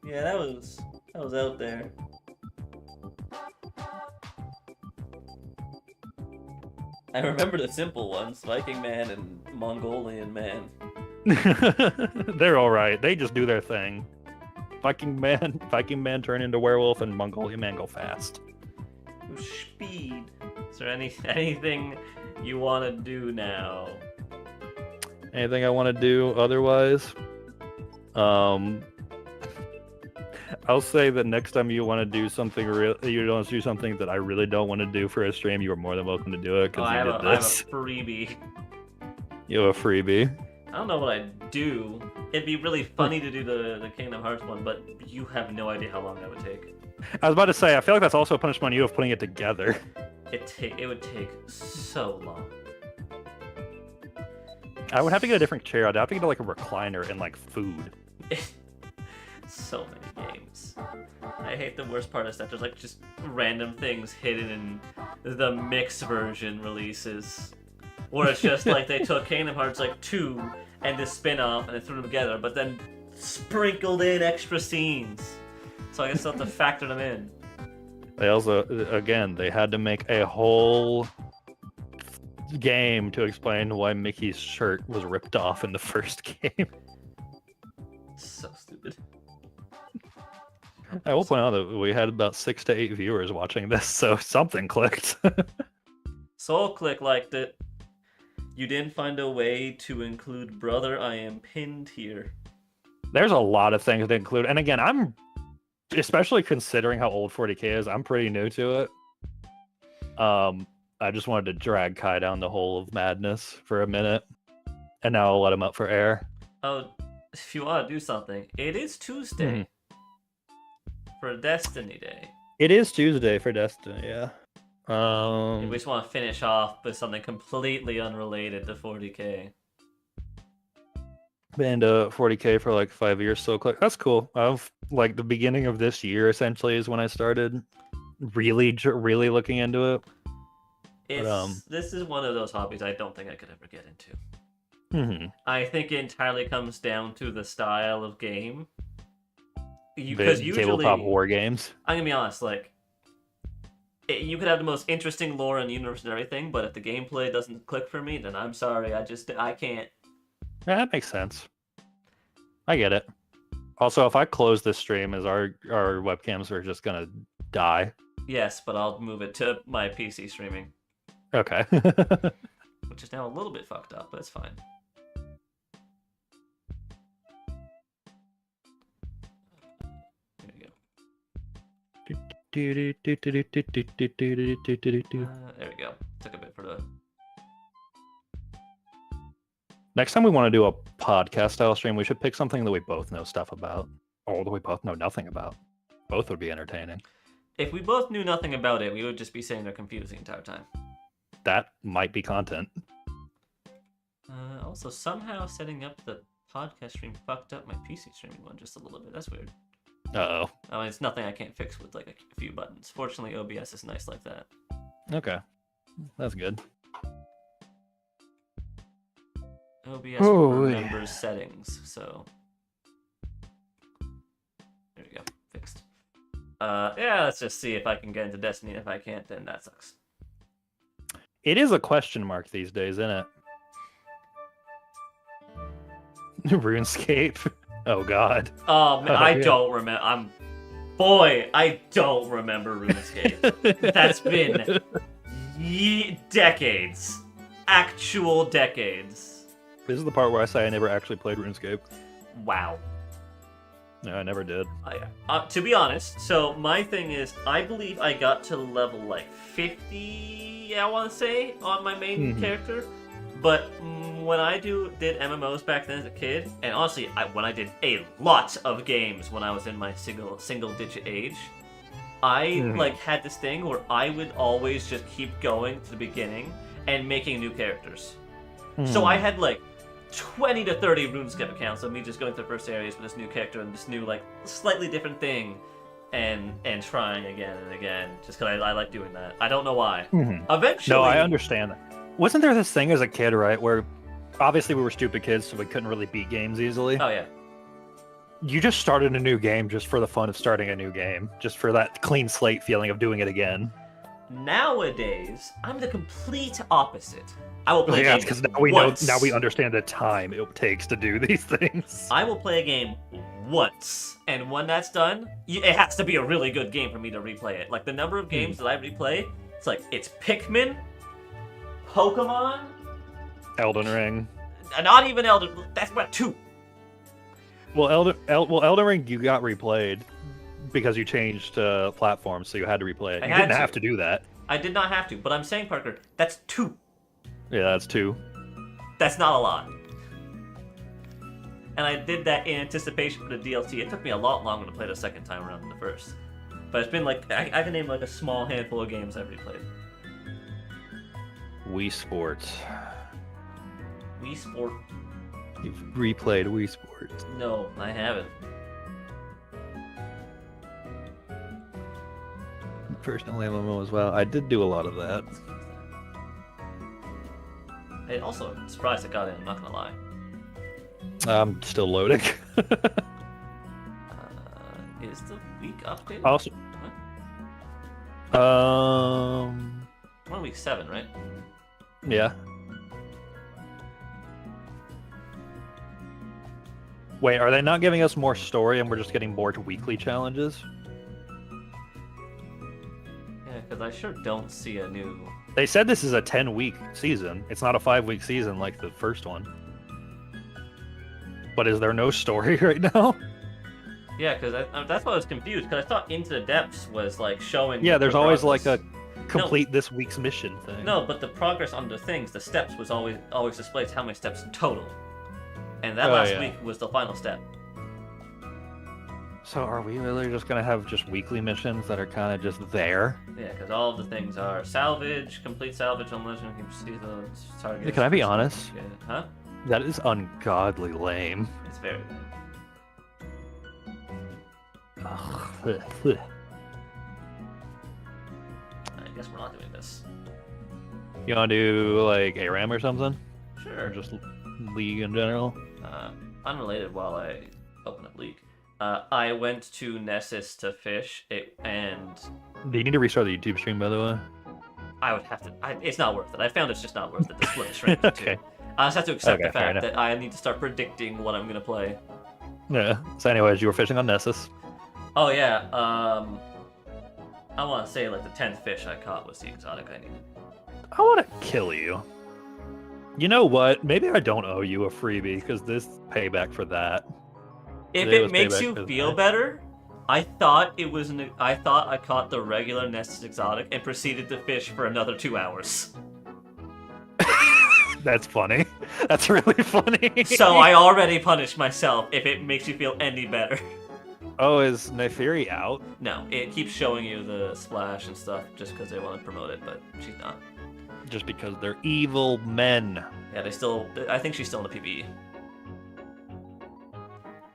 Yeah, that was out there. I remember the simple ones, Viking Man and Mongolian Man. They're alright. They just do their thing. Viking Man turn into werewolf, and Mongolian Man go fast. Speed. Is there anything you want to do now? Anything I want to do otherwise? I'll say that next time you want to do something that I really don't want to do for a stream, you are more than welcome to do it, because I have a this. freebie. You have a freebie. I don't know what I'd do. It'd be really funny to do the Kingdom Hearts one, but you have no idea how long that would take. I was about to say, I feel like that's also a punishment on you of putting it together. It would take so long. I would have to get a different chair. I'd have to get like a recliner and like food. So many games. I hate the worst part is that there's like just random things hidden in the mix version releases. Or it's just like they took Kingdom Hearts like 2 and this spin-off and they threw them together, but then sprinkled in extra scenes. So I guess I'll have to factor them in. They also, again, they had to make a whole game to explain why Mickey's shirt was ripped off in the first game. So stupid. I will point out that we had about 6 to 8 viewers watching this, so something clicked. SoulClick liked it. You didn't find a way to include Brother, I am pinned here. There's a lot of things to include, and again, I'm especially considering how old 40K is, I'm pretty new to it. I just wanted to drag Kai down the hole of madness for a minute, and now I'll let him up for air. Oh, if you want to do something, it is Tuesday for Destiny Day. It is Tuesday for Destiny, yeah. We just want to finish off with something completely unrelated to 40K. Been to 40K for like 5 years, so that's cool. I've like the beginning of this year essentially is when I started really looking into it. This is one of those hobbies I don't think I could ever get into. Mm-hmm. I think it entirely comes down to the style of game. Because usually tabletop war games. I'm gonna be honest, like you could have the most interesting lore in the universe and everything, but if the gameplay doesn't click for me, then I'm sorry, I can't. Yeah, that makes sense. I get it. Also, if I close this stream, is our webcams are just gonna die? Yes, but I'll move it to my PC streaming, Okay. which is now a little bit fucked up, but it's fine. There we go. There we go. Took a bit for the. Next time we want to do a podcast style stream, we should pick something that we both know stuff about, or that we both know nothing about. Both would be entertaining. If we both knew nothing about it, we would just be saying they're confused the entire time. That might be content. Also, somehow setting up the podcast stream fucked up my PC streaming one just a little bit. That's weird. Uh-oh. I mean, it's nothing I can't fix with like a few buttons. Fortunately, OBS is nice like that. Okay. That's good. OBS remembers settings, so there we go, fixed. Yeah, let's just see if I can get into Destiny. If I can't, then that sucks. It is a question mark these days, isn't it? RuneScape. Oh God. Man, I yeah. don't remember. I don't remember RuneScape. That's been decades, actual decades. This is the part where I say I never actually played RuneScape. Wow. No, I never did. To be honest, so my thing is, I believe I got to level like 50, I want to say, on my main character. But when I did MMOs back then as a kid, and honestly, when I did a lot of games when I was in my single-digit age, I like had this thing where I would always just keep going to the beginning and making new characters. So I had like 20 to 30 RuneScape accounts of me just going through the first areas with this new character and this new like slightly different thing, and trying again and again just because I like doing that. I don't know why. Eventually, No, I understand that. Wasn't there this thing as a kid, right, where obviously we were stupid kids, so we couldn't really beat games easily? Oh yeah. You just started a new game just for the fun of starting a new game, just for that clean slate feeling of doing it again. Nowadays, I'm the complete opposite. I will play a Yeah, game because now we understand the time it takes to do these things. I will play a game once, and when that's done, it has to be a really good game for me to replay it. Like the number of games that I replay, it's Pikmin, Pokemon, Elden Ring. Not even Elden. That's what 2. Well, Elden Ring you got replayed because you changed platforms, so you had to replay it. You didn't have to do that. I did not have to, but I'm saying, Parker, that's 2. Yeah, that's 2. That's not a lot. And I did that in anticipation for the DLC. It took me a lot longer to play the second time around than the first. But it's been like, I can name like a small handful of games I've replayed. Wii Sports. Wii Sport? You've replayed Wii Sports. No, I haven't. Personally, MMO as well. I did do a lot of that. I also am surprised it got in, I'm not gonna lie. I'm still loading. Is the week updated? Also, We're on week 7, right? yeah. Wait, are they not giving us more story and we're just getting more weekly challenges? Yeah, because I sure don't see a new... They said this is a 10-week season. It's not a 5-week season like the first one. But is there no story right now? Yeah, because that's why I was confused, because I thought Into the Depths was like showing... Yeah, there's always like progress. a complete this week's mission thing. No, but the progress on the things, the steps was always displays how many steps total. And that last week was the final step. So are we really just going to have just weekly missions that are kind of just there? Yeah, because all of the things are salvage, complete salvage on legend, you can see the target. Yeah, can I be honest? Yeah. Huh? That is ungodly lame. It's very lame. Ugh. I guess we're not doing this. You want to do like ARAM or something? Sure. Or just League in general? Unrelated while I open up League. I went to Nessus to fish, and... Do you need to restart the YouTube stream, by the way? I would have to... it's not worth it. I found it's just not worth it to split the stream into Okay. two. I just have to accept Okay, the fair fact enough. that I need to start predicting what I'm going to play. Yeah. So, anyways, you were fishing on Nessus. Oh yeah. I want to say like the 10th fish I caught was the exotic I needed. I want to kill you. You know what? Maybe I don't owe you a freebie because this payback for that. If Today it was makes payback you for feel that. better, I thought I thought I caught the regular Nessus exotic and proceeded to fish for another 2 hours. That's funny. That's really funny. So I already punished myself. If it makes you feel any better. Oh, is Neferi out? No, it keeps showing you the splash and stuff just because they want to promote it, but she's not. Just because they're evil men. Yeah, I think she's still in the PvE.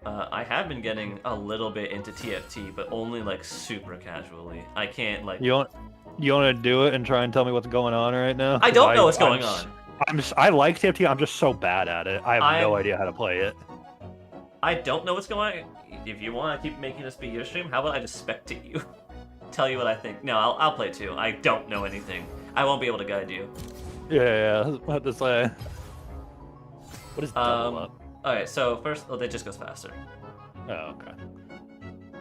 I have been getting a little bit into TFT, but only like super casually. I can't like. You want to do it and try and tell me what's going on right now? I don't know what's going on. I like TFT. I'm just so bad at it. I have no idea how to play it. I don't know what's going on. If you want to keep making this be your stream, how about I just spectate you? Tell you what I think. No, I'll play too. I don't know anything. I won't be able to guide you. Yeah, I was about to say. What is double up? Alright, so first, it just goes faster. Oh, okay.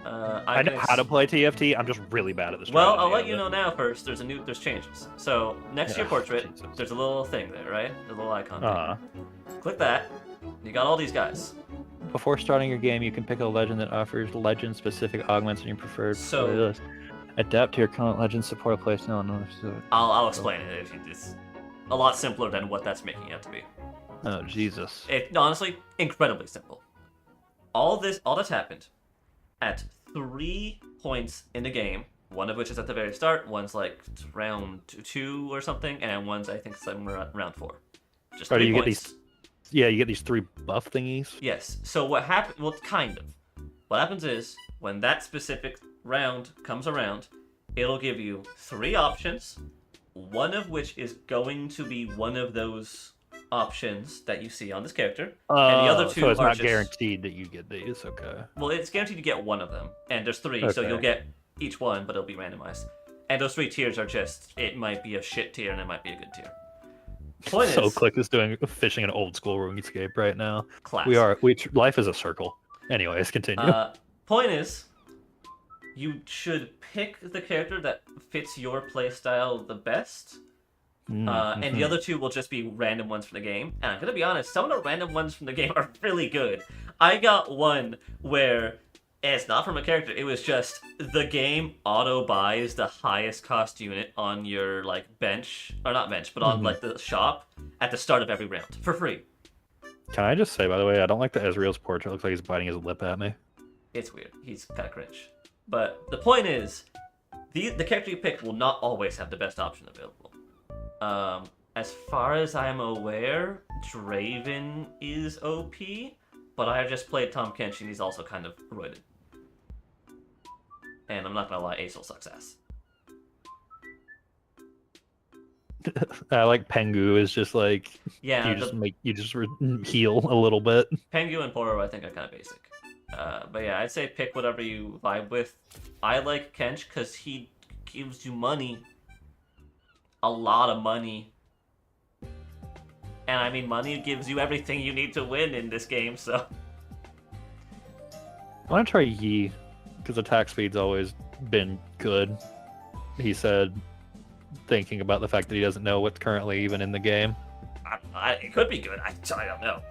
I know how to play TFT. I'm just really bad at this. Well, I'll let you know now first. There's changes. So next to your portrait, Jesus. there's a little thing there, right? The little icon. Uh-huh. Click that. You got all these guys. Before starting your game, you can pick a legend that offers legend-specific augments in your preferred playlist. Adapt to your current legend, support a place now. I'll explain it. It's a lot simpler than what that's making it to be. Oh, Jesus. It honestly incredibly simple. All that's happened at 3 points in the game. One of which is at the very start. One's like round 2 or something, and one's I think somewhere at round 4. Just 3 points. You get these 3 buff thingies. Yes. So what happened? Well, kind of. What happens is when that specific round comes around, it'll give you 3 options. One of which is going to be one of those options that you see on this character, and the other 2 so it's are not just guaranteed that you get these. Okay. Well, it's guaranteed to get one of them, and there's 3, so Okay. you'll get each one, but it'll be randomized. And those 3 tiers are just it might be a shit tier and it might be a good tier. Point So is, Click is doing fishing an old school RuneScape right now. class. Life is a circle. Anyways, continue. Point is, you should pick the character that fits your playstyle the best. And the other 2 will just be random ones from the game. And I'm gonna be honest, some of the random ones from the game are really good. I got one where it's not from a character, it was just the game auto buys the highest cost unit on your like bench, or not bench, but on like the shop at the start of every round for free. Can I just say, by the way, I don't like the Ezreal's portrait. It looks like he's biting his lip at me. It's weird. He's kind of cringe. But the point is, the character you pick will not always have the best option available. As far as I'm aware, Draven is OP, but I just played Tom Kench and he's also kind of roided. And I'm not gonna lie, Acel sucks ass. I like Pengu is just like Yeah, you just heal a little bit. Pengu and Poro I think are kind of basic. But yeah, I'd say pick whatever you vibe with. I like Kench because he gives you money. A lot of money. And I mean, money gives you everything you need to win in this game, so... I want to try Yi, because attack speed's always been good. He said, thinking about the fact that he doesn't know what's currently even in the game. It could be good. I don't know.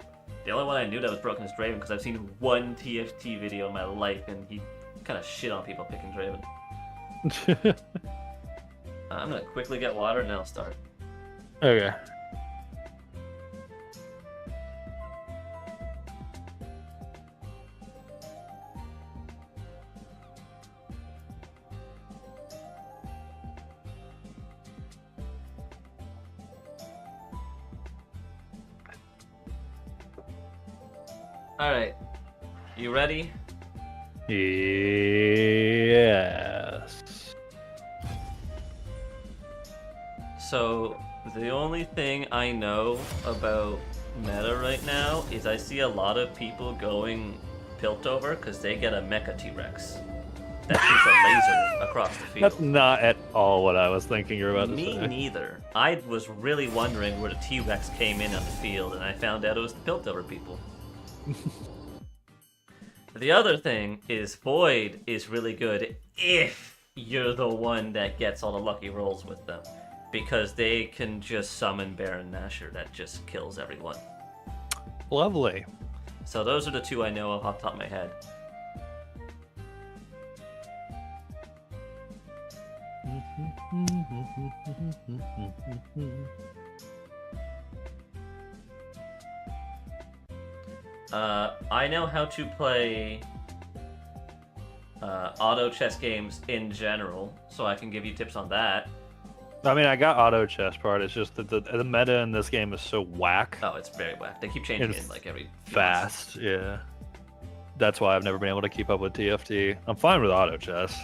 The only one I knew that was broken is Draven, because I've seen one TFT video in my life, and he kind of shit on people picking Draven. I'm gonna quickly get water, and then I'll start. Okay. Alright. You ready? Yes. So, the only thing I know about meta right now is I see a lot of people going Piltover because they get a Mecha T-Rex that shoots a laser across the field. That's not at all what I was thinking you were about to Me say. neither. I was really wondering where the T-Rex came in on the field, and I found out it was the Piltover people. The other thing is Void is really good if you're the one that gets all the lucky rolls with them. Because they can just summon Baron Nashor that just kills everyone. Lovely. So those are the two I know of off the top of my head. I know how to play auto chess games in general, so I can give you tips on that. I mean, I got auto chess part. It's just that the meta in this game is so whack. Oh, it's very whack. They keep changing It's it like every few fast. Yeah. That's why I've never been able to keep up with TFT. I'm fine with auto chess.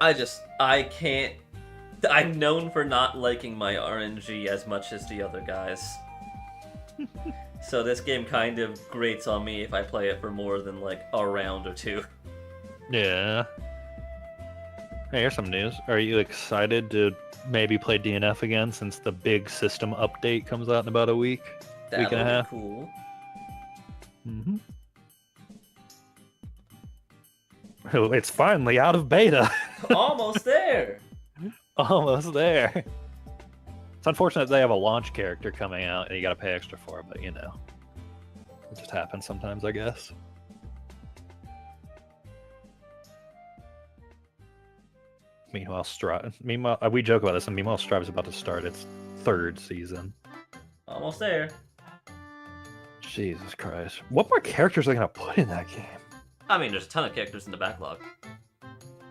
I can't. I'm known for not liking my RNG as much as the other guys. So this game kind of grates on me if I play it for more than like a round or two. Yeah. Hey, here's some news. Are you excited to maybe play DNF again since the big system update comes out in about a week? That'll week and a half? be cool. Mm-hmm. Oh, it's finally out of beta. Almost there. Almost there. It's unfortunate they have a launch character coming out and you gotta pay extra for it, but you know. It just happens sometimes, I guess. Meanwhile, we joke about this, and meanwhile, Strive's about to start its 3rd season. Almost there. Jesus Christ. What more characters are they gonna put in that game? I mean, there's a ton of characters in the backlog.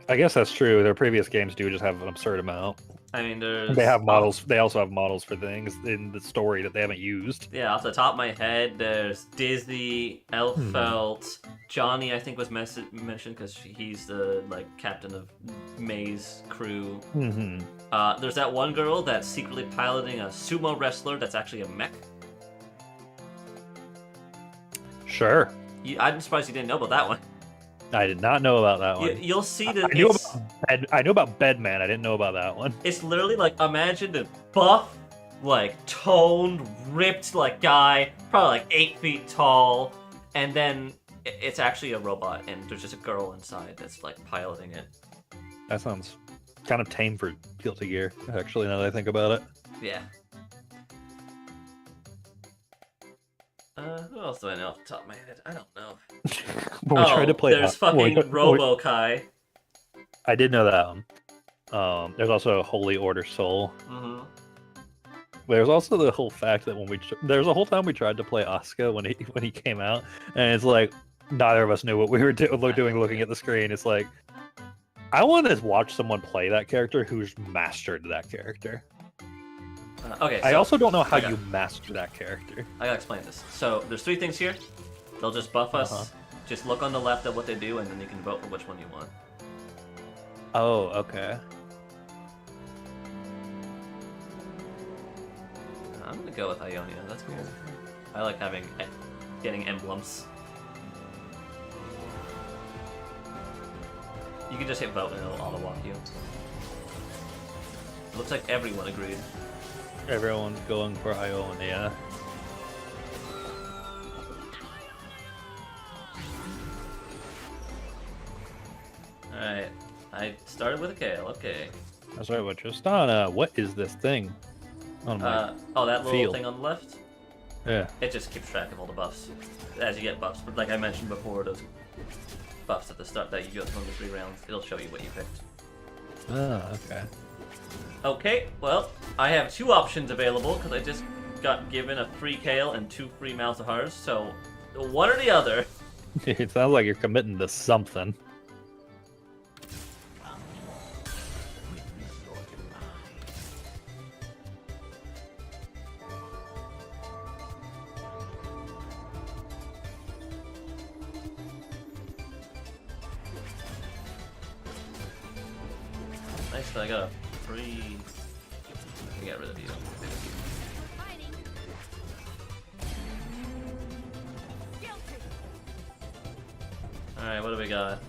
I guess that's true. Their previous games do just have an absurd amount. I mean, there's... They have models. They also have models for things in the story that they haven't used. Yeah, off the top of my head, there's Disney, Elfelt, Johnny, I think was mentioned because he's the like captain of May's crew. Mm-hmm. There's that one girl that's secretly piloting a sumo wrestler that's actually a mech. Sure. I'm surprised you didn't know about that one. I did not know about that one. You'll see that I knew about Bedman. I didn't know about that one. It's literally like, imagine a buff, like toned, ripped like guy, probably like 8 feet tall, and then it's actually a robot, and there's just a girl inside that's like piloting it. That sounds kind of tame for Guilty Gear, actually, now that I think about it. Yeah. Who else do I know off the top of my head? I don't know. When we tried to play there's fucking Robo-Kai. I did know that one. There's also Holy Order Soul. Mm-hmm. There's also the whole fact that there's a whole time we tried to play Asuka when he came out, and it's like neither of us knew what we were doing looking at the screen. It's like I want to watch someone play that character who's mastered that character. Okay. So I also don't know how you master that character. I gotta explain this. So there's 3 things here. They'll just buff us. Just look on the left at what they do, and then you can vote for which one you want. Oh, okay. I'm gonna go with Ionia. That's cool. I like getting emblems. You can just hit vote and it'll auto-walk you. Looks like everyone agreed. Everyone's going for Ionia. Alright. I started with a Kale, okay. That's right, with Tristana. What is this thing? On my that little field. thing on the left? Yeah. It just keeps track of all the buffs. As you get buffs, but like I mentioned before, those buffs at the start that you go through in the 3 rounds, it'll show you what you picked. Ah, okay. Okay, well, I have 2 options available because I just got given a free Kale and 2 free Malzahars, so one or the other. It sounds like you're committing to something. Nice that I got a free... Let me get rid of you. Alright, what do we got?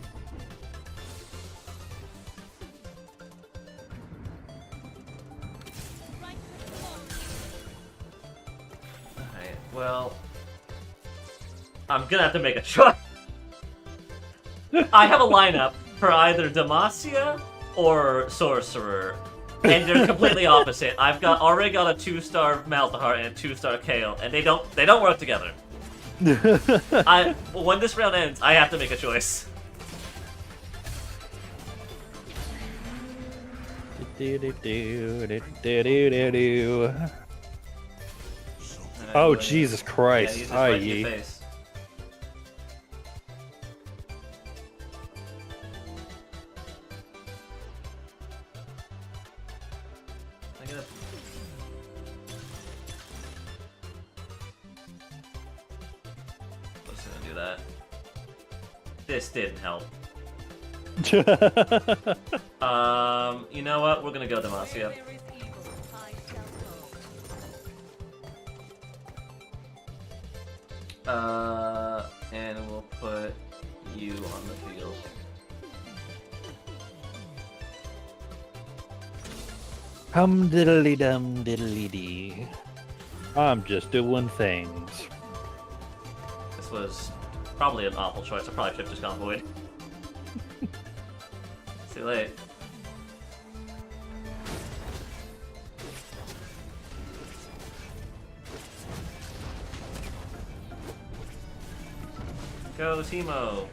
Alright, well... I'm gonna have to make a choice! I have a lineup for either Demacia or Sorcerer, and they're completely opposite. I've already got a 2-star Malzahar and a 2-star Kale, and they don't work together. When this round ends, I have to make a choice. Oh, Jesus Yeah, Christ. he's just right in your Aye. face. I gotta... was gonna do that. This didn't help. You know what? We're gonna go Demacia. And we'll put you on the field. Hum diddly dum diddly dee. I'm just doing things. This was probably an awful choice. I probably should have just gone Void. Too late. Go, Teemo!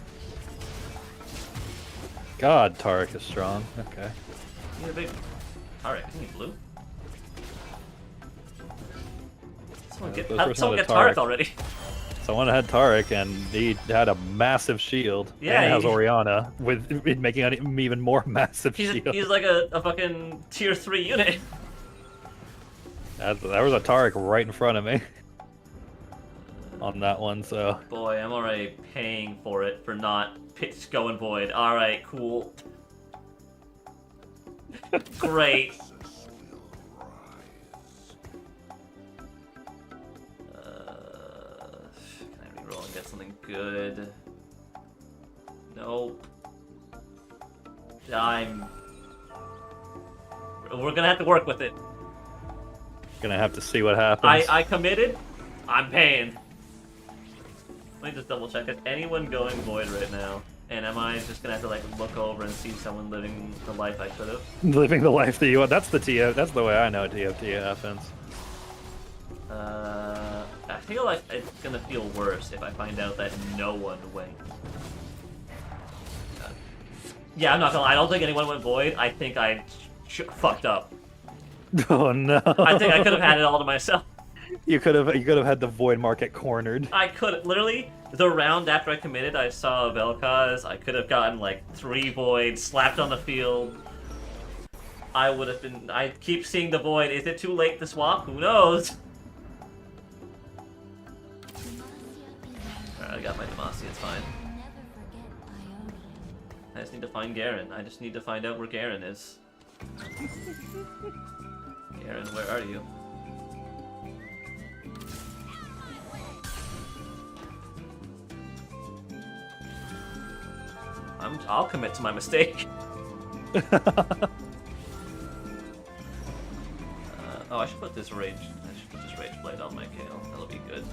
God, Tarek is strong. Okay. You need a big... Alright, I need blue. Someone those get, were someone not get a Tarek Tarek. already. Someone had Tarek, and he had a massive shield. Yeah, and has he- Oriana, with it making an even more massive shield. He's like a fucking tier 3 unit. That was a Tarek right in front of me. On that one, so... Boy, I'm already paying for it for not going Void. Alright, cool. Great. Can I reroll and get something good? Nope. We're gonna have to work with it. Gonna have to see what happens. I committed. I'm paying. Let me just double check. Is anyone going Void right now? And am I just gonna have to like look over and see someone living the life I could have? Living the life that you want. That's the TF. That's the way I know TFT happens. I feel like it's gonna feel worse if I find out that no one went. Yeah, I'm not gonna lie. I don't think anyone went Void. I think I fucked up. Oh no! I think I could have had it all to myself. You could have had the void market cornered. I could literally the round after I committed, I saw a Vel'Koz. I could have gotten like 3 voids slapped on the field. I would have been. I keep seeing the void. Is it too late to swap? Who knows? Alright, I got my Demacia. It's fine. I just need to find Garen. I just need to find out where Garen is. Garen, where are you? I'll commit to my mistake. Oh, I should put this rage. I should put this rage blade on my Kale. That'll be good.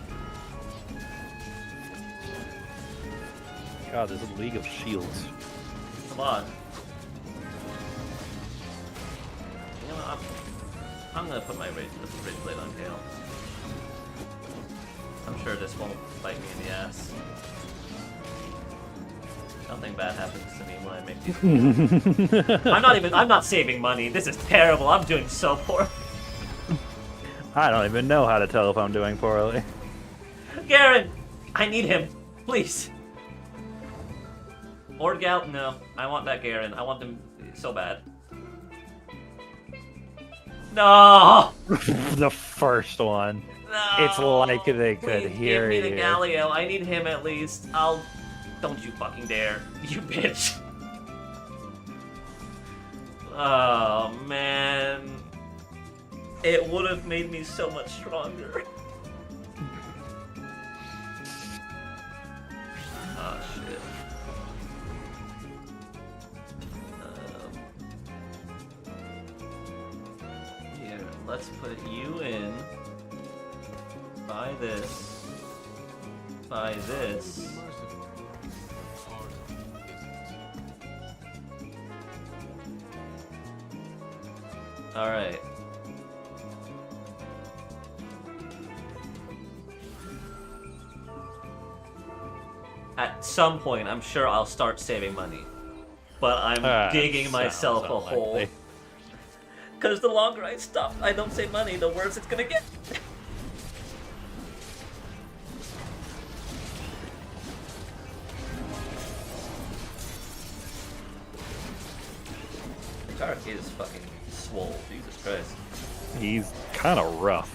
God, there's a League of Shields. Come on. You know what? I'm gonna put my rage blade on Kale. I'm sure this won't bite me in the ass. Nothing bad happens to me when I make these. I'm not saving money. This is terrible. I'm doing so poor. I don't even know how to tell if I'm doing poorly. Garen! I need him. Please. Or Gal? No. I want that Garen. I want them so bad. No! The first one. No! It's like they could Please hear give me the you. Galio. I need him at least. Don't you fucking dare. You bitch. Oh, man. It would have made me so much stronger. Oh, shit. Here, let's put you in. Buy this. Buy this. Alright. At some point, I'm sure I'll start saving money. But I'm digging myself a hole. unlikely. Because the longer I don't save money, the worse it's gonna get. Tark is fucking swole, Jesus Christ. He's kind of rough.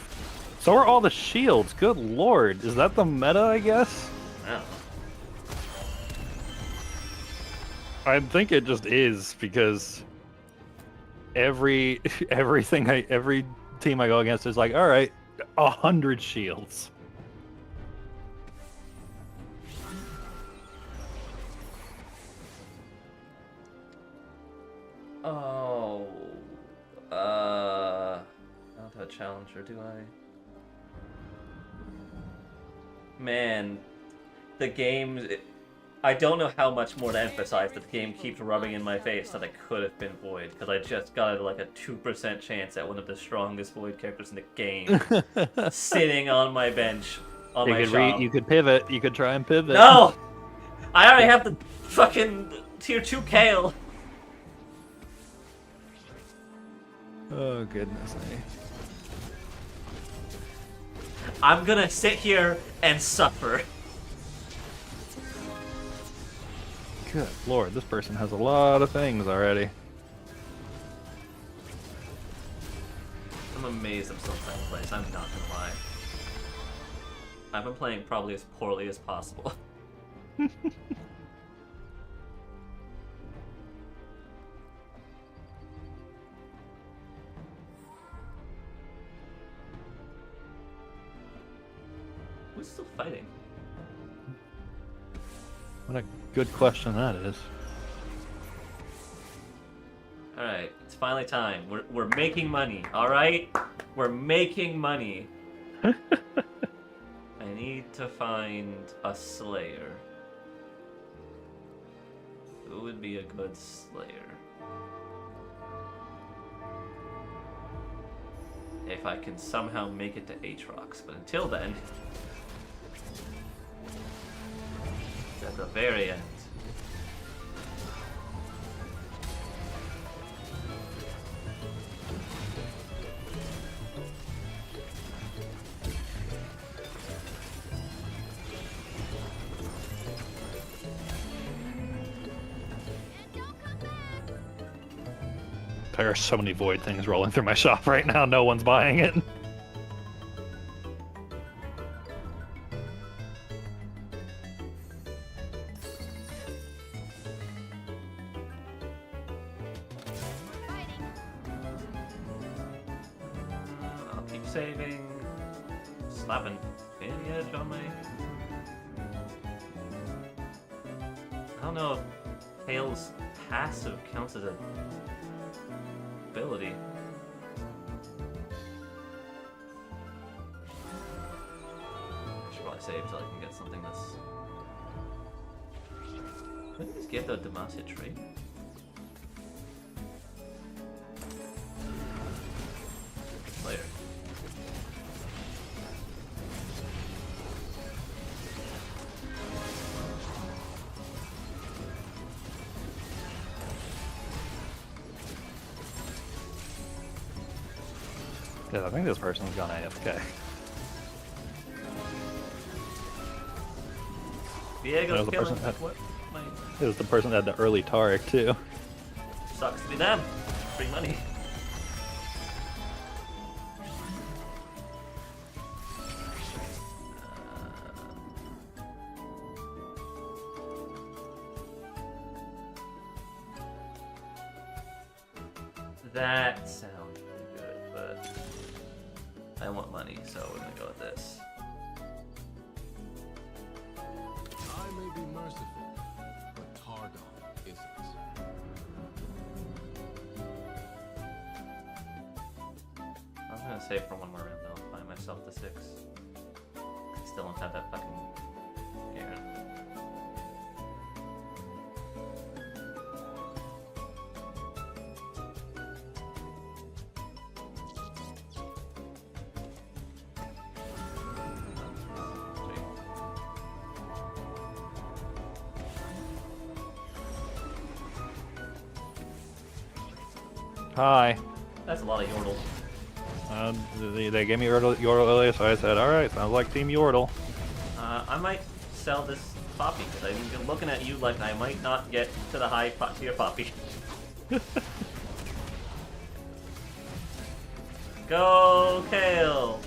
So are all the shields. Good lord. Is that the meta, I guess? I don't know. I think it just is because every team I go against is like, all right, 100 shields. Oh, I don't have a challenger, do I? Man, the game. I don't know how much more to emphasize that the game keeps rubbing in my face that it could have been Void, because I just got like a 2% chance at one of the strongest Void characters in the game sitting on my bench on my shop. You could pivot. You could try and pivot. No! I already have the fucking tier 2 Kale. Oh, goodness me. I'm gonna sit here and suffer. Good lord, this person has a lot of things already. I'm amazed I'm still second place, I'm not gonna lie. I've been playing probably as poorly as possible. Who's still fighting? What a good question that is. Alright, it's finally time. We're making money, alright? We're making money. I need to find a Slayer. Who would be a good Slayer? If I can somehow make it to Aatrox, but until then... at the very end. There are so many Void things rolling through my shop right now. No one's buying it. I'll keep saving. Slapping any edge on my... I don't know if Tails' passive counts as a ability. I should probably save until I can get something that's... When did this give the Demacia trait? Later. Yeah, I think this person's gone AFK. Diego's the killing person that- what? My... It was the person that had the early Taric, too. Sucks to be them. Free money. That sounds really good, but I want money, so we're gonna go with this. I may be merciful, but Targon isn't. I was gonna save for one more round though. Find myself the 6. I still don't have that fucking Garen. Hi. That's a lot of Yordle. They gave me Yordle earlier, so I said, all right, sounds like Team Yordle. I might sell this poppy because I've been looking at you like I might not get to the high tier poppy. Go, Kale!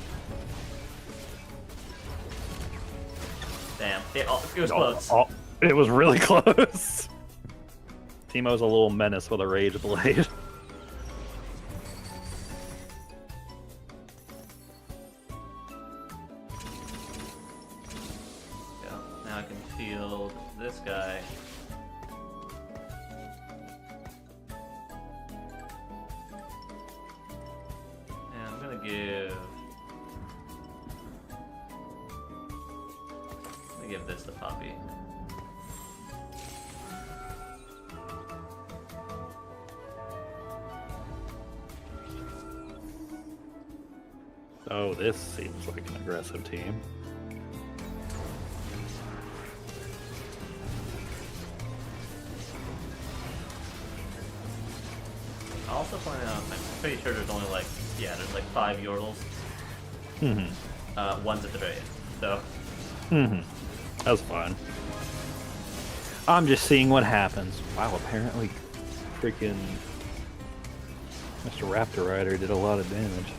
Damn, it was close. Oh, it was really close. Teemo's a little menace with a Rage Blade. Yeah, now I can field this guy. And I'm gonna give this to Poppy. Oh, this seems like an aggressive team. I'll also point out, I'm pretty sure there's only like, there's like 5 Yordles. One's at the very end, so. That's fine. I'm just seeing what happens. Wow, apparently freaking Mr. Raptor Rider did a lot of damage.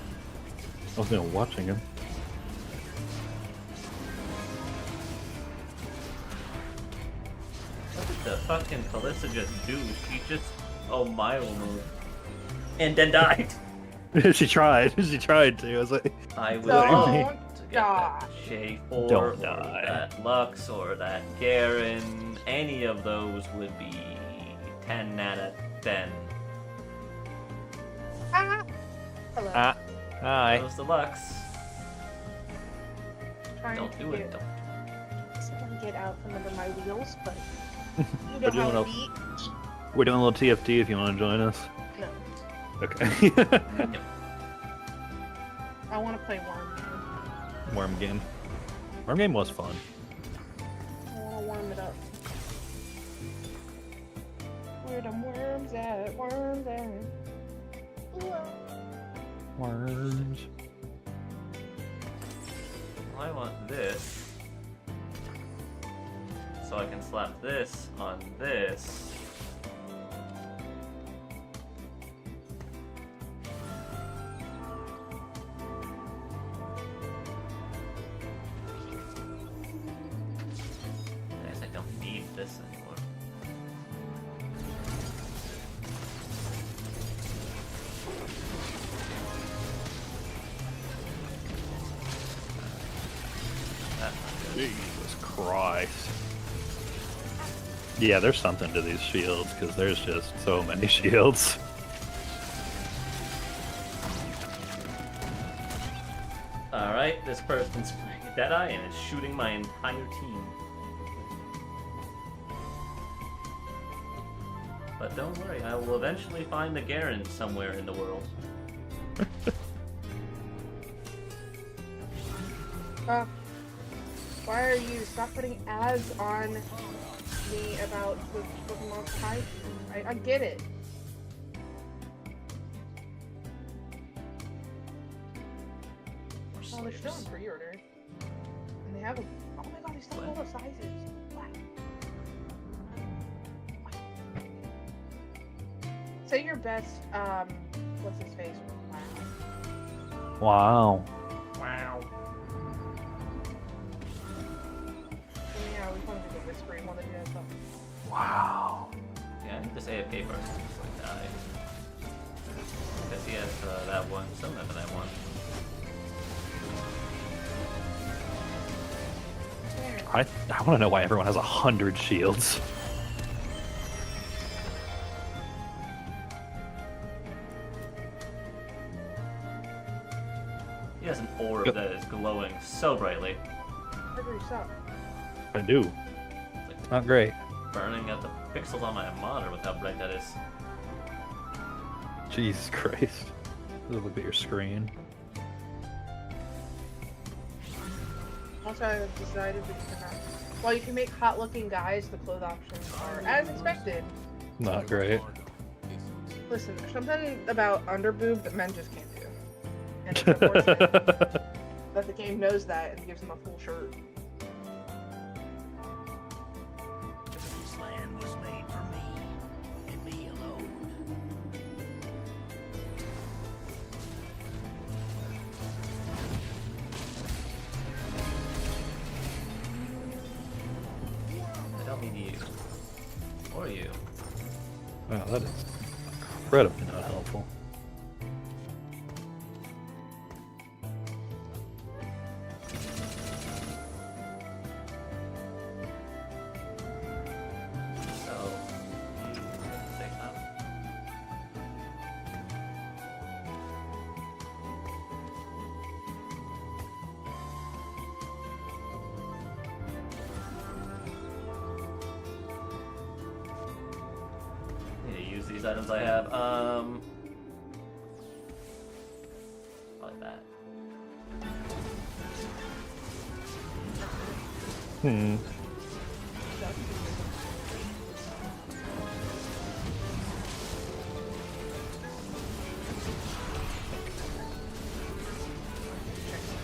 I wasn't even watching him. What did the fucking Kalista just do? She just, Mile move. And then died. She tried. She tried to. I was like, I would Don't love to get die. that Shape or Don't die. that Lux or that Garen. Any of those would be 10 out of 10. Ah. Hello. hi. Those the Lux. Trying Don't to do it. Don't get out from under my wheels, but you We're know doing how a- it be. We're doing a little TFT if you want to join us. No, Okay. I want to play Worm Game. Worm game. Worm game was fun. I want to warm it up. Where them worms at? Worms at? Ooh. Worms. I want this. So I can slap this on this. I guess I don't need this anymore. That's not good. Jesus Christ. Yeah, there's something to these shields, because there's just so many shields. Alright, this person's playing a Deadeye and is shooting my entire team. But don't worry, I will eventually find the Garen somewhere in the world. Why are you? Stop putting ads on me about the Pokemon type. I get it. Oh, they're still in pre-order. And they have a... Oh my god, they still have all the sizes. What? Say your best, what's his face? Wow. Wow. Wow. Yeah, we wanted to go whispering one of you guys. Wow. Yeah, I need this AFK person to just like die. Because he has that one, some of that one. There. I want to know why everyone has 100 shields. He has an orb that is glowing so brightly. Gregory, stop. I do. It's like Not great. burning out the pixels on my monitor with how bright that is. Jesus Christ. Look at your screen. Also, I've decided that you cannot. While you can make hot-looking guys, the clothes options are, as expected, Not great. Targon isn't. Listen, there's something about underboob that men just can't do. And it's unfortunate that the game knows that and gives them a full shirt. This land was made for me, and me alone. I don't mean you. Or you. Wow, that is incredibly not helpful. So, you take that. Need to use these items I have. Like that. Hmm.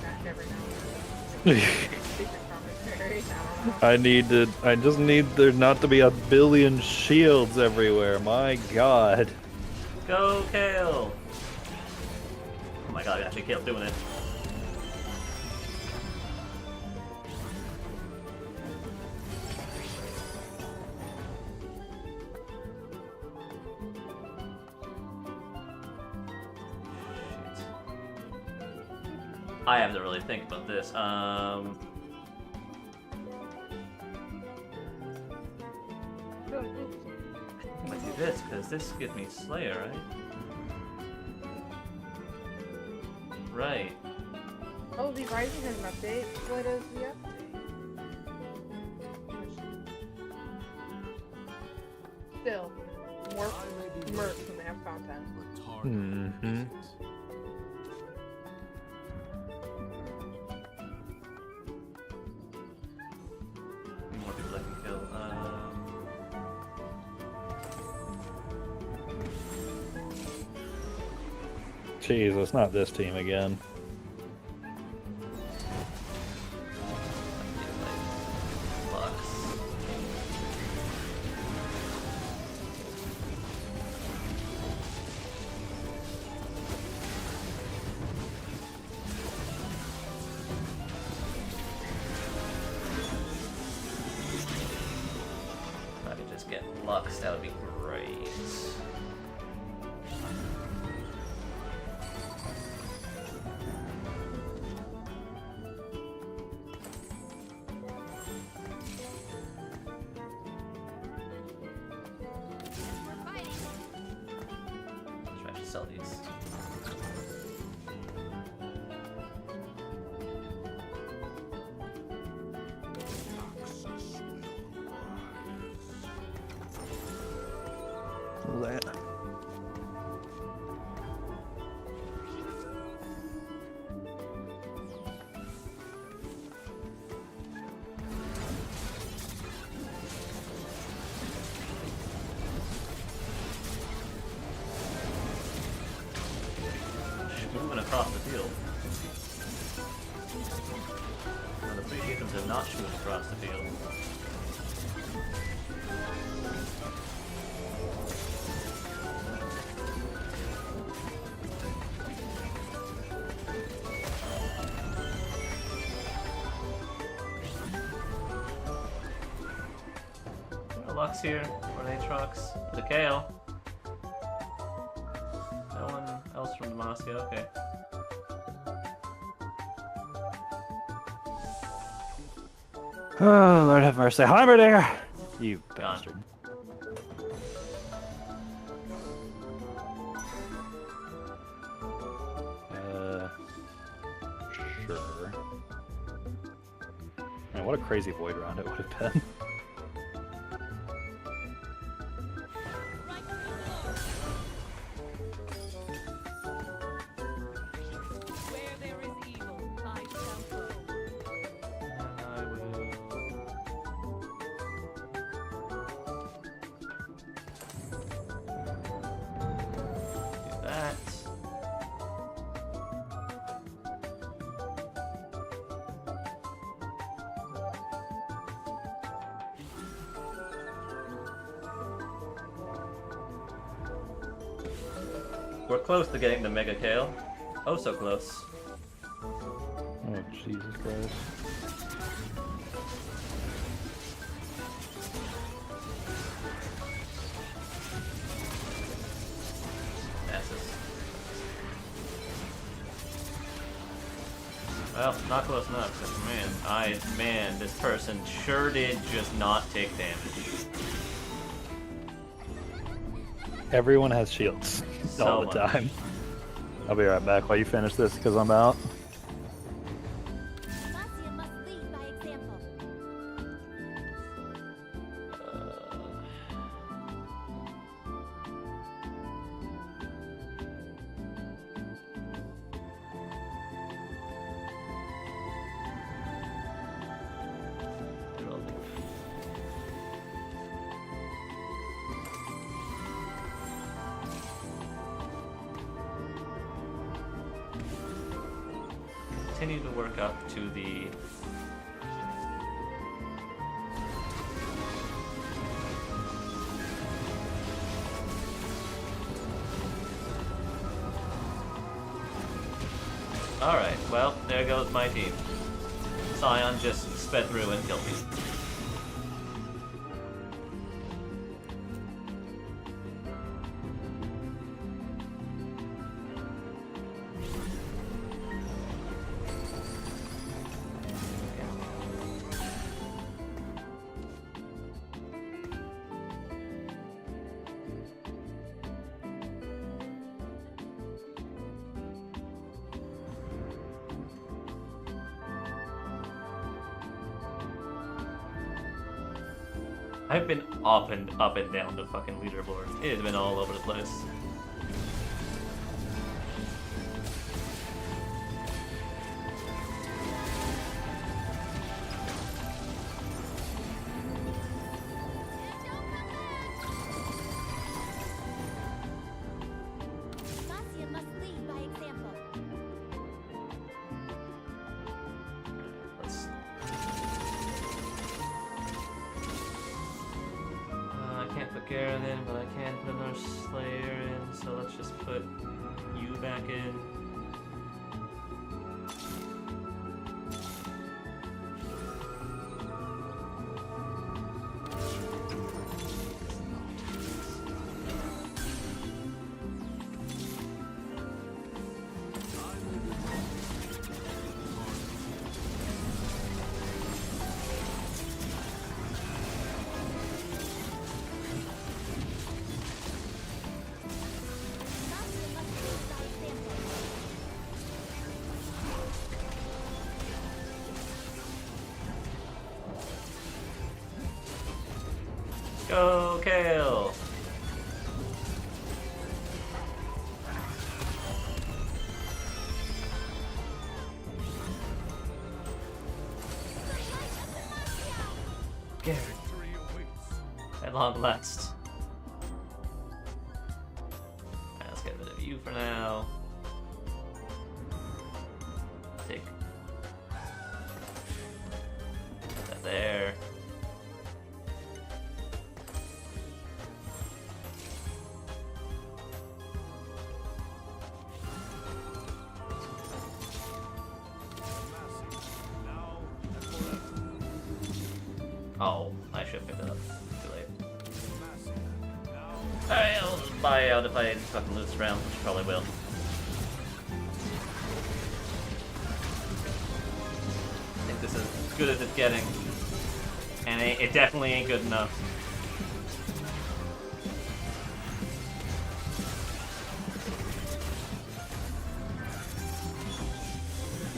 Back every now and then. Secret commentaries, I don't know. I just need there not to be a billion shields everywhere. My god. Go, Kale! Oh my god, actually, Kale's doing it. Shit. I have to really think about this. I might do this, because this gives me Slayer, right? Right. Oh, the Rising has an update. What is the update? Still, more merch when they have content. But Targon Mhm. isn't. More people I can kill. Jesus, not this team again. Lux. If I could just get Lux, that would be great. Try to sell these. That. Moving across the field. Now the pre-victims are not shooting across the field. No Lux here, or Aatrox, the Kale. No one else from Demacia, okay. Oh, Lord have mercy. Heimerdinger! You Gone. bastard. Sure. Man, what a crazy void round it would have been. Where there is evil, I shall go. And I will... We're close to getting the Mega Kale. Oh, so close. Oh, Jesus Christ. Masses. Well, not close enough, 'cause man, this person sure did just not take damage. Everyone has shields So all the much. time. I'll be right back while you finish this because I'm out. Demacia must lead by example. Continue to work up to the Alright, well, there goes my team. Scion just sped through and killed me. I've been up and down the fucking leaderboard. It has been all over the place. Demacia must lead by example. Let's. I can't put Garen in, but I can put another Slayer in, so let's just put you back in. Demacia must lead by example. Go, Kale! Garen. At long last. Alright, let's get rid of you for now. Take that there. Oh, I should have picked it up. Too late. Alright, I'll just buy out if I fucking lose this round, which I probably will. I think this is as good as it's getting. And it definitely ain't good enough.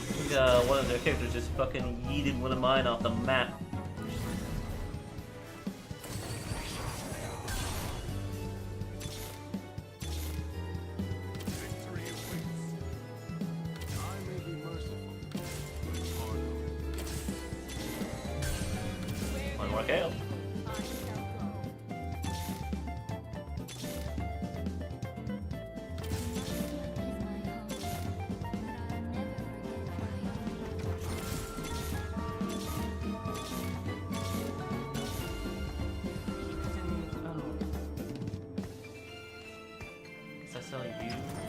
I think, one of their characters just fucking yeeted one of mine off the map. I may be merciful, but Targon One more KO. I shall go. Guess I sell you.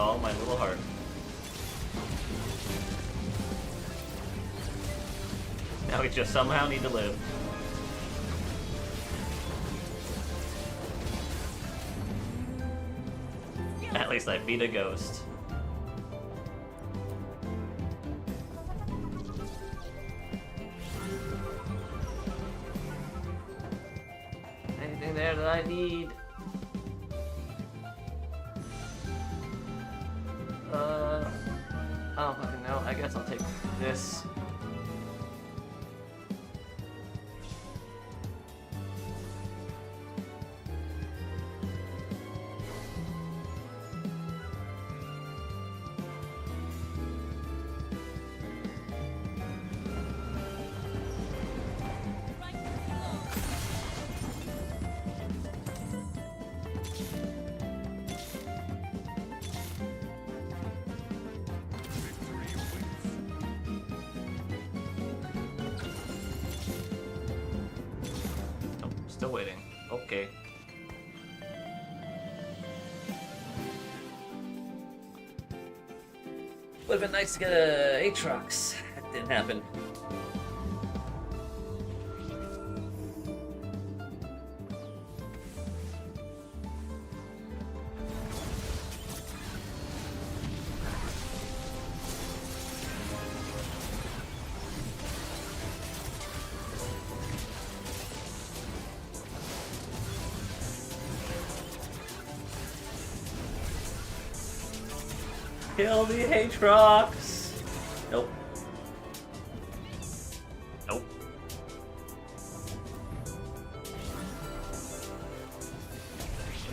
all my little heart. Now we just somehow need to live. At least I beat a ghost. Anything there that I need? I don't fucking know. I guess I'll take this. Oh, still waiting. Okay. Would've been nice to get a Aatrox. That didn't happen. Kill the Aatrox! Nope. Nope.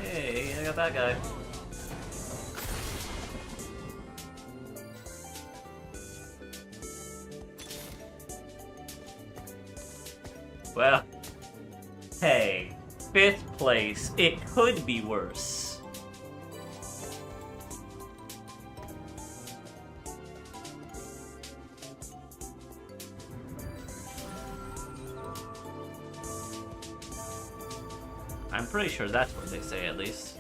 Hey, I got that guy. Well, hey, 5th place. It could be worse. I'm pretty sure that's what they say, at least.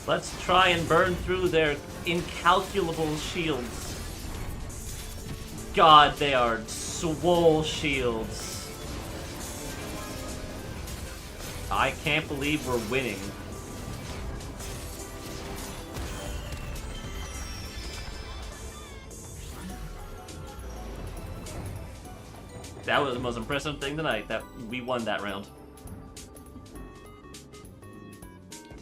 Let's try and burn through their incalculable shields. God, they are swole shields. I can't believe we're winning. That was the most impressive thing tonight, that we won that round.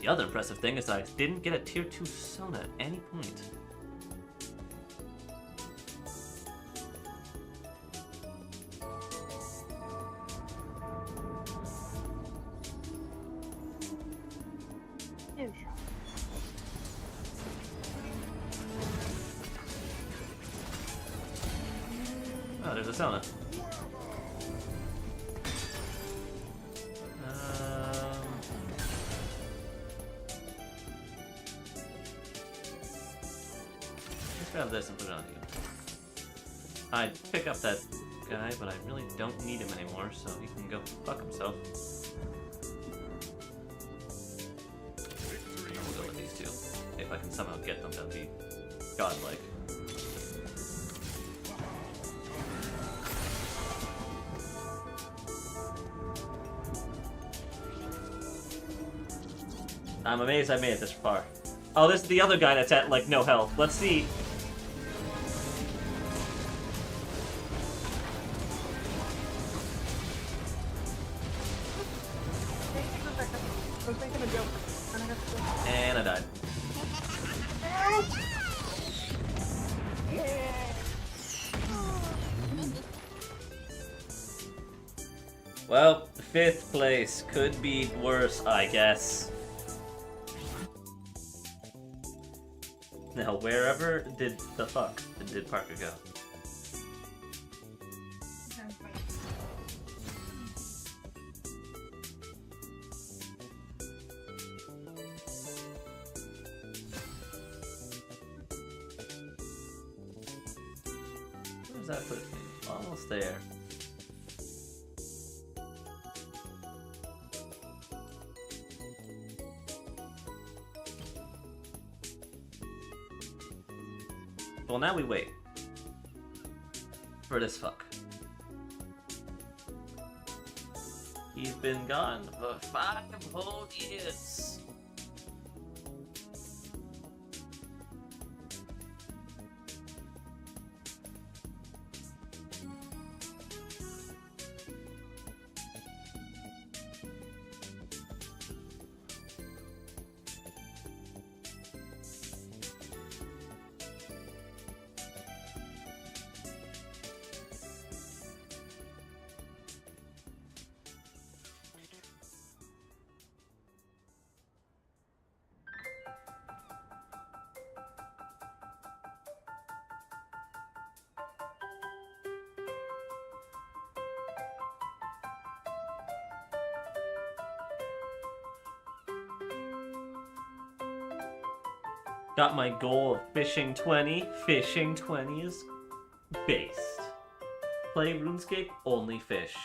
The other impressive thing is I didn't get a tier 2 Sona at any point. Oh, there's a Sona. Let's grab this and put it on you. I'd pick up that guy, but I really don't need him anymore, so he can go fuck himself. And we'll go with these two. If I can somehow get them, that'd be godlike. I'm amazed I made it this far. Oh, this is the other guy that's at, like, no health. Let's see. I was making a joke. And I got to go. And I died. Well, 5th place could be worse, I guess. Now, wherever did the fuck did Parker go? that put me? Almost there. Well, now we wait for this fuck. He's been gone for 5 whole years. Got my goal of fishing 20. Fishing 20 is based. Play RuneScape, only fish.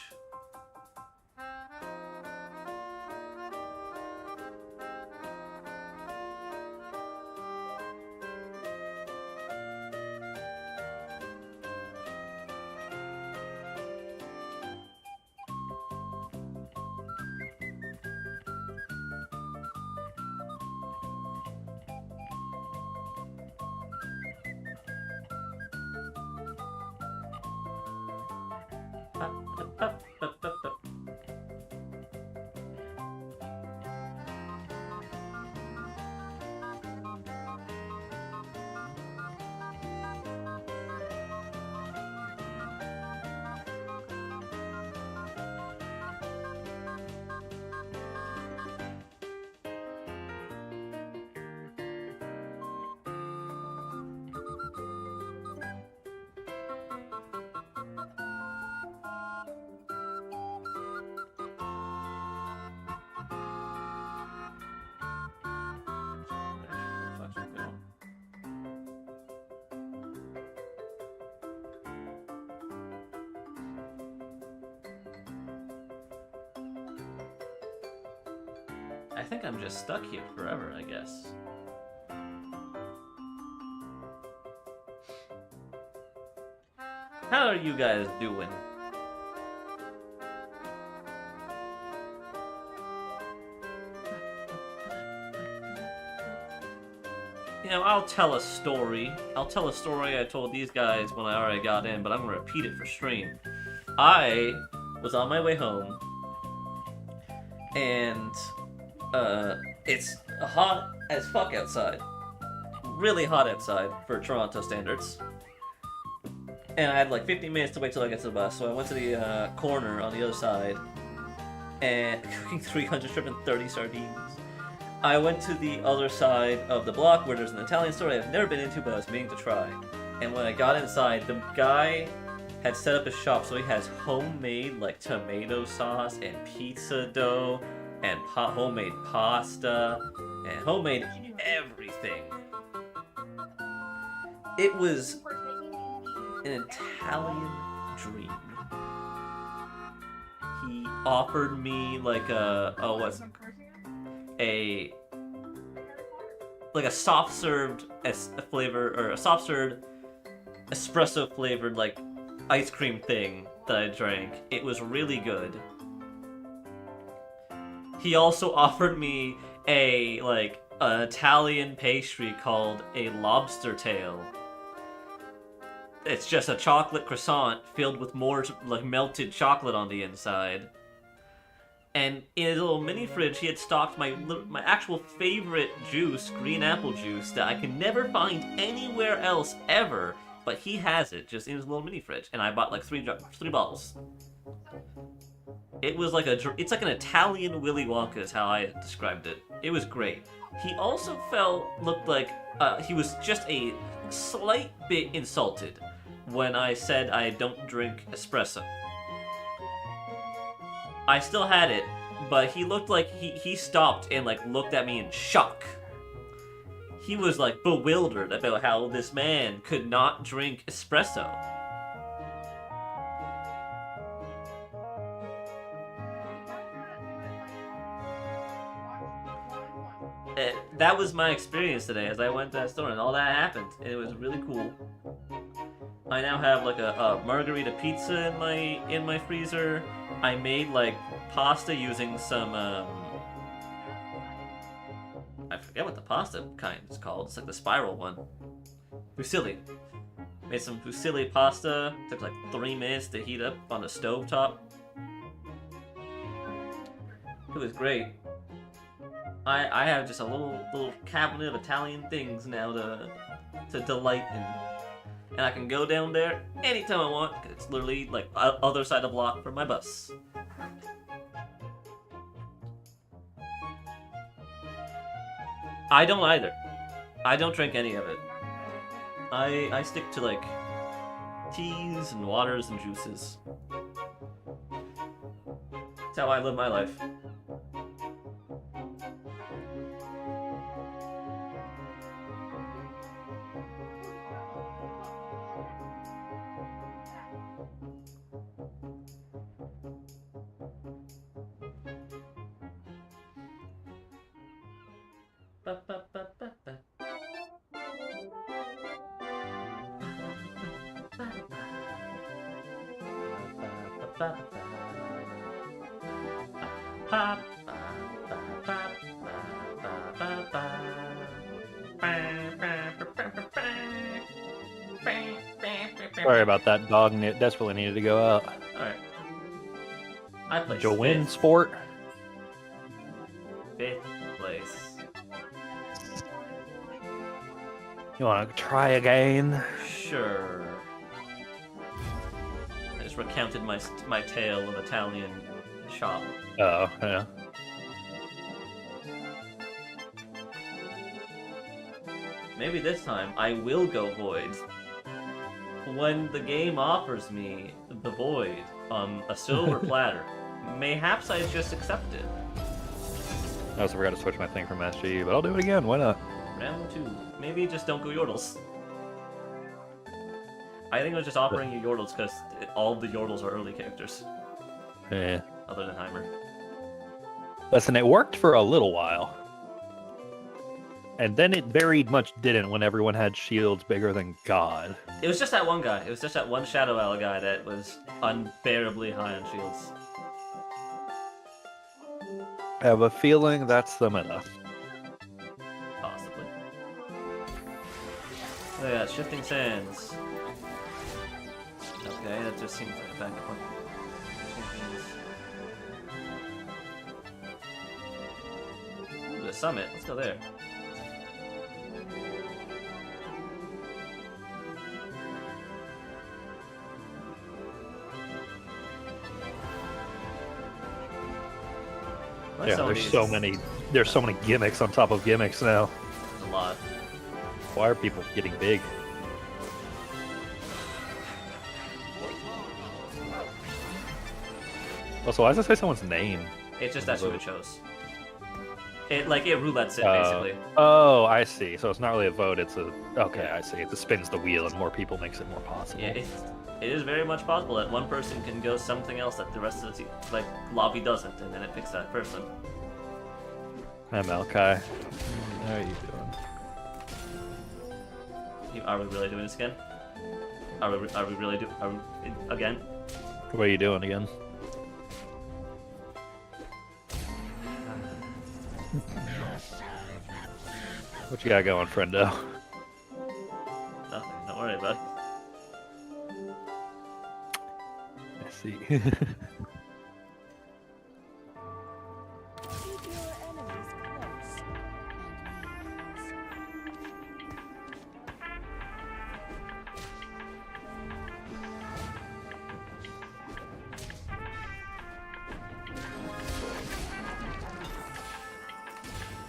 I think I'm just stuck here forever, I guess. How are you guys doing? You know, I'll tell a story. I'll tell a story I told these guys when I already got in, but I'm gonna repeat it for stream. I was on my way home, and it's hot as fuck outside. Really hot outside for Toronto standards. And I had like 15 minutes to wait till I get to the bus, so I went to the corner on the other side and cooking 300 shrimp and 30 sardines. I went to the other side of the block where there's an Italian store I've never been into, but I was meaning to try. And when I got inside, the guy had set up a shop, so he has homemade like tomato sauce and pizza dough and homemade pasta and homemade everything. It was an Italian dream. He offered me like a soft served soft served espresso flavored like ice cream thing that I drank. It was really good. He also offered me an Italian pastry called a lobster tail. It's just a chocolate croissant filled with more like melted chocolate on the inside. And in his little mini fridge, he had stocked my actual favorite juice, green apple juice, that I can never find anywhere else ever. But he has it just in his little mini fridge, and I bought like three bottles. It was like it's like an Italian Willy Wonka is how I described it. It was great. He also looked like he was just a slight bit insulted when I said I don't drink espresso. I still had it, but he looked like he stopped and like looked at me in shock. He was like bewildered about how this man could not drink espresso. that was my experience today as I went to that store and all that happened. And it was really cool. I now have like a margarita pizza in my freezer. I made like pasta using some I forget what the pasta kind is called. It's like the spiral one. Fusilli. Made some fusilli pasta. Took like 3 minutes to heat up on the stove top. It was great. I have just a little cabinet of Italian things now to delight in. And I can go down there anytime I want, 'cause it's literally like other side of the block from my bus. I don't either. I don't drink any of it. I stick to like teas and waters and juices. That's how I live my life. Ba, ba, ba, ba, ba. Sorry about that. Dog desperately needed to go out. Alright. I placed Join fifth. sport. 5th place. You want to try again? Sure. I just recounted my tale of Italian shop. Oh, yeah. Maybe this time I will go void. When the game offers me the void on a silver platter, mayhaps I just accept it. I also forgot to switch my thing from Master Yi, but I'll do it again. Why not? Round 2. Maybe just don't go Yordles. I think it was just offering you Yordles because all of the Yordles are early characters, Yeah. other than Heimer. Listen, it worked for a little while. And then it very much didn't when everyone had shields bigger than God. It was just that one guy. It was just that one Shadow Owl guy that was unbearably high on shields. I have a feeling that's the meta. Possibly. Oh yeah, Shifting Sands. Okay, that just seems like a backup one. Ooh, the summit. Let's go there. Why Yeah, some of there's these- so many gimmicks on top of gimmicks now. There's a lot. Why are people getting big? Also, why does it say someone's name? It's just that's who it chose. It roulettes it Oh. basically. Oh, I see. So it's not really a vote. It's a okay. I see. It just spins the wheel, and more people makes it more possible. Yeah, it is very much possible that one person can go something else that the rest of the lobby doesn't, and then it picks that person. Hi, Malachi. How are you doing? Are we really doing this again? Are we really again? What are you doing again? What you got going, friendo? Nothing. Don't worry about it. I see. Keep your enemies close.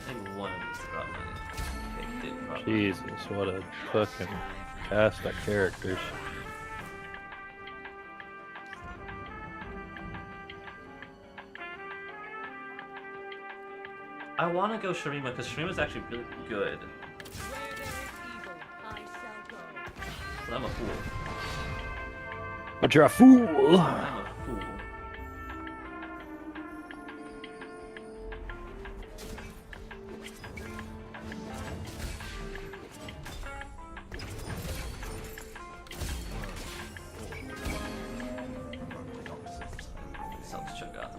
I think one of these dropped money. They did drop money. Jesus, what a fucking cast of characters. I want to go Shurima because Shurima's actually really good, Where there is evil, I shall go. but I'm a fool. But you're a fool! I'm a fool.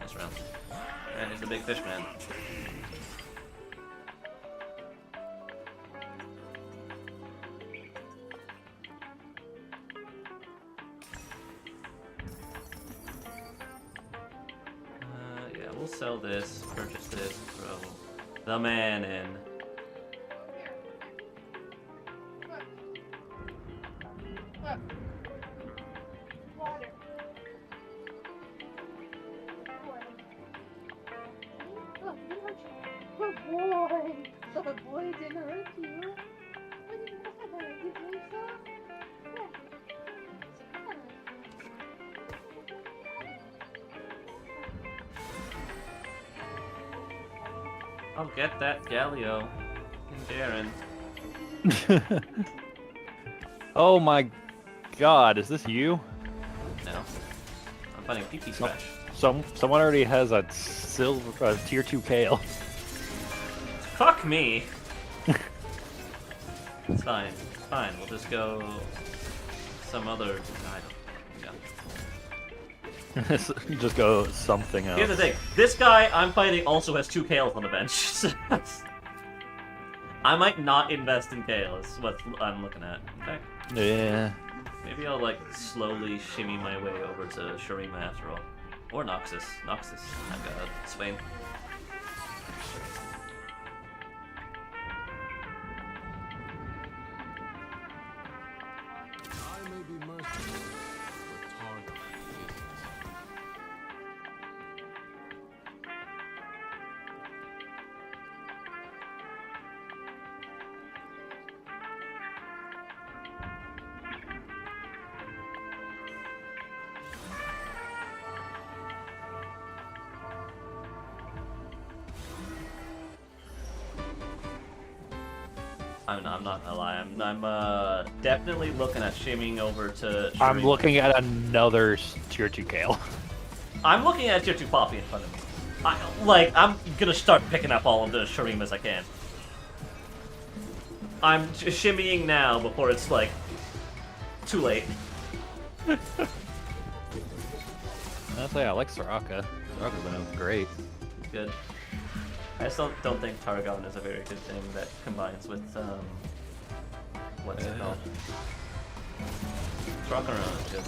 Nice round. And here's the big fish man. Yeah, we'll sell this, purchase this, throw the man in. Look. Water. Look, it hurt you. Good boy. Good boy, it didn't hurt you. What did you hurt? You think so? Yeah. I'll get that Galio and Darren. Oh my god, is this you? No. I'm finding PP scratch. Someone already has a tier 2 Kale. Fuck me! It's fine. It's fine. We'll just go some other item. Yeah. You just go something else. Here's the thing. This guy I'm fighting also has 2 Kales on the bench. I might not invest in Kale is what I'm looking at. Okay. Yeah. Maybe I'll like slowly shimmy my way over to Shurima after all. Or Noxus. Noxus. I've got Swain. I may be merciful, but target isn't. I'm not gonna lie. I'm definitely looking at shimmying over to Shurima. I'm looking at another tier 2 Kale. I'm looking at tier 2 Poppy in front of me. I'm gonna start picking up all of the Shurimas I can. I'm shimmying now before it's like too late. I'll say I like Soraka. Soraka's been great. Good. I just don't think Targon is a very good thing that combines with what's it called? Rock around is good.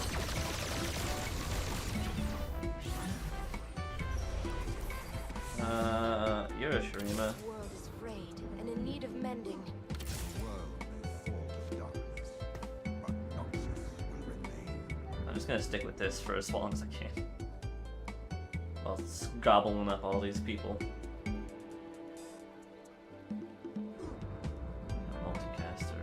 You're a Shurima. The world is frayed and in need of mending. The world may fall to darkness, but Noxus will remain. I'm just gonna stick with this for as long as I can. While gobbling up all these people. Multicaster.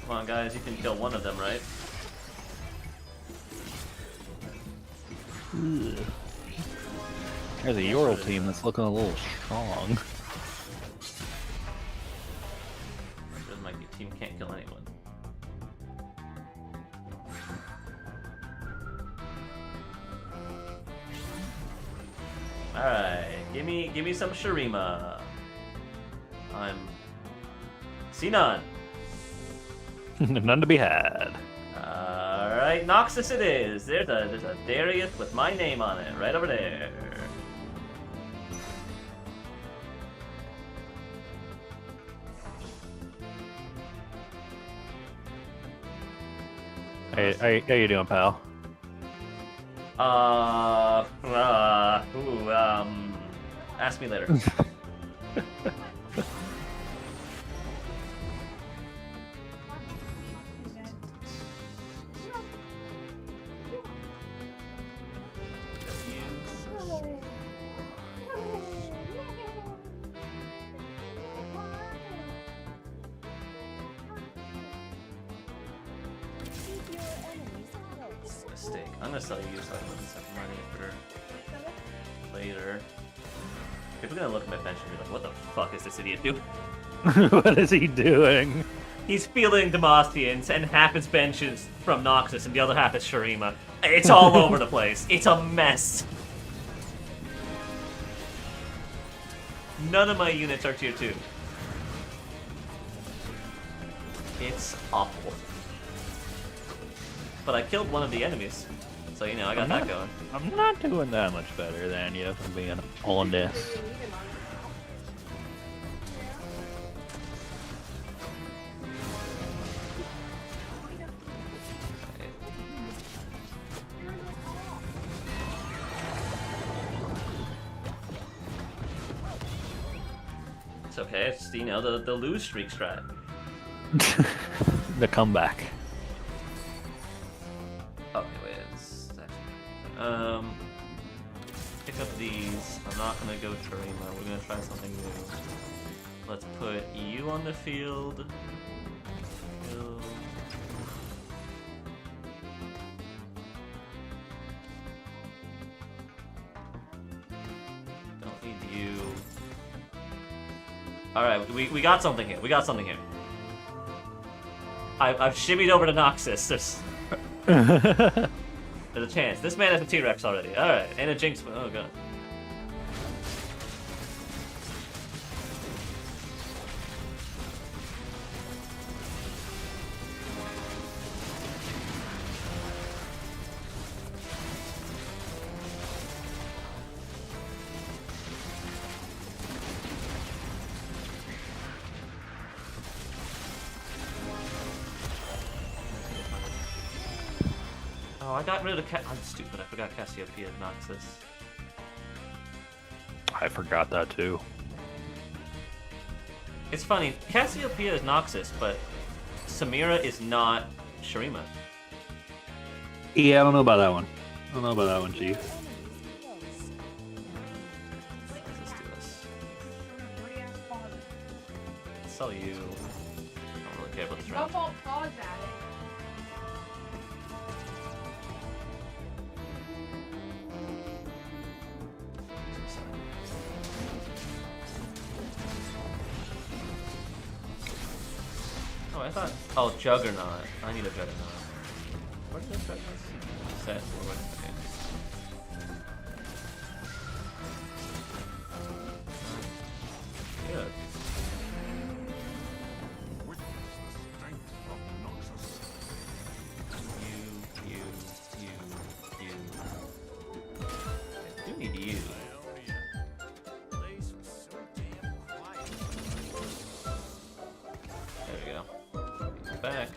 Come on, guys, you can kill one of them, right? There's a Ural team that's looking a little strong. Because my team can't kill anyone. Alright, give me some Shurima. I'm Sinon. None to be had. Alright, Noxus it is. There's a Darius with my name on it, right over there. Hey, how you doing, pal? Ask me later. Keep your enemies close. Mistake. I'm gonna sell you so I can some money for later. People are gonna look at my bench and be like, what the fuck is this idiot doing? What is he doing? He's fielding Demacians, and half his bench is from Noxus, and the other half is Shurima. It's all over the place. It's a mess. None of my units are tier 2. It's awful. But I killed one of the enemies. So, you know, I got that going. I'm not doing that much better than you, if I'm being honest. It's okay. It's, you know, the lose streak strat. The comeback. Oh, wait, it's pick up these. I'm not gonna go Shurima. We're gonna try something new. Let's put you on the field. Field. Don't need you. All right, we got something here. We got something here. I've shimmied over to Noxus. There's a chance. This man has a T-Rex already. Alright, and a Jinx. Oh, god. Oh, I got rid of the I'm stupid. I forgot Cassiopeia and Noxus. I forgot that too. It's funny. Cassiopeia is Noxus, but Samira is not Shurima. Yeah, I don't know about that one. I don't know about that one, Chief. What does this do us? Sell you. I don't really care about this round. Don't pause at it. Oh, I thought. Oh, Juggernaut. I need a Juggernaut. Where did this Juggernaut? Set. Okay. Good. I do need you. There we go. Back.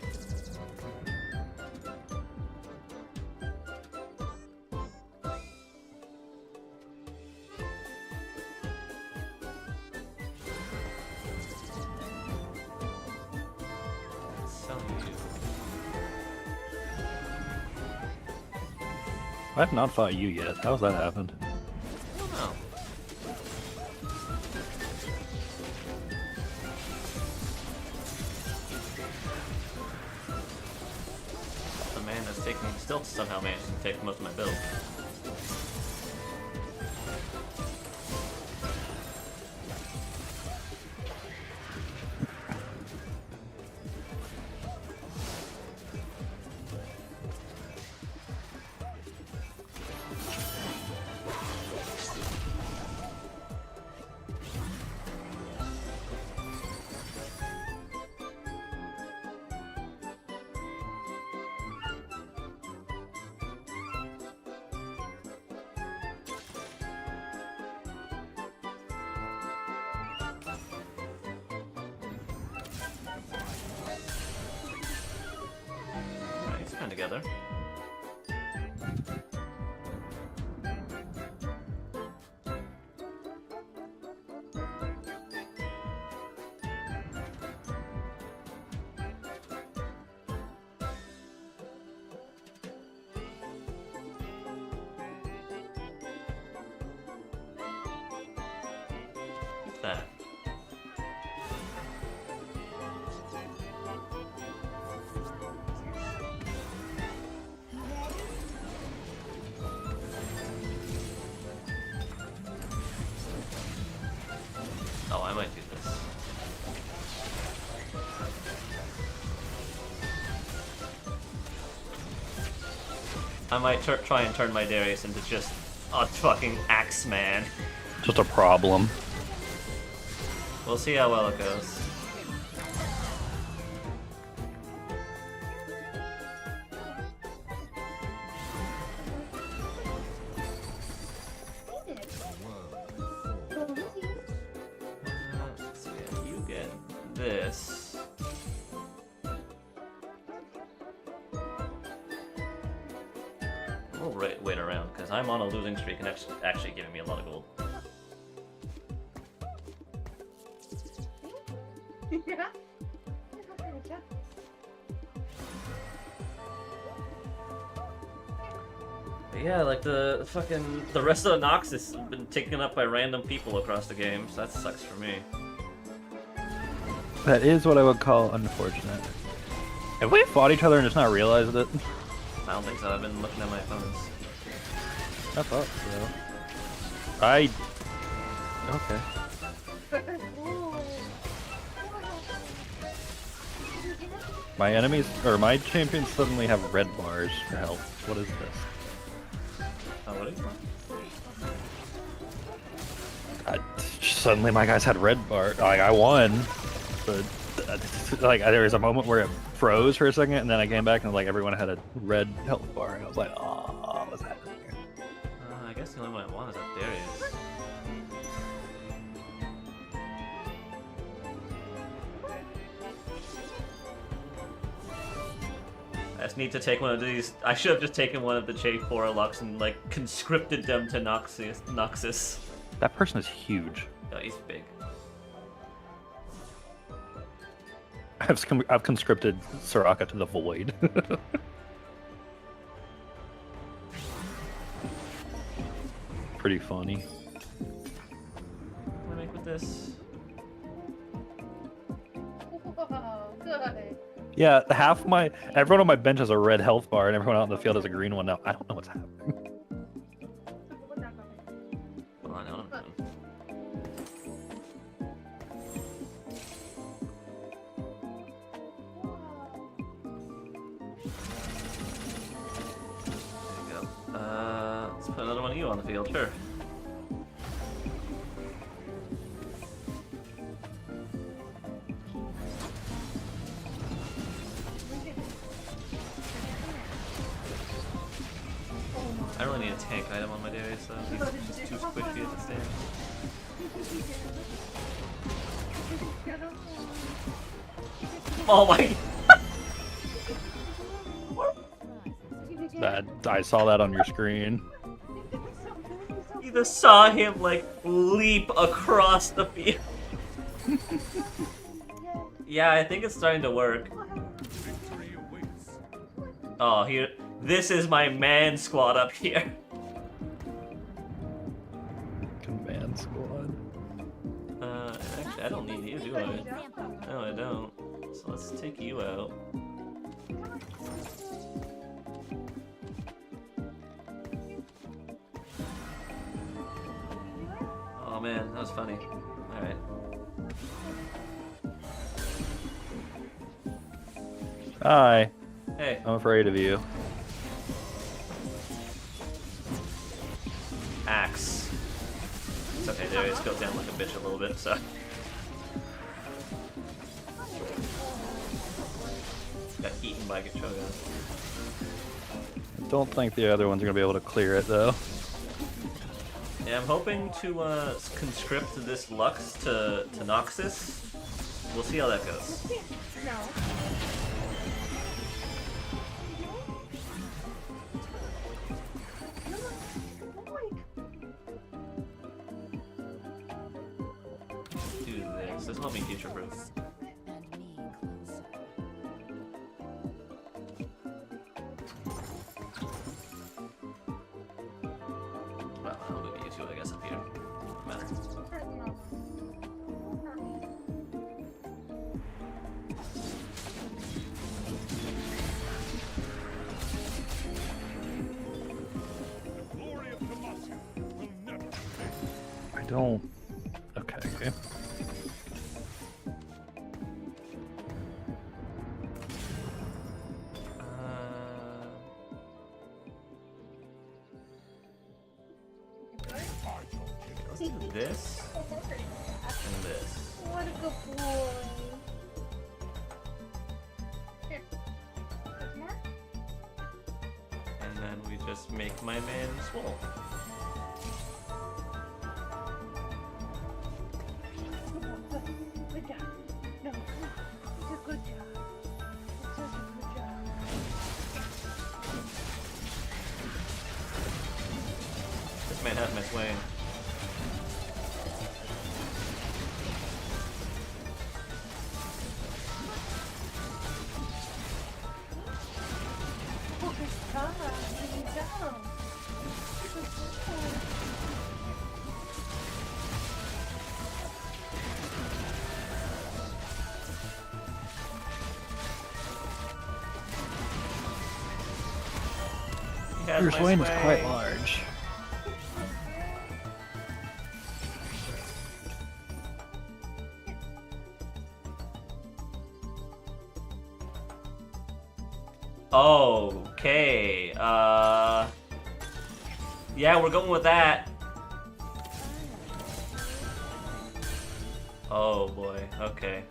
Sell you. I have not fought you yet. How's that happened? I don't know. The man that's taking still somehow managed to take most of my build. Alright, kind together. What's that? I might try and turn my Darius into just a fucking Axeman. Just a problem. We'll see how well it goes. So yeah, you get this. We'll wait around because I'm on a losing streak and it's actually giving me a lot of gold. Yeah. But yeah, like the rest of the Noxus has been taken up by random people across the game, so that sucks for me. That is what I would call unfortunate. Have we fought each other and just not realized it? I don't think so. I've been looking at my phones. I thought so. Okay. My enemies, or my champions suddenly have red bars for health. What is this? Oh, what is that? Suddenly my guys had red bar. Like, I won. But, like, there was a moment where it froze for a second, and then I came back and, like, everyone had a red health bar. And I was like, oh, what's happening here? I guess the only one I want is that Darius. I just need to take one of these. I should have just taken one of the J4 Lux and like conscripted them to Noxus. That person is huge. Oh, he's big. I've conscripted Soraka to the void. Pretty funny. What do I make with this? Whoa, good. Yeah, everyone on my bench has a red health bar, and everyone out in the field has a green one now. I don't know what's happening. Well, I know what I'm doing. There you go. Let's put another one of you on the field, sure. I really need a tank item on my Darius though. He's just too squishy at this stage. Oh my! I saw that on your screen. You just saw him like leap across the field. Yeah, I think it's starting to work. Oh, here. This is my man squad up here. Command squad. Actually, I don't need you, do I? No, I don't. So let's take you out. Oh man, that was funny. Alright. Hi. Hey. I'm afraid of you. Axe. It's okay, Darius goes down like a bitch a little bit, so. Got eaten by Gachoga. Don't think the other ones are gonna be able to clear it though. Yeah, I'm hoping to conscript this Lux to Noxus. We'll see how that goes. No. Do this. This will help me future proof. And me closer. Well, I'll move you two, I guess, up here. Doesn't matter. Glory of Demacia will never fade. I don't. Okay. Let's do this and this. What a good boy. Here. There's more? And then we just make my man swole. Good job. No, it's a good job. It's such a good job. This man has my swing. Oh, good job. Good job. Good job. He has Your my swing is quite swing. large. Okay. Yeah, we're going with that. Oh boy. Okay.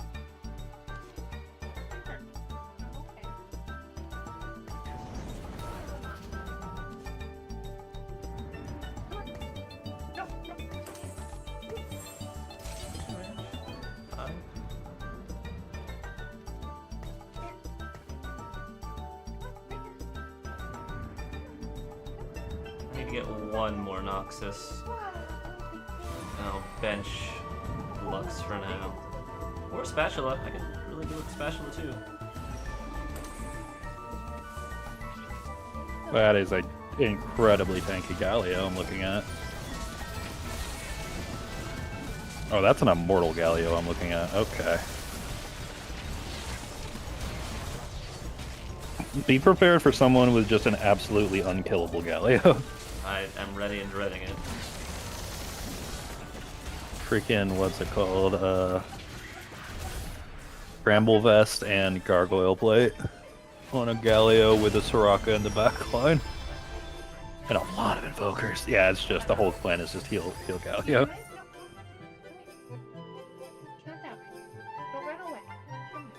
I need to get one more Noxus. I'll bench Lux for now. Or Spatula. I could really do with Spatula too. That is a incredibly tanky Galio I'm looking at. Oh, that's an immortal Galio I'm looking at. Okay. Be prepared for someone with just an absolutely unkillable Galio. I am ready and dreading it. Freaking, what's it called? Bramble Vest and Gargoyle Plate on a Galio with a Soraka in the back line. And a lot of Invokers. Yeah, it's just, the whole plan is just heal Galio. Not that way. Don't run away. Come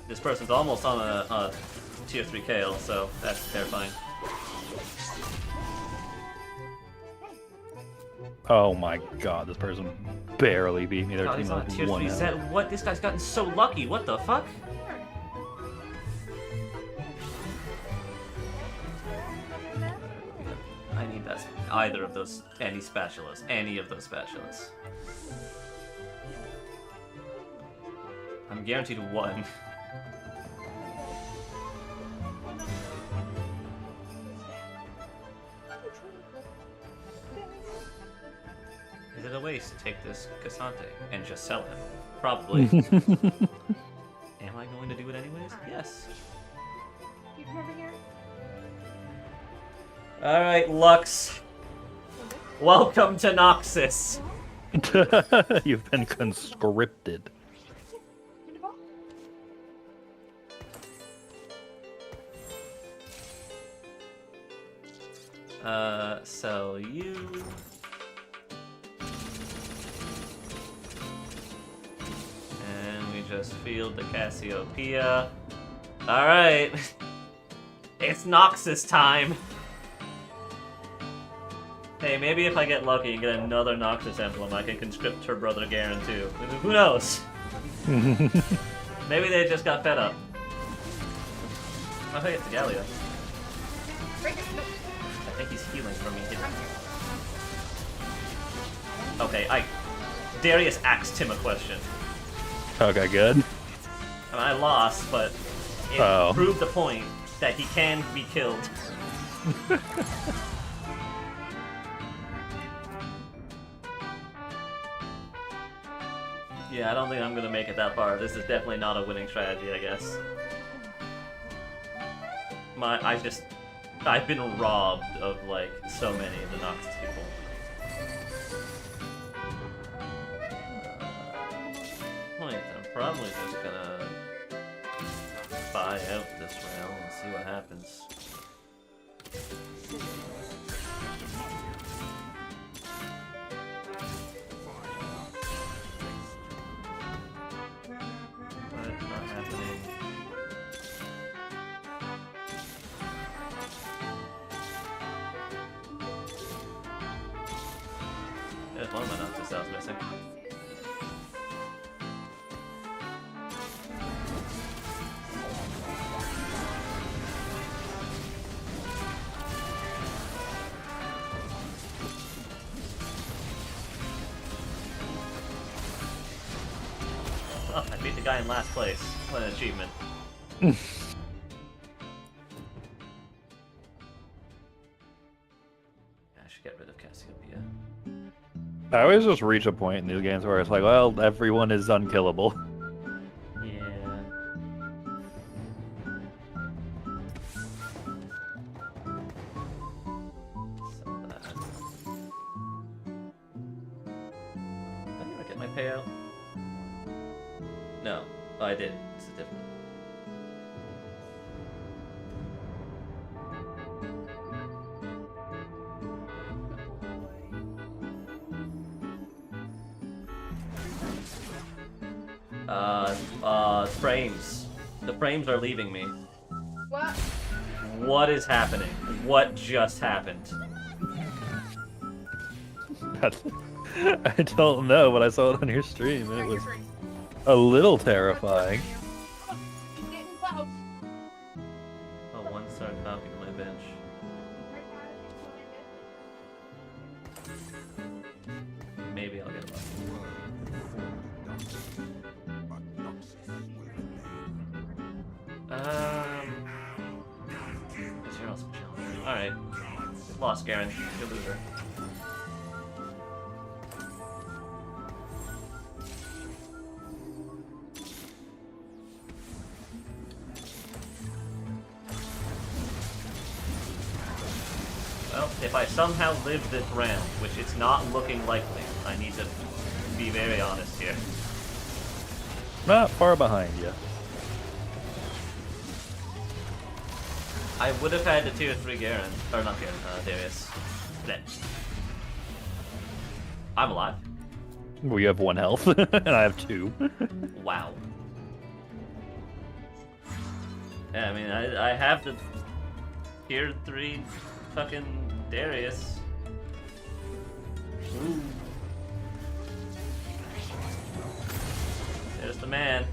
This person's almost on a tier 3 KO, so that's terrifying. Oh my god, this person barely beat me. Their God, team he's on a was tier 1 3 out. set. What? This guy's gotten so lucky. What the fuck? I need that. Either of those. Any spatulas. Any of those spatulas. I'm guaranteed one. Is it a waste to take this Cassante and just sell him? Probably. Am I going to do it anyways? Yes. You come over here. Alright, Lux. Welcome to Noxus. You've been conscripted. In the ball. So you... And we just field the Cassiopeia. Alright. It's Noxus time. Hey, maybe if I get lucky and get another Noxus emblem, I can conscript her brother Garen too. Who knows? Maybe they just got fed up. Oh, hey, it's a Galio. Break it. No. I think he's healing from me. I'm here. Okay, Darius asked him a question. Okay, good. I mean, I lost, but it Oh. proved the point that he can be killed. Yeah, I don't think I'm gonna make it that far. This is definitely not a winning strategy, I guess. I've been robbed of, like, so many of the Noxus people. I'm probably just gonna buy out this round and see what happens. But it's not happening. There's one of my Noxus cells missing. Oh, I beat the guy in last place. What an achievement. I should get rid of Cassiopeia. I always just reach a point in these games where it's like, well, everyone is unkillable. Yeah. Sell that. Did I ever get my payout? No. Oh, I did. It's a different. Frames. The frames are leaving me. What? What is happening? What just happened? I don't know, but I saw it on your stream and it was a little terrifying. Getting close. Oh, 1-star copy to my bench. Maybe I'll get lucky. But Noxus will remain. Zero special. Alright. Lost, Garen. You're a loser. Well, if I somehow live this round, which it's not looking likely, I need to be very honest here. Not far behind you. I would have had the tier 3 Garen, or not Garen, Darius. Then. I'm alive. We have 1 health, and I have 2. Wow. Yeah, I mean, I have the tier 3 fucking Darius. Ooh. There's the man.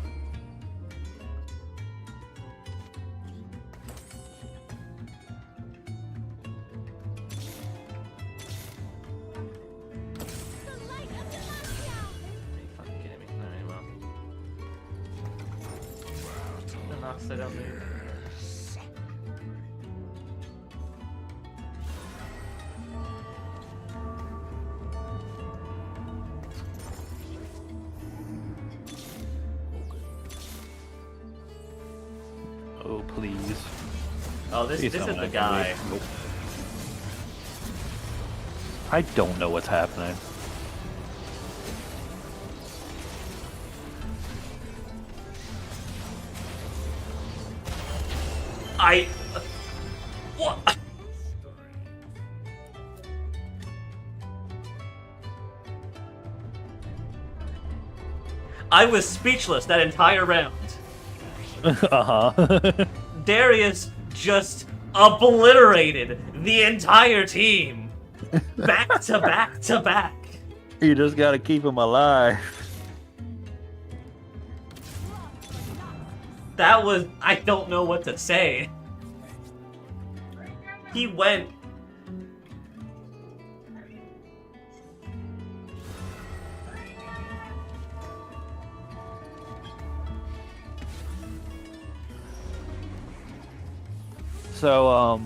Fucking kidding me. Alright, well. The Nox I don't need. Oh, please. Oh, this Please is tell me the I can guy. wait. Nope. I don't know what's happening. What? I was speechless that entire round. Uh-huh. Darius just obliterated the entire team. Back to back to back. You just gotta keep him alive. That was... I don't know what to say. He went... So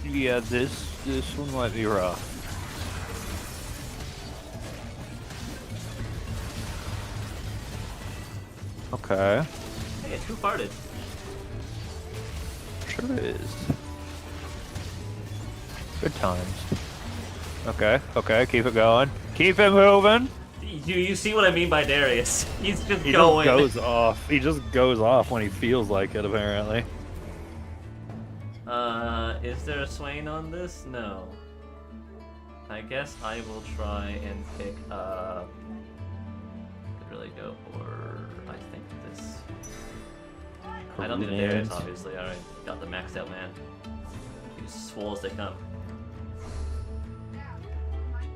yeah, this one might be rough. Okay, Hey, it two-parted. sure is. Good times. Okay, okay, keep it going. Keep it moving. You see what I mean by Darius? He's just He going. just goes off. He just goes off when he feels like it, apparently. Is there a Swain on this? No. I guess I will try and pick up. Could really go for. I think this. I don't need a Darius, obviously. I already got the maxed out man. He's swole as they come.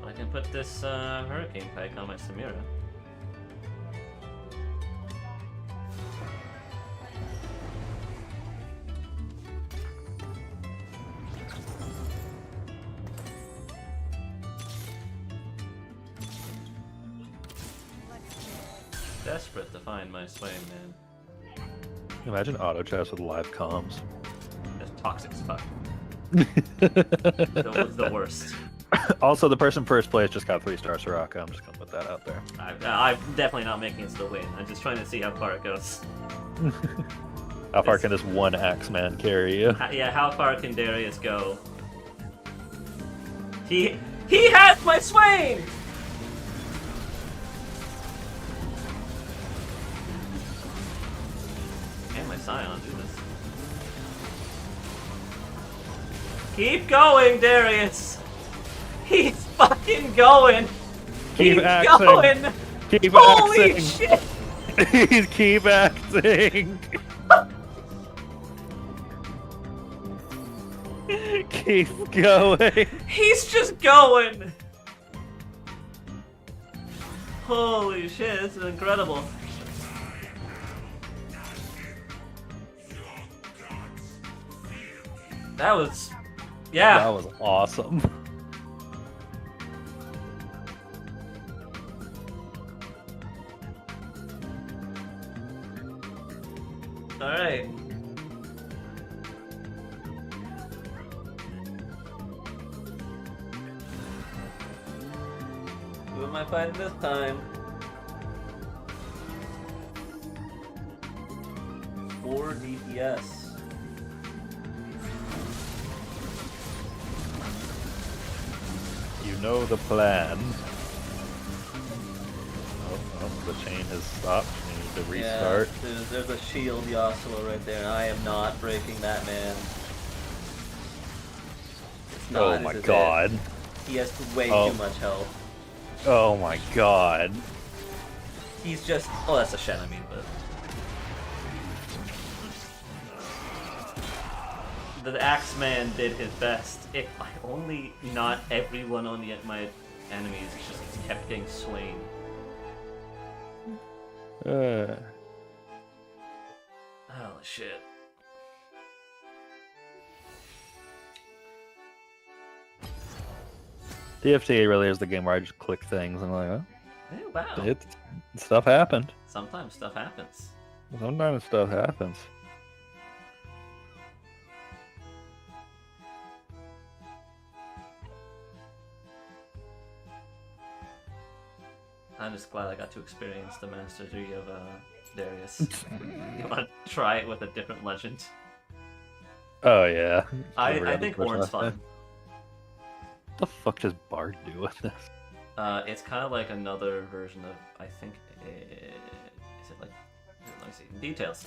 I can put this Hurricane Pike on my Samira. Desperate to find my Swain, man. Imagine auto chess with live comms. Just toxic as fuck. That was the worst. Also, the person first place just got 3-star Soraka. I'm just gonna put that out there. I'm definitely not making it to the win. I'm just trying to see how far it goes. How far can this one Axeman carry you? Yeah, how far can Darius go? He has my Swain! And my Scion, do this. Keep going, Darius! He's fucking going! Keep He's axing. going! Keep Holy axing. shit! He's keep axing. Keep going. He's just going! Holy shit, this is incredible. That was... Yeah. That was awesome. Alright. Who am I fighting this time? 4 DPS. You know the plan. Oh, the chain has stopped. We need to restart. Yeah, there's a shield Yasuo right there, and I am not breaking that man. It's not, Oh my is it? god. He has way Oh. too much health. Oh my god. He's just... Oh, that's a Shen, I mean, but... The Axeman did his best. If I only not everyone on my enemies just kept getting slain. Uh, Holy shit. DFT really is the game where I just click things and I'm like, Hey, wow. oh, stuff happened. Sometimes stuff happens. Sometimes stuff happens. I'm just glad I got to experience the mastery of Darius. You want to try it with a different legend? Oh yeah. I think Ornn's fun. What the fuck does Bard do with this? It's kind of like another version of, I think, is it like, let me see, details.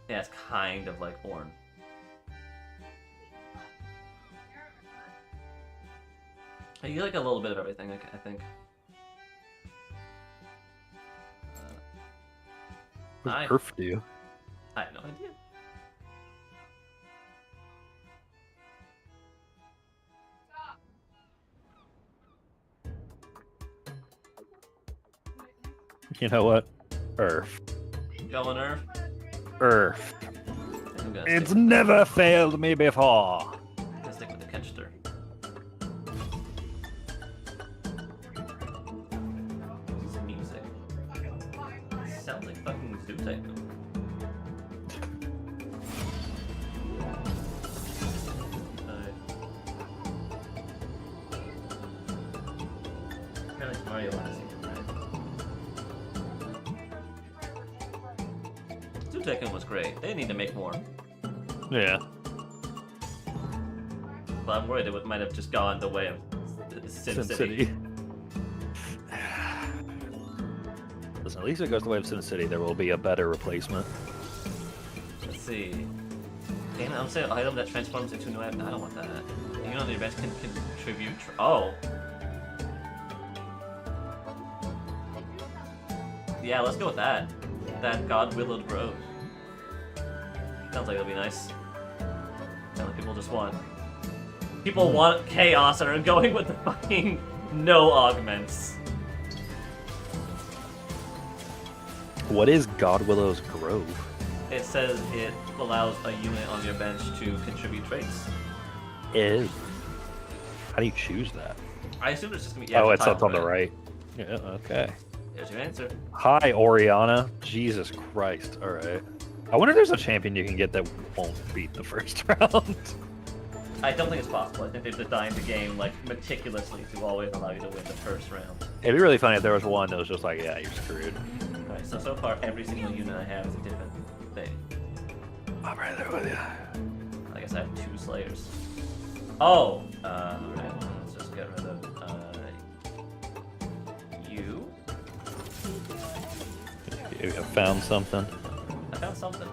Yeah, it's kind of like Ornn. You like a little bit of everything, I think. What I- does Perf do? I have no idea. You know what? Earth. Going Earth? Earth. I'm gonna It's stick, never failed me before. gonna stick with the Kenster. Some music. Sounds like fucking Zoo Type. second was great. They need to make more. Yeah. But I'm worried it might have just gone the way of Sim City. Listen, at least if it goes the way of Sin City, there will be a better replacement. Let's see. Damn it, I'm saying item that transforms into a new item. I don't want that. You know the events can contribute. Oh. Yeah, let's go with that. That God Willowed Grove. Sounds like it'll be nice. Sounds like people just want. People want chaos and are going with the fucking no augments. What is Godwillow's Grove? It says it allows a unit on your bench to contribute traits. Is. How do you choose that? I assume it's just gonna be. Oh, it's it's up on the right. right. Yeah, okay. There's your answer. Hi, Oriana. Jesus Christ. Alright. I wonder if there's a champion you can get that won't beat the first round. I don't think it's possible. I think they've designed the game like meticulously to always allow you to win the first round. It'd be really funny if there was one that was just like, yeah, you're screwed. Alright, so far every single unit I have is a different thing. I'm right there with you. I guess I have 2 Slayers. Oh! Alright, let's just get rid of you. You have found something. I found something.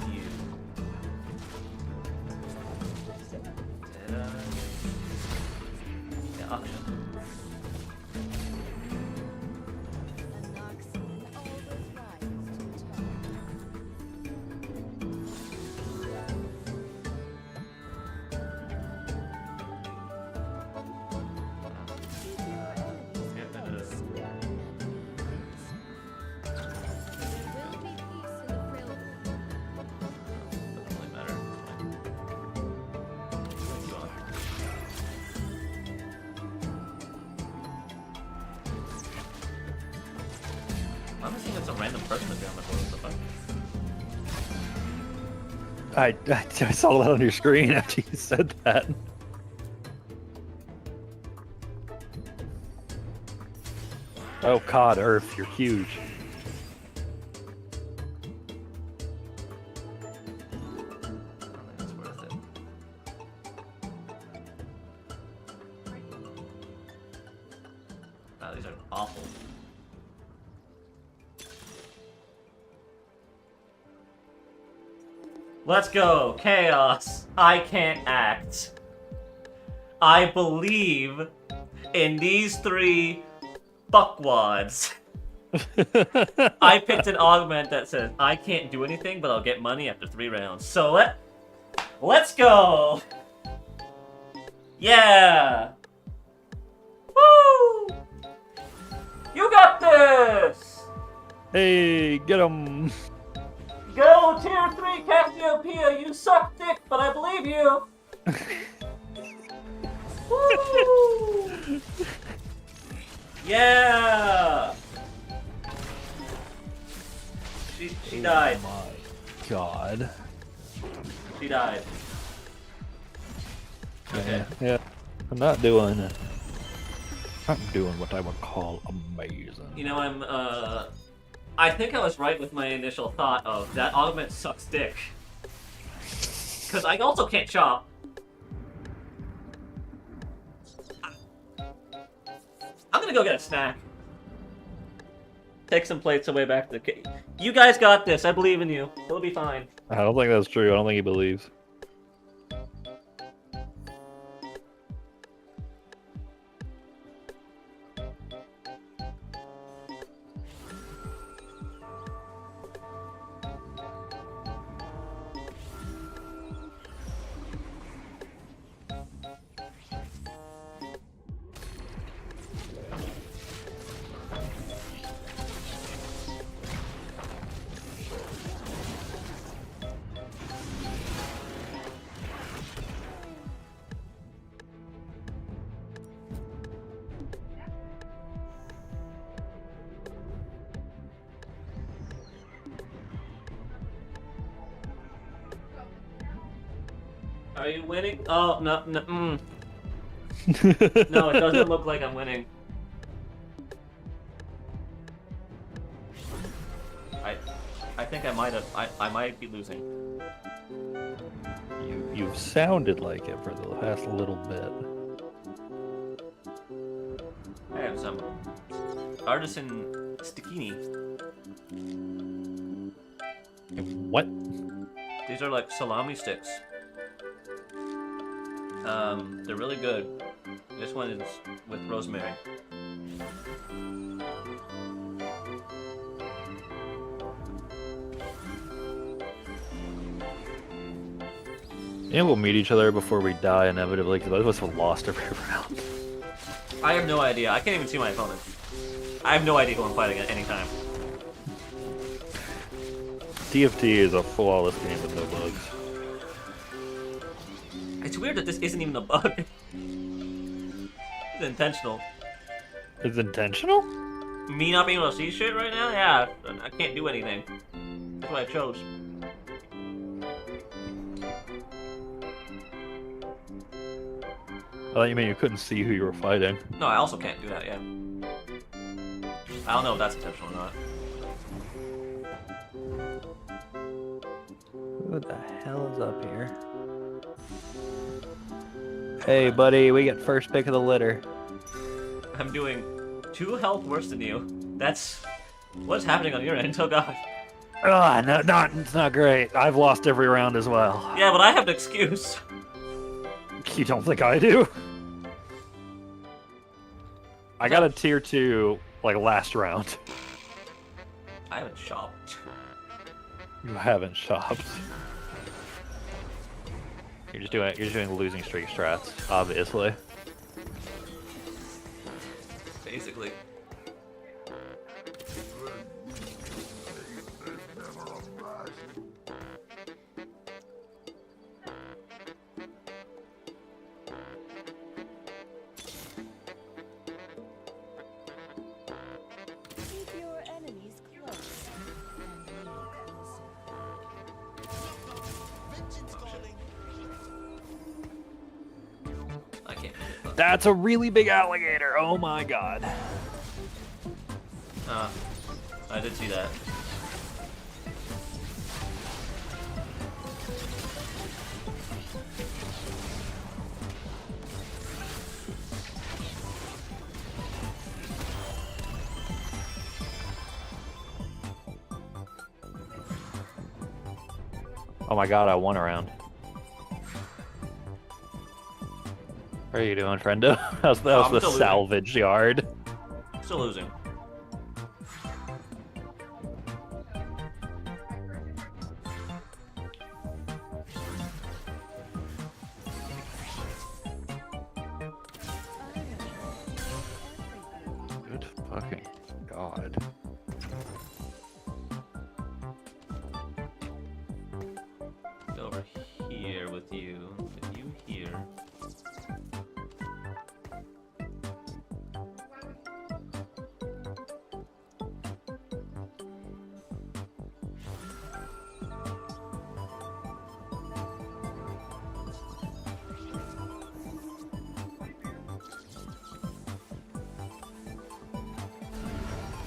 You. Did I? Yeah, auction. Anoxine always rises to the top. Get rid of this. There will be peace in the Frill. Doesn't really matter. You want? I'm assuming it's a random person to be on the board. What the fuck? I saw that on your screen after you said that. Oh, COD Earth, you're huge. I don't think it's worth it. Wow, these are awful. Let's go, Chaos. I can't act. I believe in these 3 fuckwads. I picked an augment that says I can't do anything, but I'll get money after 3 rounds. So let's go. Yeah. Woo! You got this. Hey, get him! Go tier 3 Cassiopeia. You suck dick, but I believe you. Woo! Yeah. She died. Oh my God. She died. Okay. Yeah. I'm not doing what I would call amazing. You know, I think I was right with my initial thought of that augment sucks dick. Because I also can't chop. I'm gonna go get a snack. Take some plates away back to the cave. You guys got this. I believe in you. It'll be fine. I don't think that's true. I don't think he believes. Are you winning? Oh, no, no, No, it doesn't look like I'm winning. I think I might have. I might be losing. You've sounded like it for the past little bit. I have some artisan sticchini. What? These are like salami sticks. They're really good. This one is with rosemary. Yeah, we'll meet each other before we die inevitably, because both of us have lost every round. I have no idea. I can't even see my opponent. I have no idea who I'm fighting at any time. TFT is a flawless game with no bugs. It's weird that this isn't even a bug. It's intentional. It's intentional? Me not being able to see shit right now? Yeah, I can't do anything. That's what I chose. I thought you meant you couldn't see who you were fighting. No, I also can't do that, yeah. I don't know if that's intentional or not. Who the hell is up here? Hey, buddy, we get first pick of the litter. I'm doing 2 health worse than you. That's... What's happening on your end? Oh god. Ah, no, it's not great. I've lost every round as well. Yeah, but I have an excuse. You don't think I do? I got a tier 2, like, last round. I haven't shopped. You haven't shopped. You're just doing losing streak strats, obviously. Basically. Keep your enemies close and me closer. I can't hit it. That's a really big alligator. Oh my god. I did see that. Oh my god, I won a round. What are you doing, friendo? That was I'm the still losing. salvage yard. Still losing. Good fucking god. Over here with you. With you here.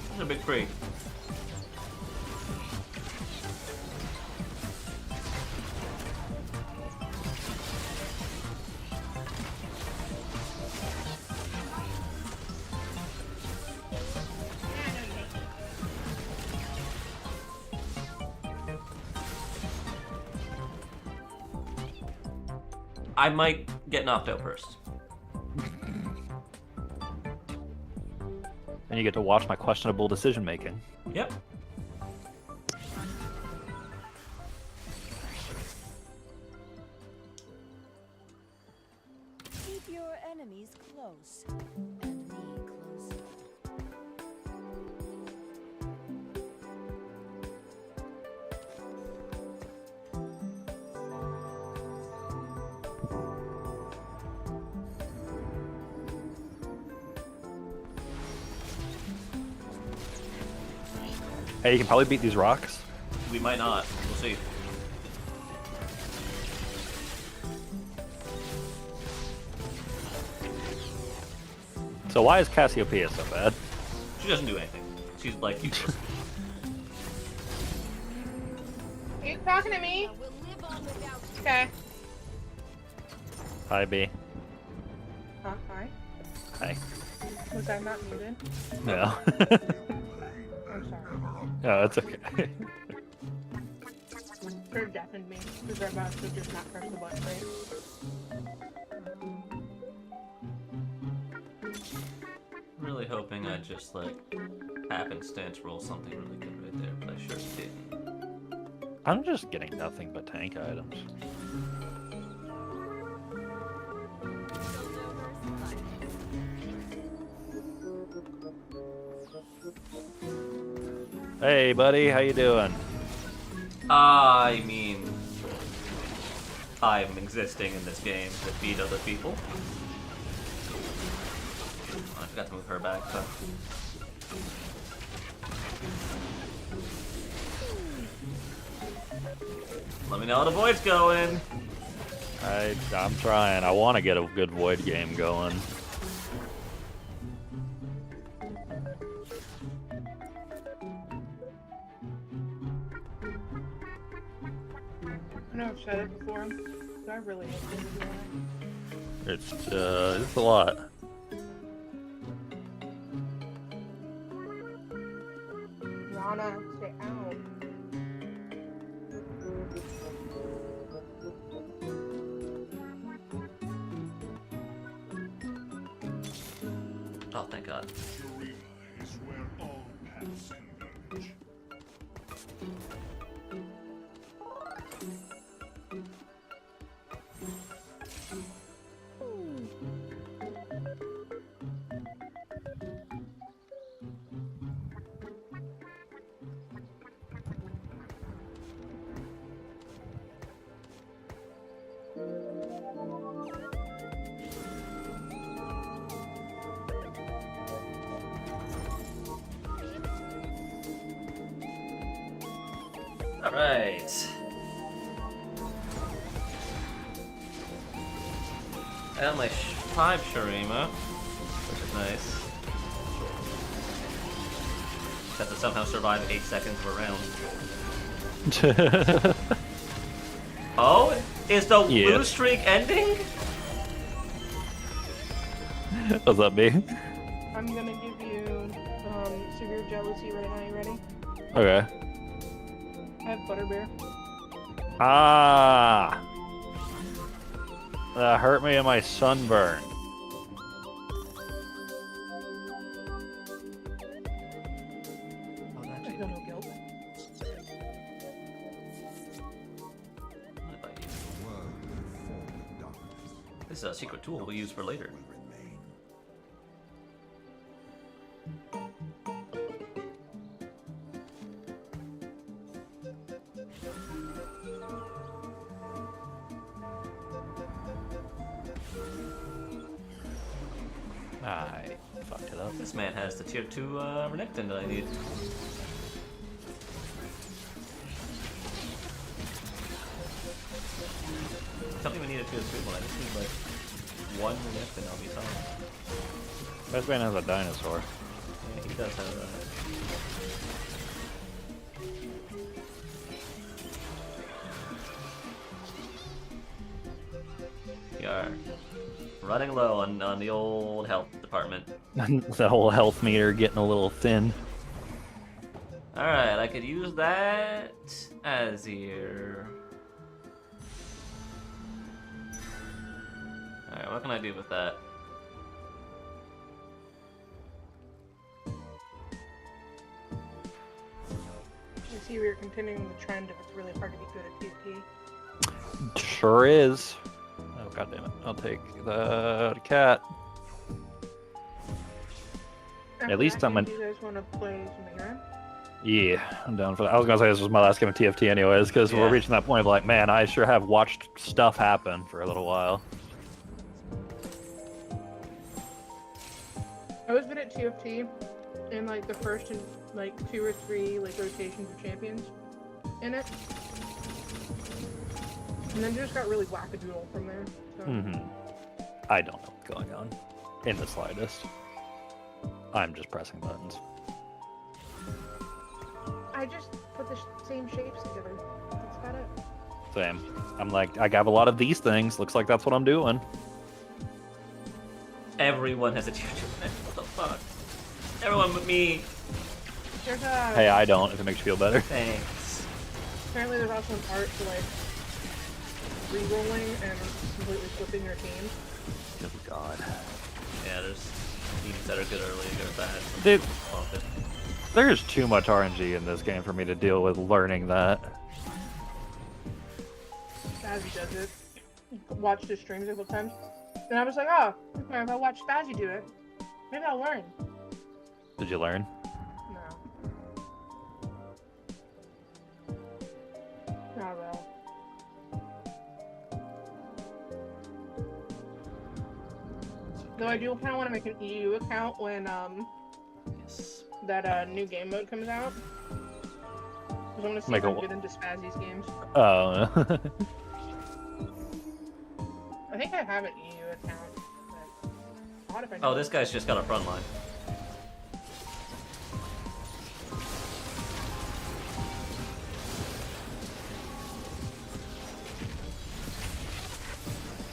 There's a big tree. I might get knocked out first. And you get to watch my questionable decision making. Yep. Keep your enemies close and me closer. Hey, you can probably beat these rocks. We might not. We'll see. So why is Cassiopeia so bad? She doesn't do anything. She's like useless. Are you talking to me? We'll live on without you. Okay. Hi, B. Huh, hi. Hi. Was I not muted? No. I'm sorry. No, it's okay. Or deafened me. Because I must have just not pressed the button right. Really hoping I just like happenstance roll something really good right there, but I sure didn't. I'm just getting nothing but tank items. Hey, buddy, how you doing? I mean, I'm existing in this game to feed other people. Oh, I forgot to move her back, but... Let me know how the void's going. I'm trying. I want to get a good void game going. I know I've said it before, but I really hate this game. It's a lot. Rana, stay out. Oh, thank God. Is where all paths converge. Alright. I got my 5 Shurima, which is nice. Have to somehow survive 8 seconds of a round. Oh? Is the Yeah. blue streak ending? What's up, B? I'm gonna give you severe jealousy right now. You ready? Okay. I have Butterbear. Ah! That hurt me in my sunburn. Oh, I actually, feel no guilt. I bite you. World full of darkness. This is a secret tool we'll use for later. Will remain. I fucked it up. This man has the tier 2 Renekton that I need. I don't even need a tier 3 one, I just need like one Renekton, I'll be fine. Best man has a dinosaur. Yeah, he does have that. We are running low on the old health department. That whole health meter getting a little thin. Alright, I could use that Azir. Alright, what can I do with that? You see, we're continuing the trend of it's really hard to be good at PvP. Sure is. Oh, god damn it. I'll take the cat. After least that, I'm an- do you guys want to play some Aaron? Yeah, I'm down for that. I was gonna say this was my last game of TFT anyways, because Yeah. we're reaching that point of like, man, I sure have watched stuff happen for a little while. I was good at TFT in like the first and like 2 or 3 like rotations of champions in it, and then just got really wackadoodle from there. So. I don't know what's going on in the slightest. I'm just pressing buttons. I just put the same shapes together. That's about it. Same. I'm like, I got a lot of these things. Looks like that's what I'm doing. Everyone has a tier 2 connect. What the fuck? Everyone but me. There's a Hey, I don't, if it makes you feel better. Thanks. apparently there's also an art for like re-rolling and completely flipping your team. Oh, God. Yeah, there's teams that are good early, good or bad. Dude, Off it. there's too much RNG in this game for me to deal with learning that. Spazzy does it. Watched his streams a couple times. And I was like, oh, okay, if I watch Spazzy do it, maybe I'll learn. Did you learn? No. Not at all. Though I do kind of want to make an EU account when Yes. that new game mode comes out. Because I want to see Make if a I'm wh- good into Spazzy's games. Oh. I think I have an EU account. But odd if I Oh, don't. this guy's just got a front line.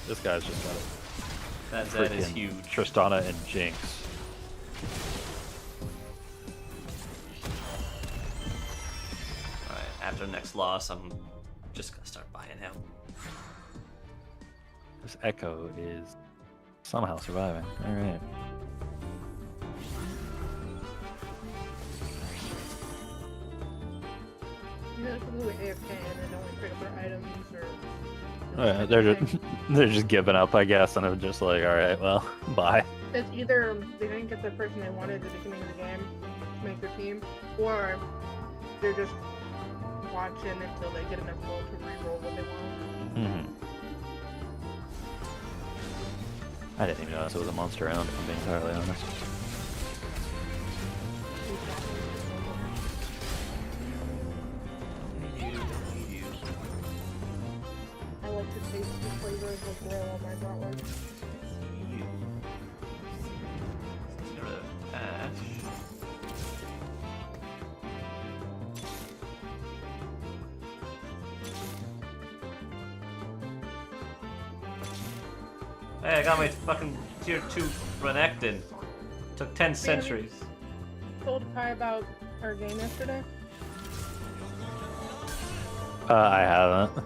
This guy's just got That Zed is freaking huge. Tristana and Jinx. Alright, after next loss, I'm just gonna start buying him. This Echo is somehow surviving. Alright. You know, people who AFK and then only pick up their items or. Oh, yeah, they're just giving up, I guess, and I'm just like, alright, well, bye. It's either they didn't get the person they wanted at the beginning of the game to make their team, or they're just watching until they get enough gold to re-roll what they want. I didn't even notice it was a monster round, if I'm being entirely honest. I like to taste the flavors of royal on my bratwurst. Get rid of Ash. Hey, I got my fucking tier 2 Renekton. Took 10 centuries. Told Kai about our game yesterday. I haven't.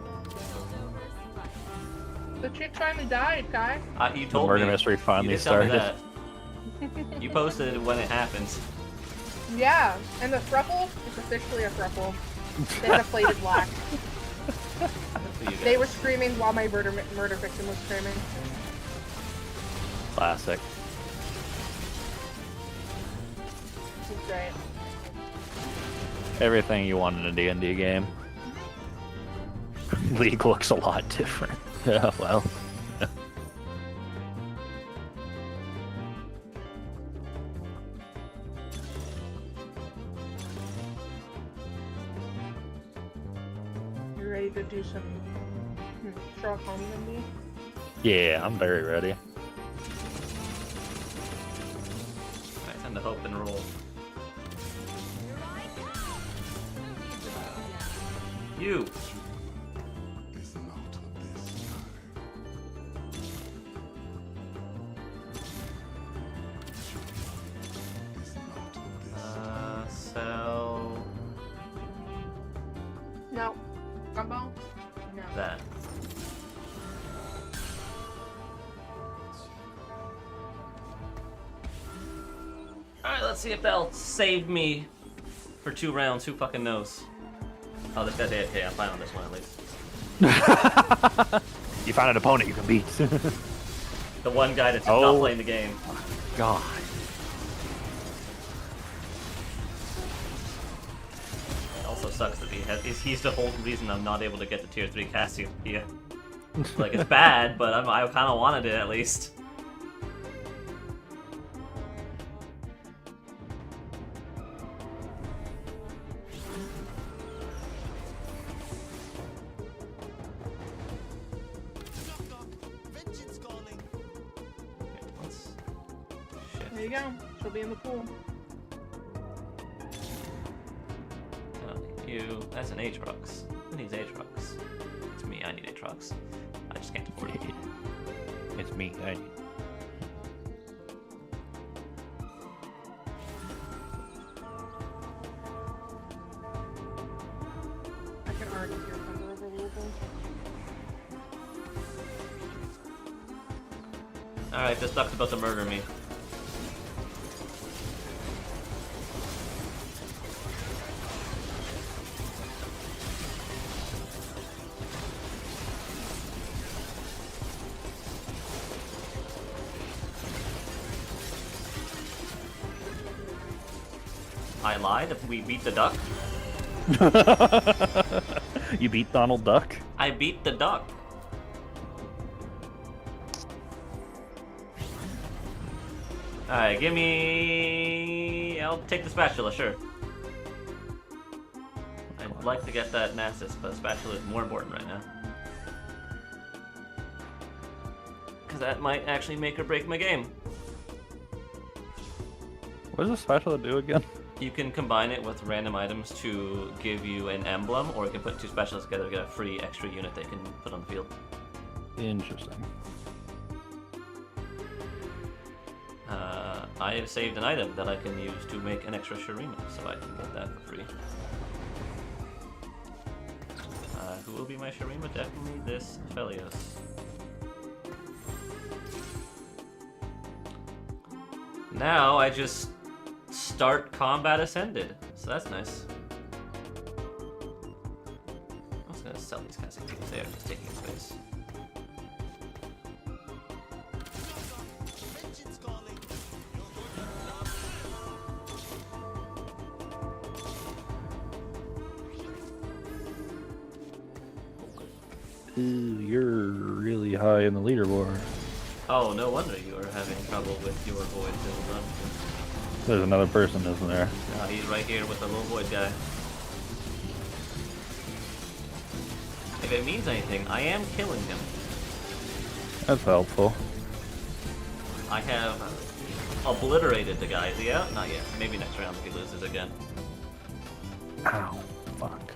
The chick finally died, Kai. You The told murder me. mystery You finally did tell me started. that. You posted it when it happens. Yeah, and the thruple is officially a thruple. They deflated black. Good for you guys. They were screaming while my murder victim was screaming. Classic. It's great. Everything you want in a D&D game. League looks a lot different. Yeah, well. You ready to do some straw home with me? Yeah, I'm very ready. Alright, time to hope and roll. You! Is not this time. Is not this So... No. Gumbo? No. that. Alright, let's see if that'll save me for 2 rounds. Who fucking knows? Oh, this guy's AFK. I'm fine on this one at least. You found an opponent you can beat. The one guy that's Oh. not playing the game. God. It also sucks that he's the whole reason I'm not able to get to tier 3 Cassiopeia. Like, it's bad, but I kind of wanted it at least. Vengeance calling. Okay, let's There you go. she'll be in the pool. That's an Aatrox. Who needs Aatrox? It's me, I need Aatrox. I just can't afford it. It's me. I can already hear thunder over Louisville. Alright, this duck's about to murder me. I lied. If we beat the duck, You beat Donald Duck? I beat the duck. Alright, give me. I'll take the spatula, sure. I'd like to get that Nasus, but spatula is more important right now. Because that might actually make or break my game. What does the spatula do again? You can combine it with random items to give you an emblem, or you can put two specials together to get a free extra unit they can put on the field. Interesting. I have saved an item that I can use to make an extra Shurima, so I can get that for free. Who will be my Shurima? Definitely this Felios. Now I just start combat ascended, so that's nice. I'm just gonna sell these guys because they are just taking space. Ooh, you're really high in the leaderboard. Oh, no wonder you are having trouble with your void build run. There's another person, isn't there? He's right here with the little void guy. If it means anything, I am killing him. That's helpful. I have obliterated the guy. Is he out? Not yet. Maybe next round if he loses again. Ow. Fuck.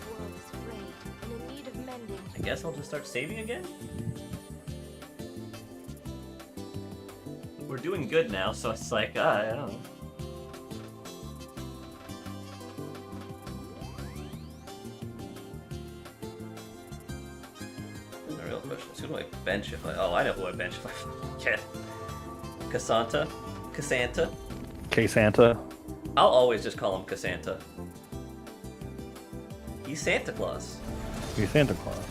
World is frayed and in need of mending. I guess I'll just start saving again? We're doing good now, so it's like, I don't know. The real question is, who do I bench if I... Oh, I know who I bench if I get. Cassanta? Cassanta? K-Santa? I'll always just call him Cassanta. He's Santa Claus. You're Santa Claus.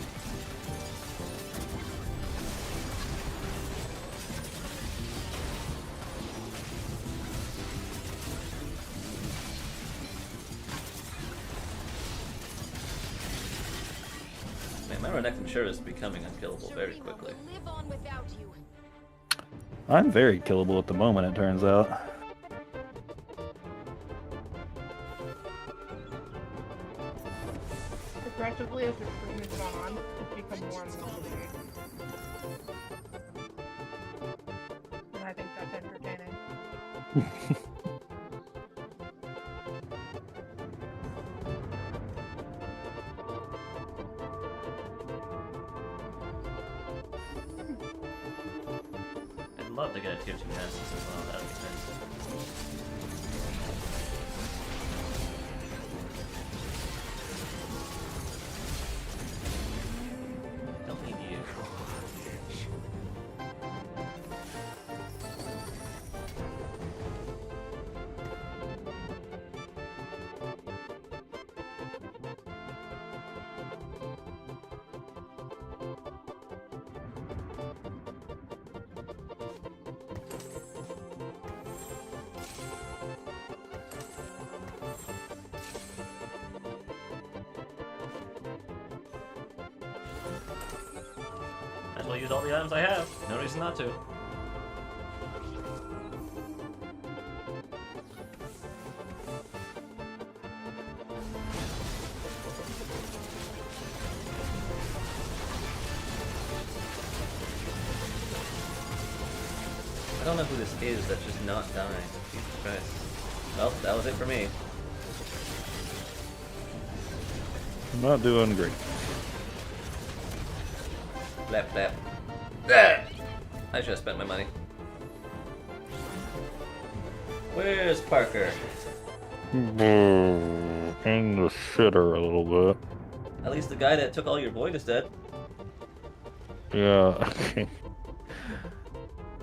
Man, my Renekton sure is becoming unkillable very quickly. Will live on without you. I'm very killable at the moment, it turns out. Progressively, as the stream has gone on, it's become more and more weird. And I think that's entertaining. I'd love to get a tier 2 Nasus as well, that would be nice. Don't need you. Might as well use all the items I have. No reason not to. don't know who this is that's just not dying. Jesus Christ. Well, that was it for me. I'm not doing great. Blap, blap. Ah! I should have spent my money. Where's Parker? Hang the shitter a little bit. At least the guy that took all your void is dead. Yeah.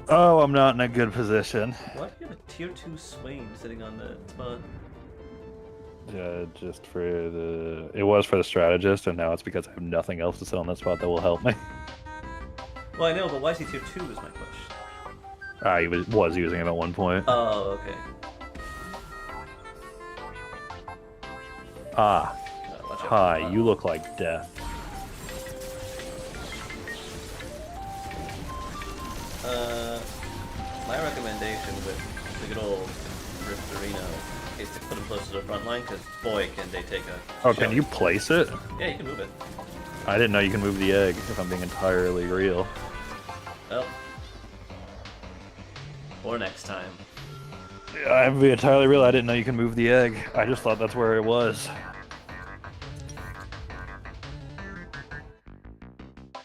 Oh, I'm not in a good position. Why do you have a tier 2 Swain sitting on the spot? Yeah, just for the. It was for the strategist, and now it's because I have nothing else to sit on that spot that will help me. Well, I know, but why is he tier 2 is my question. I was using him at one point. Oh, okay. Ah, Watch out. hi, you look like death. My recommendation with the good old Rifterino is to put him close to the front line, because boy, can they take a Oh, can shot. you place it? Yeah, you can move it. I didn't know you can move the egg, if I'm being entirely real. Well. Or next time. I'm being entirely real, I didn't know you can move the egg. I just thought that's where it was.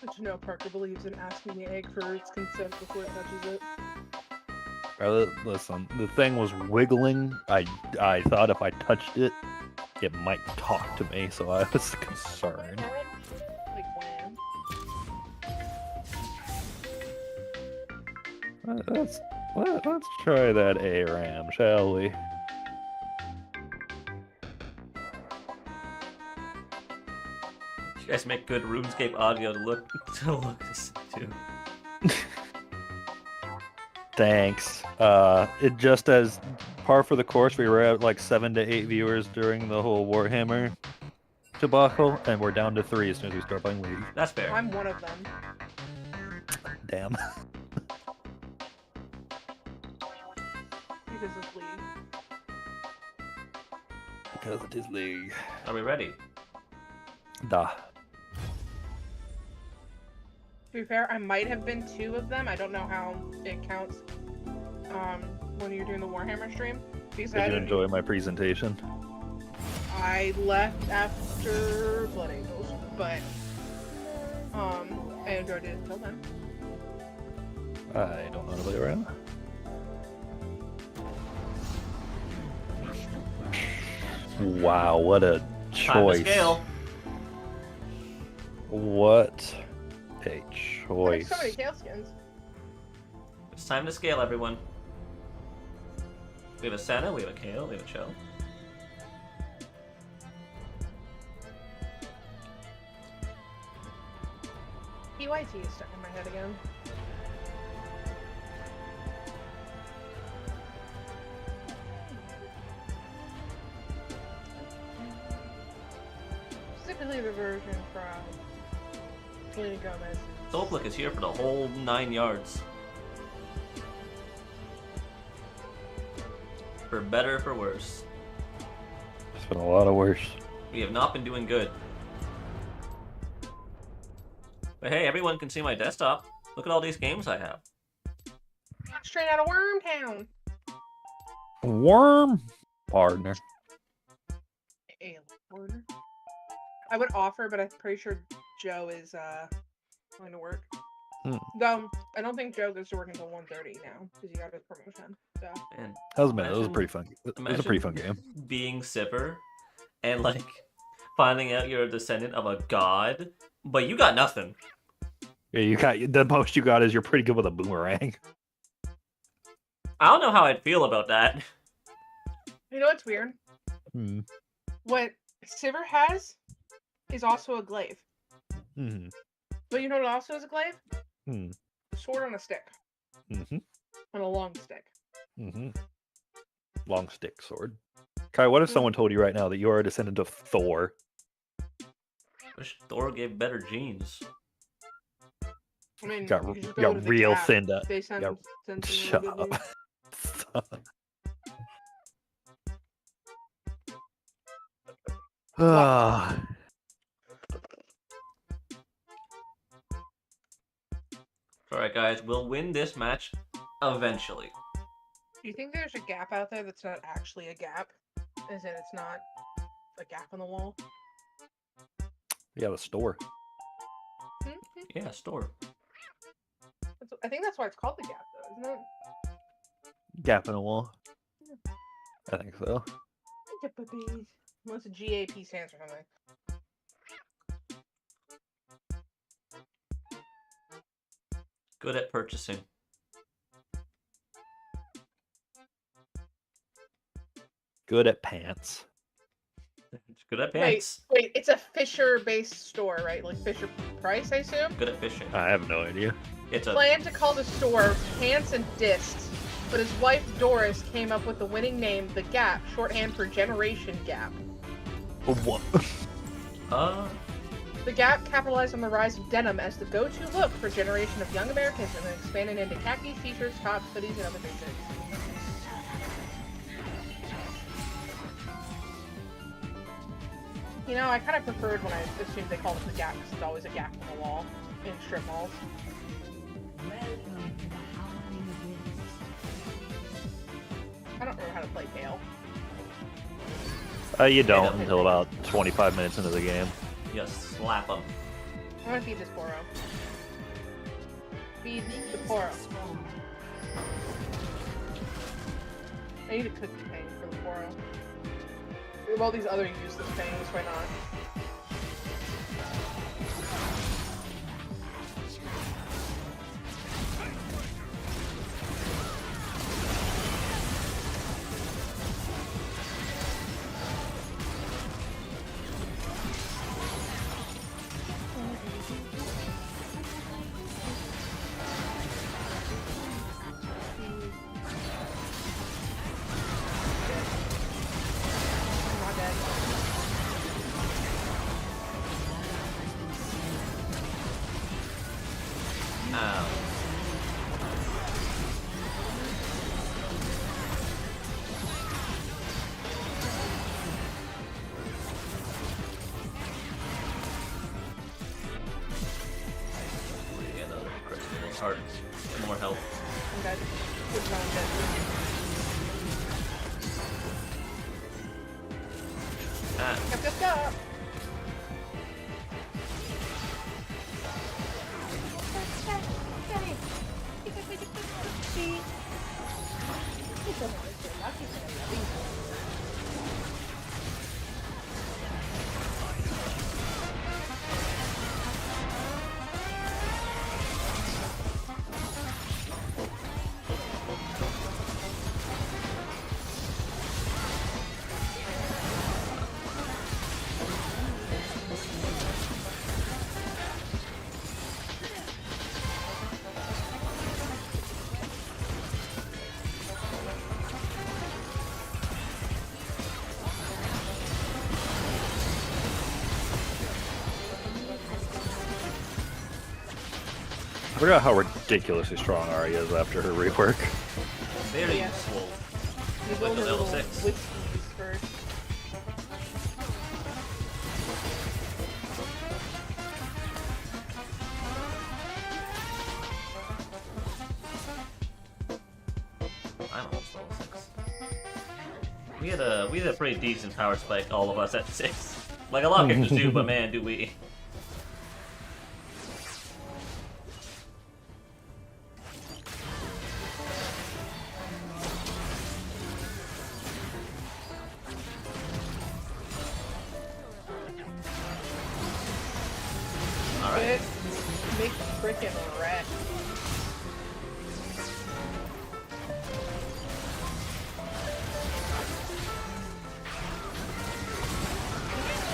But you know, Parker believes in asking the egg for its consent before it touches it. Listen, the thing was wiggling. I thought if I touched it, it might talk to me, so I was concerned. Like when? Let's try that ARAM, shall we? You guys make good RuneScape audio to look to. Thanks. It just as par for the course, we were at like 7 to 8 viewers during the whole Warhammer debacle, and we're down to 3 as soon as we start playing League. That's fair. I'm one of them. Damn. Because of League. Because it is League. Are we ready? Da. To be fair, I might have been 2 of them. I don't know how it counts when you're doing the Warhammer stream. Because Did you enjoy my presentation? I left after Blood Angels, but I enjoyed it until then. I don't know how to play around. Wow, what a Time to choice. scale. What a There's choice. so many tail skins. It's time to scale, everyone. We have a Senna, we have a Kale, we have a Cho. PYT is stuck in my head again. Specifically the version from Selena Gomez. Soulblick is here for the whole 9 yards. For better or for worse. It's been a lot of worse. We have not been doing good. But hey, everyone can see my desktop. Look at all these games I have. Straight out of Wormtown! Worm partner. Alien Order. I would offer, but I'm pretty sure Joe is going to work. Though I don't think Joe goes to work until 1:30 now because he got his promotion. So And That was a pretty fun. It was a imagine pretty fun game. being Sipper and like finding out you're a descendant of a god, but you got nothing. Yeah, you got the most you got is you're pretty good with a boomerang. I don't know how I'd feel about that. you know what's weird? Hmm. What Sivir has is also a glaive. Hmm. But you know what also is a glaive? Hmm. A sword on a stick. Hmm. On a long stick. Hmm. Long stick sword. Kai, what if someone told you right now that you are a descendant of Thor? Wish Thor gave better genes. I mean, Got you just go got to the real Gap. thinned up. They send, Got- send some Shut really good up. news. Ah. Alright guys, we'll win this match Eventually. Do you think there's a gap out there that's not actually a gap? As in, it's not a gap in the wall? You have a store. Mhm. Yeah, store. I think that's why it's called the gap, though, isn't it? Gap in a wall. I think so. Unless a GAP stands for something. Good at purchasing. Good at pants. Good at pants. Wait, it's a Fisher-based store, right? Like Fisher Price, I assume? Good at fishing. I have no idea. It's a Planned to call the store Pants and Discs, but his wife Doris came up with the winning name, The Gap, shorthand for Generation Gap. What? The Gap capitalized on the rise of denim as the go-to look for a generation of young Americans and then expanded into khakis, t-shirts, tops, hoodies, and other basics. You know, I kind of preferred when I assumed they called it the Gap because it's always a gap in the wall in strip malls. Welcome to the Howling Winds. I don't remember how to play Gale. You don't until about 25 minutes into the game. you slap them. I want to feed this Poro. Feed the Poro. I need a cookie thing for the Poro. We have all these other useless things, why not? I'm not dead. Ow. Yeah, another critical heart. Get more health. I'm dead. Good time, I'm dead. Ah, Yep. I forgot how ridiculously strong Arya is after her rework. very Yeah. useful. We Like build the a level little 6. whiskeys first. I'm almost level 6. We had a pretty decent power spike, all of us at 6. Like a lot of characters do, but man, do we. Alright. Get make frickin' wreck.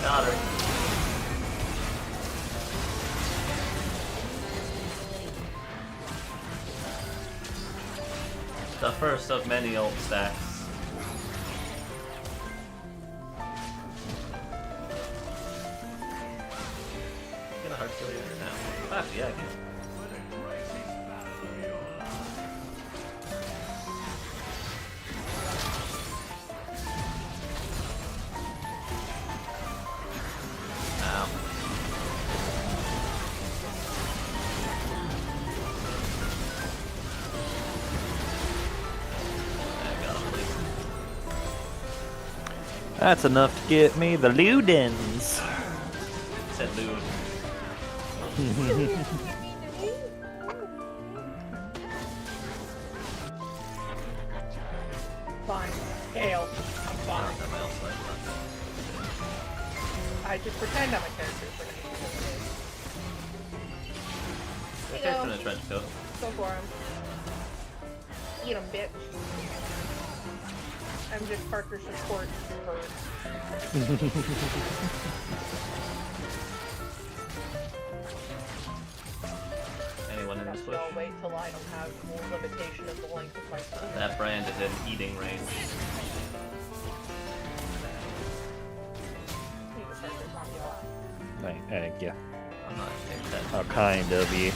Got her. The first of many ult stacks. Get a hard kill here now. Actually, yeah, I can. Ow. That's enough to get me the Ludens. Said Lou. Fine. Hail. I'm I fine. don't have my own slide left. I just pretend I'm a character for now. The character in a trench coat. Go for him. Eat him, bitch. I'm just Parker's support bird. Anyone in this bush? I'll wait till I don't have more limitation of the length of my phone. That brand is in eating range. Yeah. I'm not saying that. How kind of you.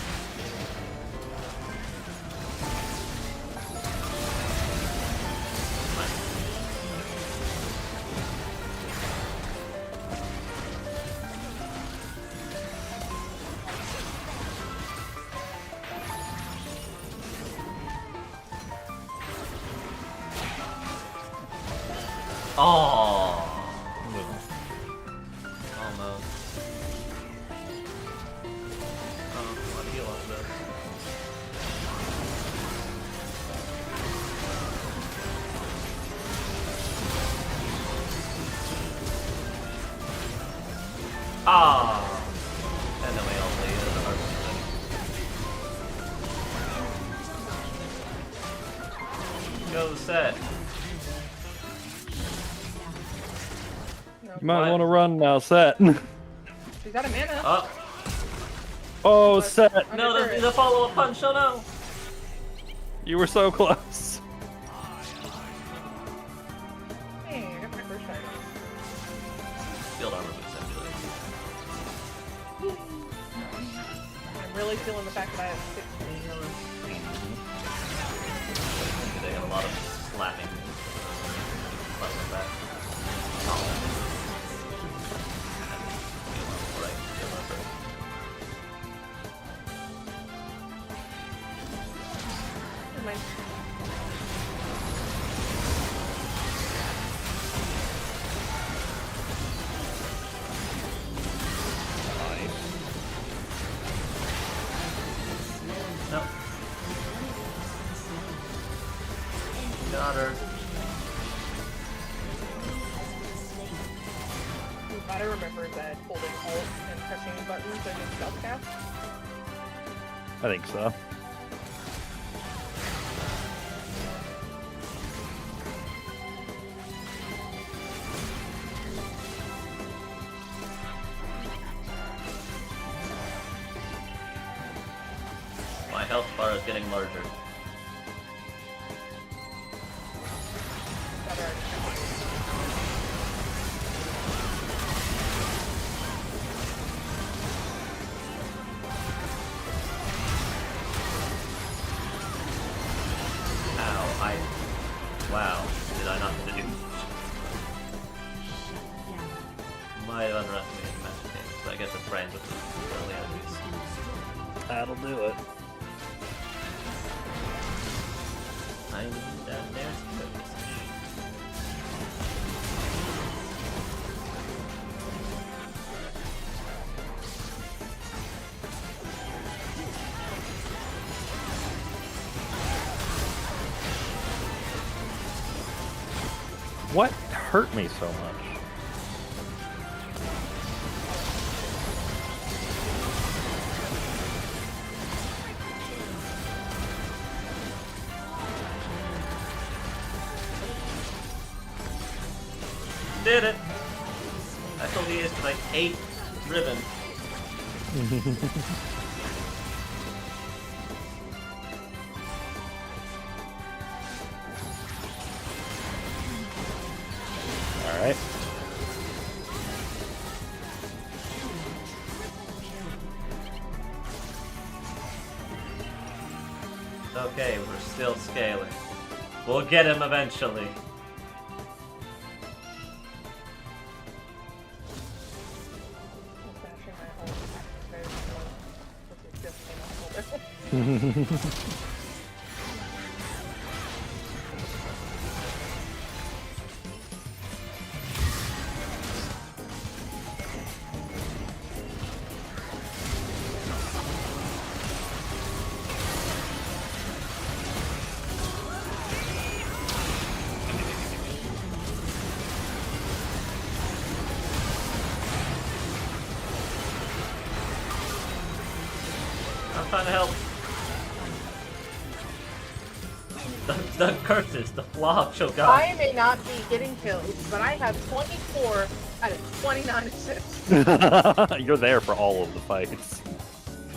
Oh, almost. Oh, I feel off this. Ah, and then we all play the hard thing. Go set. No, You might What? want to run now, Set. she's out of mana. Oh, Oh, Set. no, the follow-up punch, oh no! You were so close. Hey, I got my first shot. Field armor boost, actually. I'm really feeling the fact that I have 16. They have a lot of slapping. Slap them back. Oh. Right, feel that first. Never mind. No. Got her. You gotta remember that holding Alt and pressing buttons are just stealth cast. I think so. My health bar is getting larger. Better. Ow, wow, did I not do? Might have underestimated the magic damage, but I guess it's brand with the early enemies. That'll do it. I'm down there to focus. What hurt me so much? Did it! I told you it's like 8 ribbon. All right. Okay, we're still scaling. We'll get him eventually. I'm bashing my Alt. Very slow. This is just enough holder. trying to help. The curses, the flaw of Shogun. I may not be getting kills, but I have 24 out of 29 assists. You're there for all of the fights.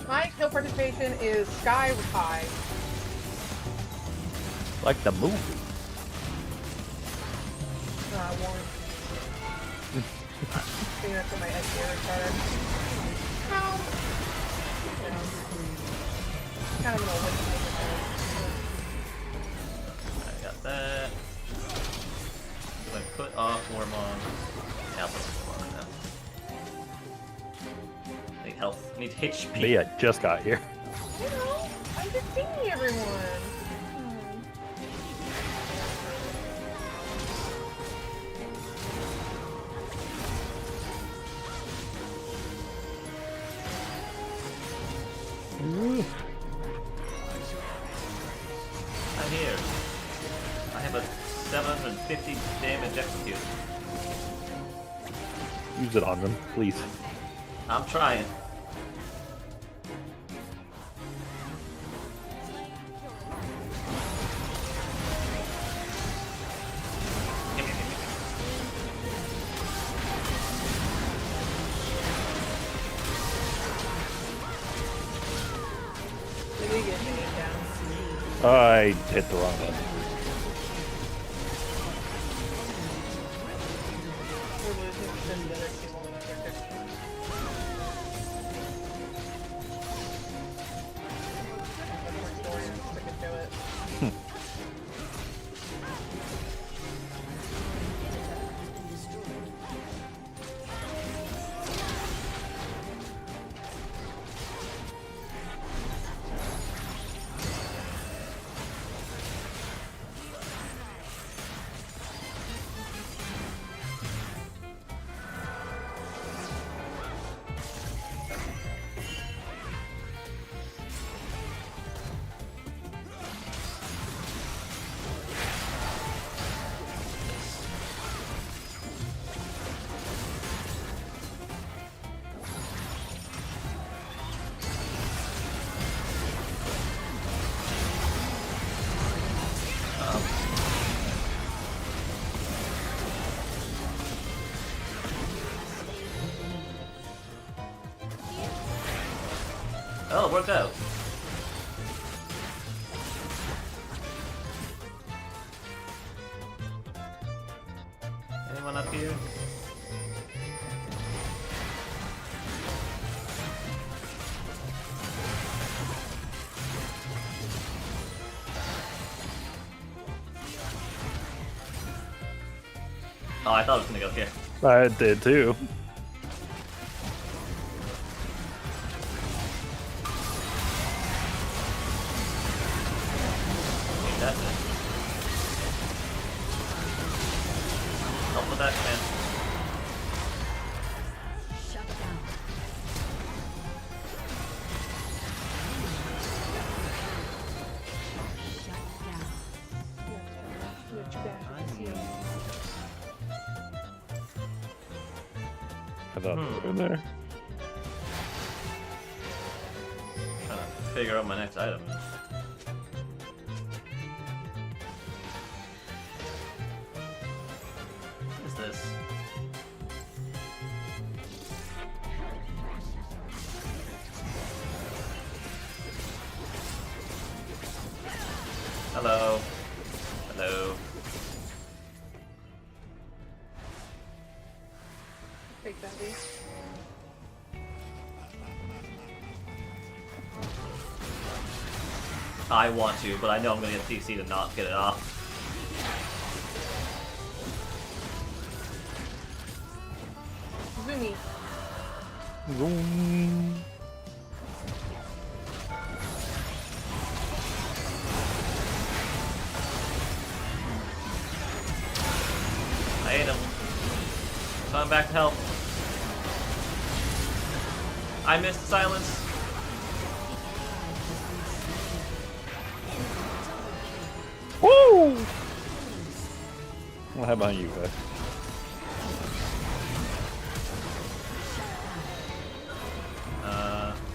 My kill participation is sky high. Like the movie. One. I think that's what my SDR started. Kind of an old I got that. I'm gonna put off Wormon. Yeah, I'll put off Wormon now. I need health. I need HP. But yeah, just got here. You know, I'm just seeing everyone. I'm here. I have a 750 damage execute. Use it on them, please. I'm trying. Maybe get me down. I hit the wrong button. We're losing because the other two won't let their pick. That's my story. I'm sticking to it. Oh, it worked out. Anyone up here? Oh, I thought it was gonna go here. I did too. That's it. Help with that, man. Shut down. Shut down. I thought they were in there. Trying to figure out my next item. What is this? Hello. Hello. Take that, please. I want to, but I know I'm gonna get CC to not get it off. Zoomy. Vroom. I ate him. Coming back to help. I missed silence. Woo! Well, how about you, guys?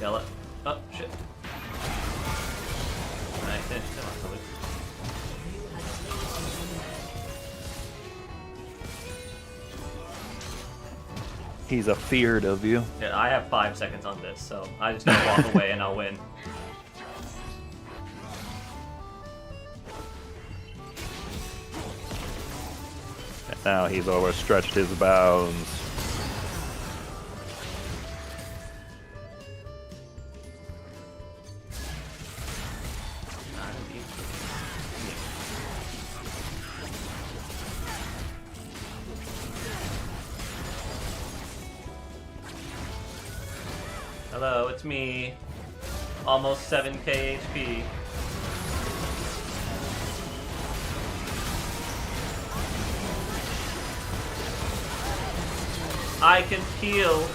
Gala. Oh, shit. He's afeared of you. Yeah, I have 5 seconds on this, so I just gotta walk away and I'll win. And now he's overstretched his bounds. Hello, it's me. Almost 7k HP. I can heal.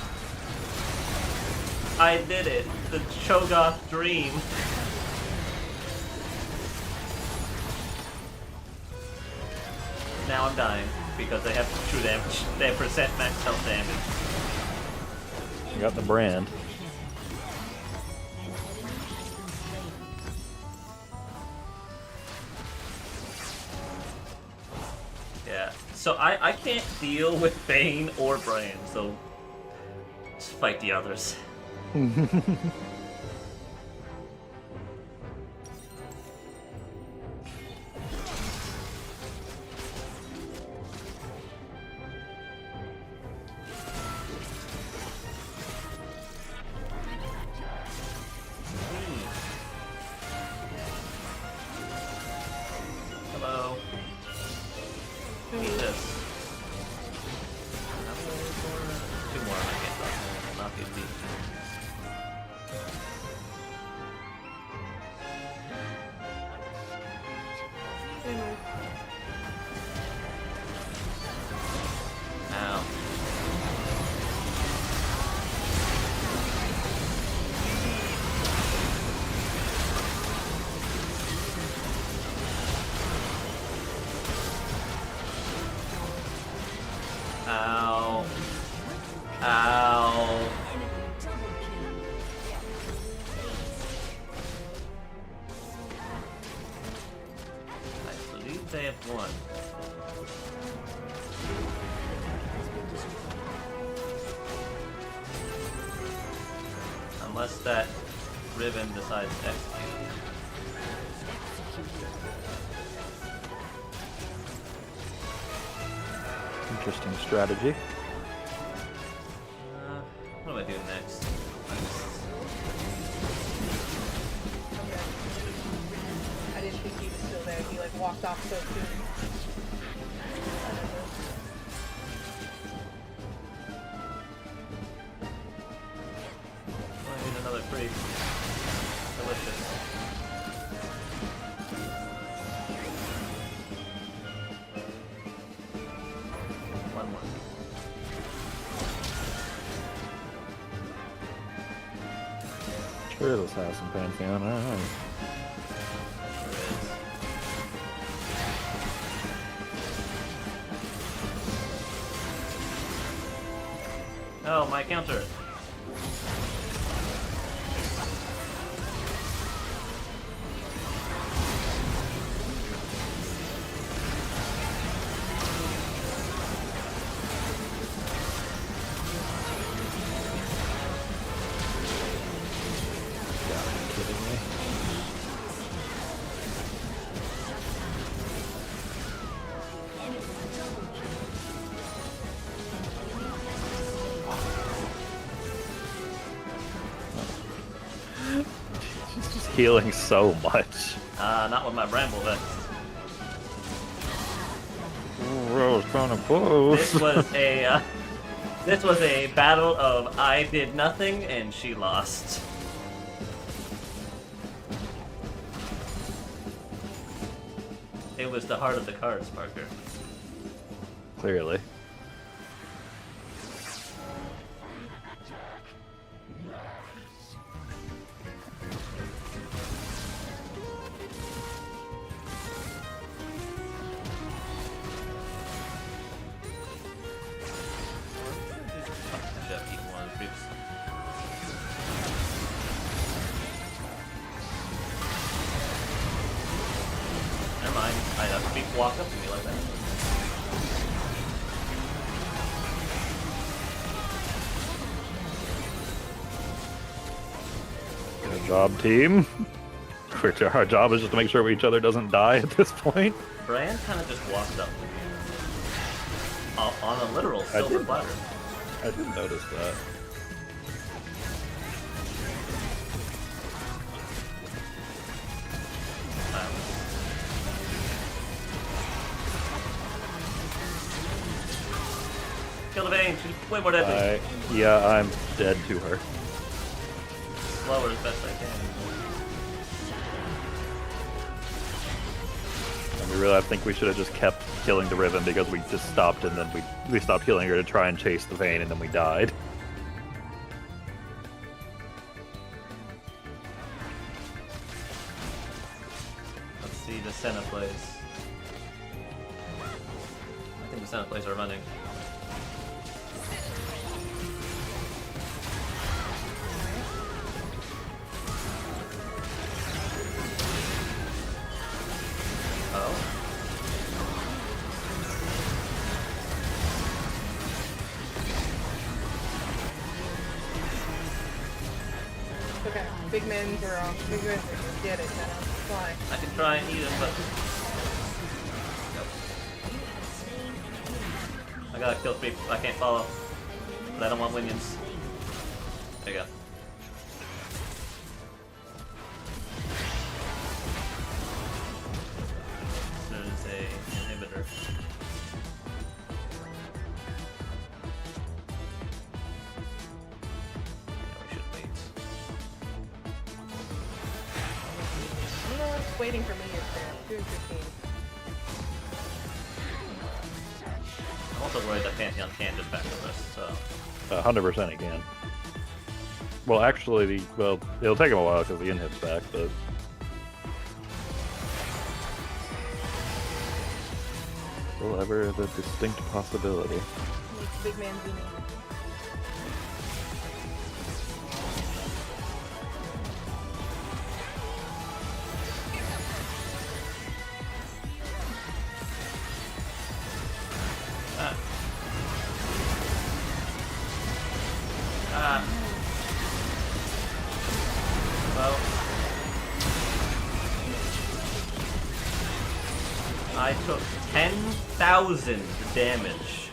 I did it. The Cho'Gath dream. Now I'm dying because they have true damage. They have percent max health damage. You got the brand. Yeah. So I can't deal with Bane or Bran, so just fight the others. Hello. Who needs this? Two more, I can't not be beat. Ow. Ow. Ow. I believe they have won. Unless that Riven decides to execute. Interesting strategy. What do I do next? I didn't think he was still there. He like walked off so soon. I need another creep. Delicious. One more. Sure, this has some Pantheon. Alright. Sure is. Oh, my counter. Kidding me? She's just healing so much. Not with my Bramble Vest. Rose trying to push. This was a battle of I did nothing and she lost. It was the heart of the cards, Parker. Clearly. Should keep one of the creeps. Never mind. I have creep walk up to me like that. job, team. Our job is just to make sure each other doesn't die at this point. Bran kind of just walked up on a literal silver did. platter. I did notice that. Kill the Vayne. She's way more deadly. Yeah, I'm dead to her. Slow her as best I can. And I think we should have just kept killing the Riven because we just stopped and then we stopped killing her to try and chase the Vayne and then we died. Let's see the Senna plays. I think the Senna plays are running. Okay, big men's are off. Big men's are get it now. Fly. I can try and eat him, but nope. I gotta kill creep. I can't follow. But I don't want minions. There you go. There's a inhibitor. Yeah, we should wait. I don't know what's waiting for me is there. 215. I'm also worried that Pantheon can't just back the rest, so. 100% it can. Well, actually, it'll take him a while because the inhib's back, but... Still ever the distinct possibility. Makes big man do me. Well, I took 10,000 damage.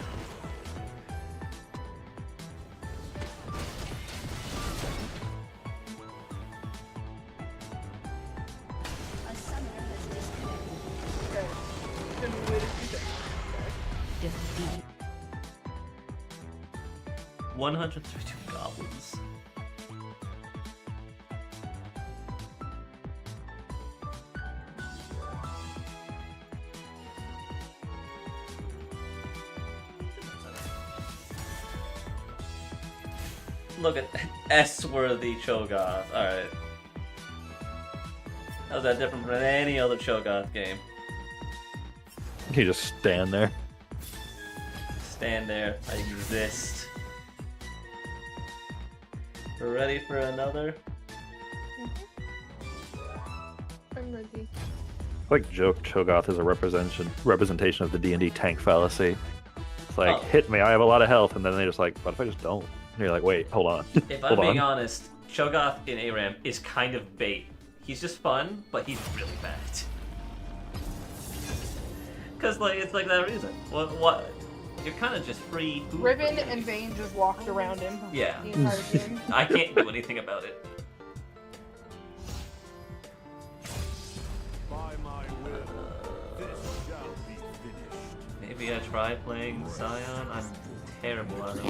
Okay. Couldn't wait a few seconds. Defeat. 132 goblins. Look at S-worthy Cho'Gath. Alright. How's that different from any other Cho'Gath game? You just stand there. Stand there. I exist. We're ready for another? I'm ready. I like joke Cho'Gath is a representation of the D&D tank fallacy. It's like, Oh. hit me, I have a lot of health, and then they just like, what if I just don't? And you're like, wait, hold on. If I'm Hold being on. honest, Cho'Gath in ARAM is kind of bait. He's just fun, but he's really bad. Cause like it's like that reason. What? You're kind of just free. food Riven for and me. Vayne just walked around him. Yeah. The entire game. I can't do anything about it. By my will, this shall be finished. Maybe I try playing Zion. I'm terrible at it.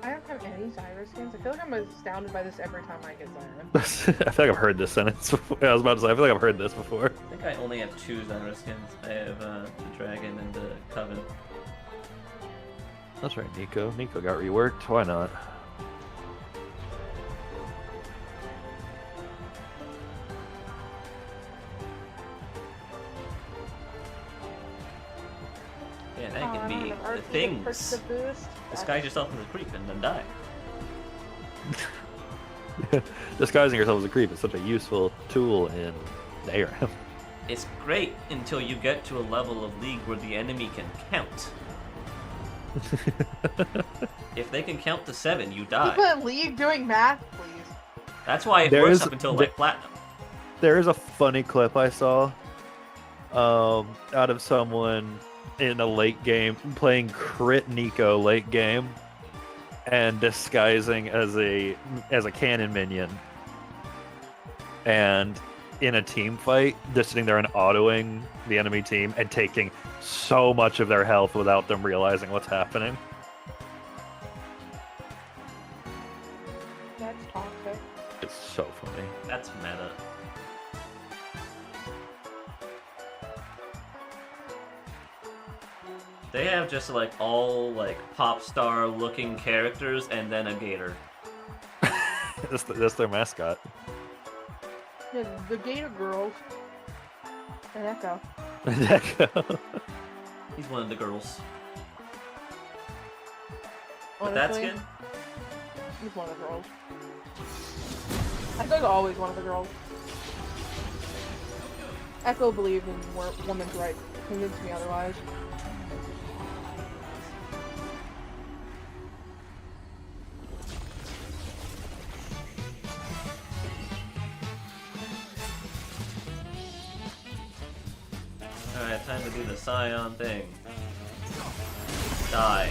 I don't have any Zyra skins. I feel like I'm astounded by this every time I get Zyra. I feel like I've heard this sentence before. I was about to say, I feel like I've heard this before. I think I only have 2 Zyra skins. I have the Dragon and the Coven. That's right, Nico. Nico got reworked. Why not? Yeah, that Oh, can I don't be have the RP to push things. the boost. Disguise yourself as a creep and then die. Disguising yourself as a creep is such a useful tool in ARAM. It's great until you get to a level of League where the enemy can count. If they can count to 7, you die. People in League doing math, please. That's why it There works is- up until there- like platinum. There is a funny clip I saw out of someone in a late game playing Crit Nico late game and disguising as a cannon minion, and in a team fight just sitting there and autoing the enemy team and taking so much of their health without them realizing what's happening. That's toxic. It's so funny. That's meta. They have just like all like pop star looking characters and then a gator. That's their mascot. Yeah, the Gator Girls. And Echo. Deco. He's one of the girls. With that Honestly, skin? he's one of the girls. Echo's always one of the girls. Echo believes in women's rights. Convince me otherwise. Alright, time to do the Scion thing. Die.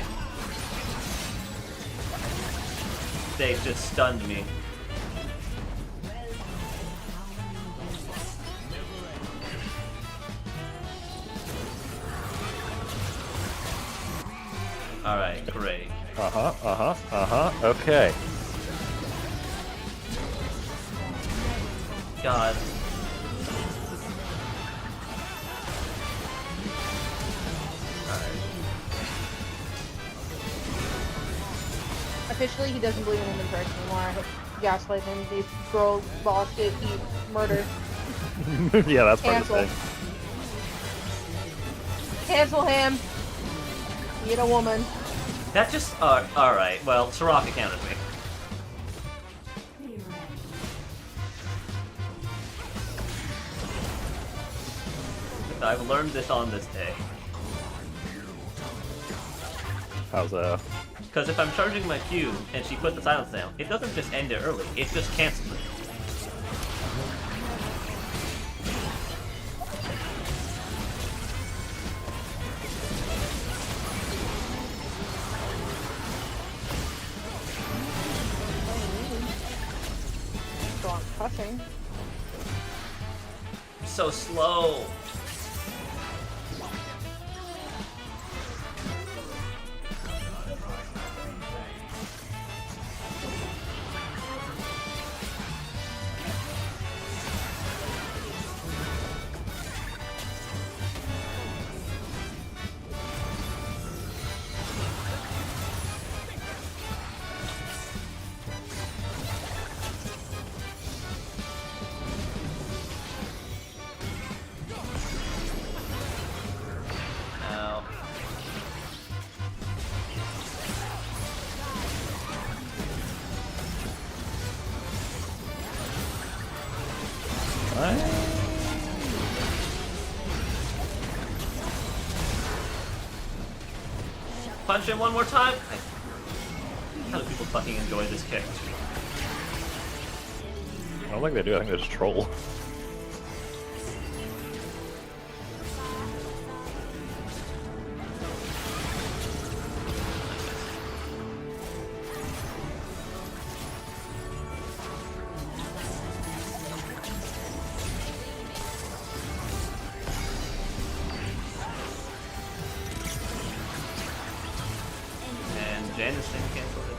They just stunned me. Alright, great. Okay. God. Officially, he doesn't believe in women's rights anymore. I hope gaslight him. These girls, boss, shit, eat, murder. Yeah, that's part of the Cancel. thing. Cancel him. Get a woman. That just alright, well, Soraka counted me. I've learned this on this day. How's that? Because if I'm charging my Q and she put the silence down, it doesn't just end it early, it just cancels it. So I'm cussing. So slow. Ow. Punch him one more time? How do people fucking enjoy this character? I don't think they do. I think they just troll. And Janus thing canceled it.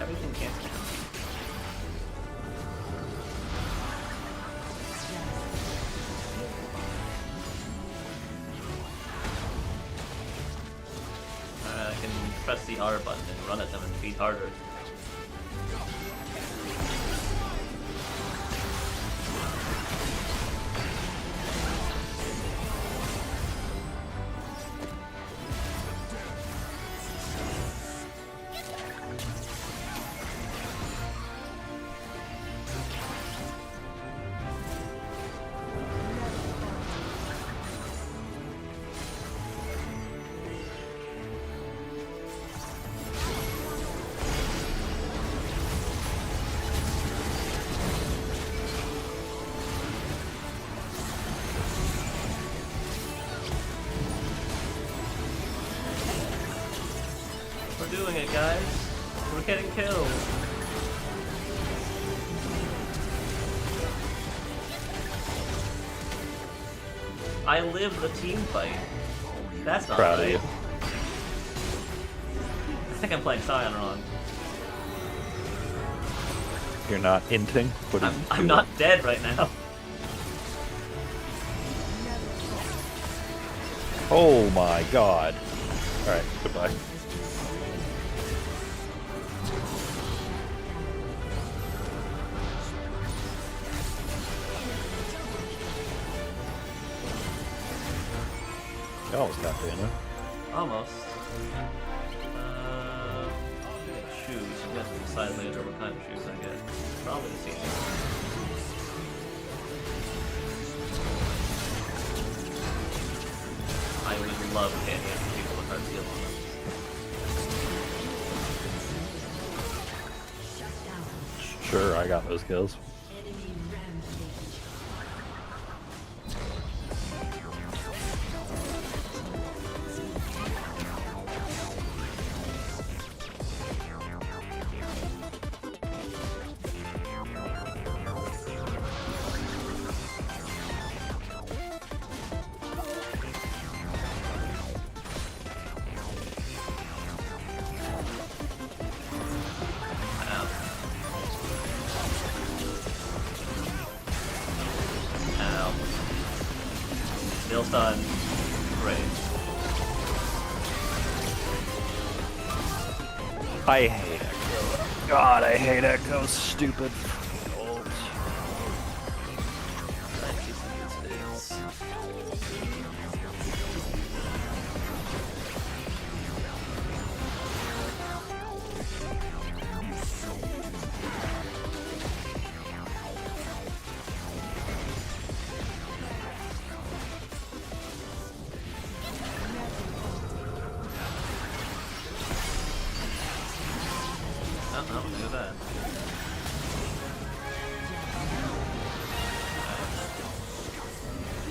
Everything canceled. I can press the R button and run at them and beat harder. We're getting killed. I live the team fight. That's not Proud of right. you. I think I'm playing Scion wrong. You're not inting? What is I'm not dead right now. Oh my god. Alright, goodbye. You almost got Dana. Almost. Shoes. You have to decide later what kind of shoes I get. Probably the same. I would love candy after people with hard steel on them. Sure, I got those kills. Ow. Still stunned. Great. I hate Echo. God, I hate Echo. Stupid. Ult. Oh, look at that.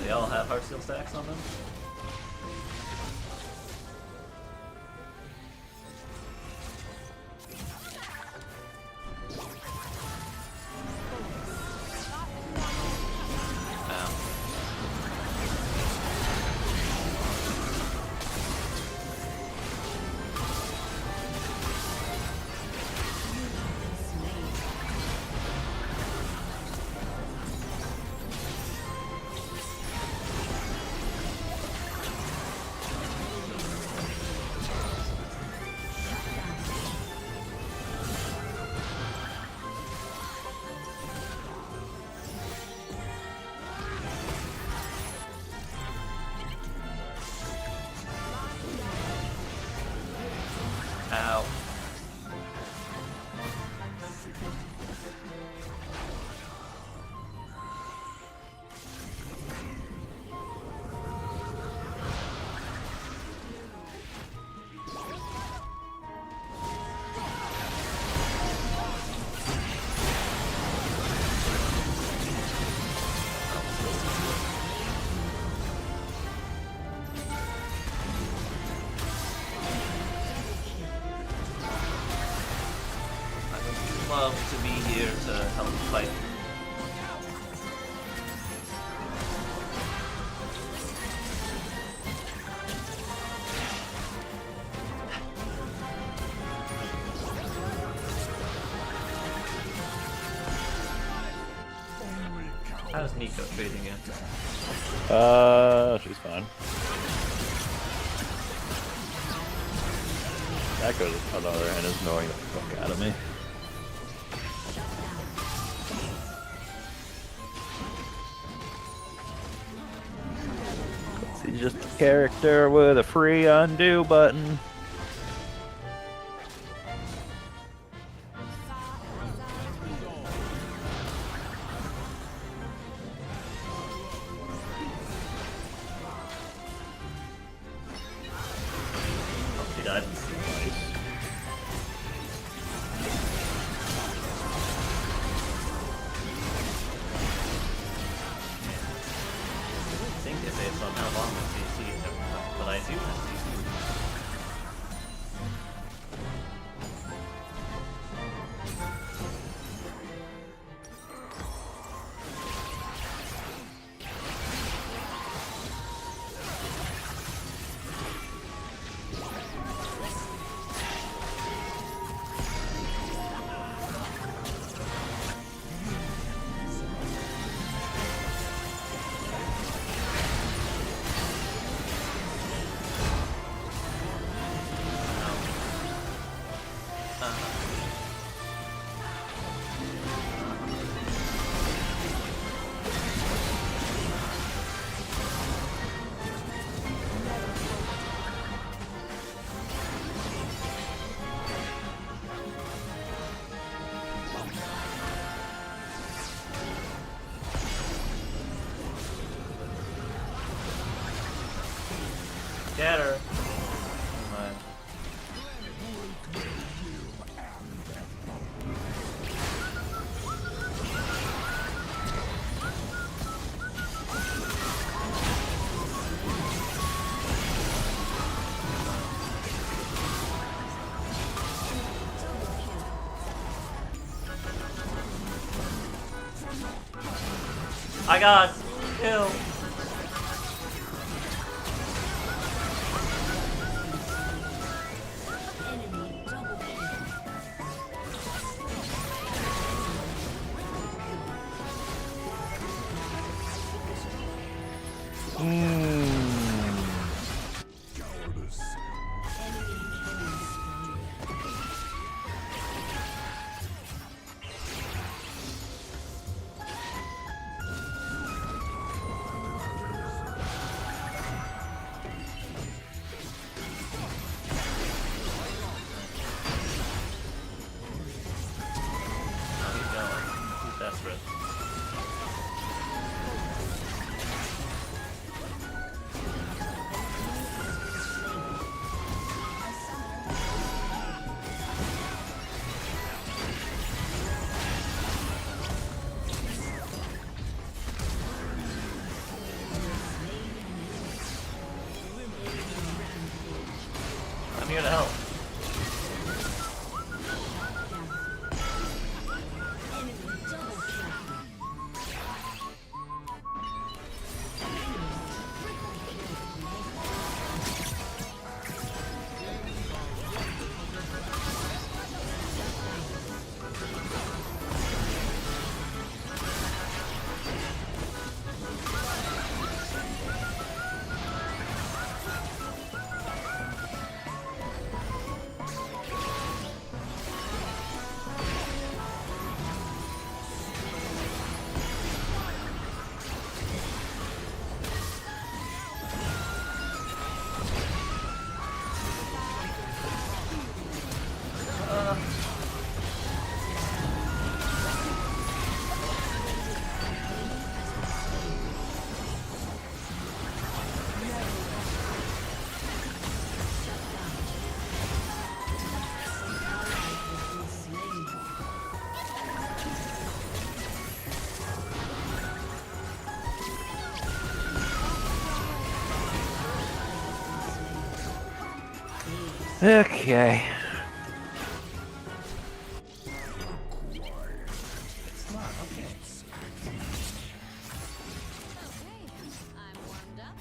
They all have heart steel stacks on them? Ow. Ow. I would love to be here to help fight. How's Nico treating you? She's fine. Echo, on the other hand, is annoying the fuck out of me. He's just a character with a free undo button. Oh, she died. I think it's based on how long the CC is every time, but I do have CC. Scatter. Never mind. I got killed. Enemy double kill. Cowardice. Enemy killing spree. Oh, he's going. He's desperate. I'm here to help. Enemy double kill. Okay. It's not okay. I'm warmed up.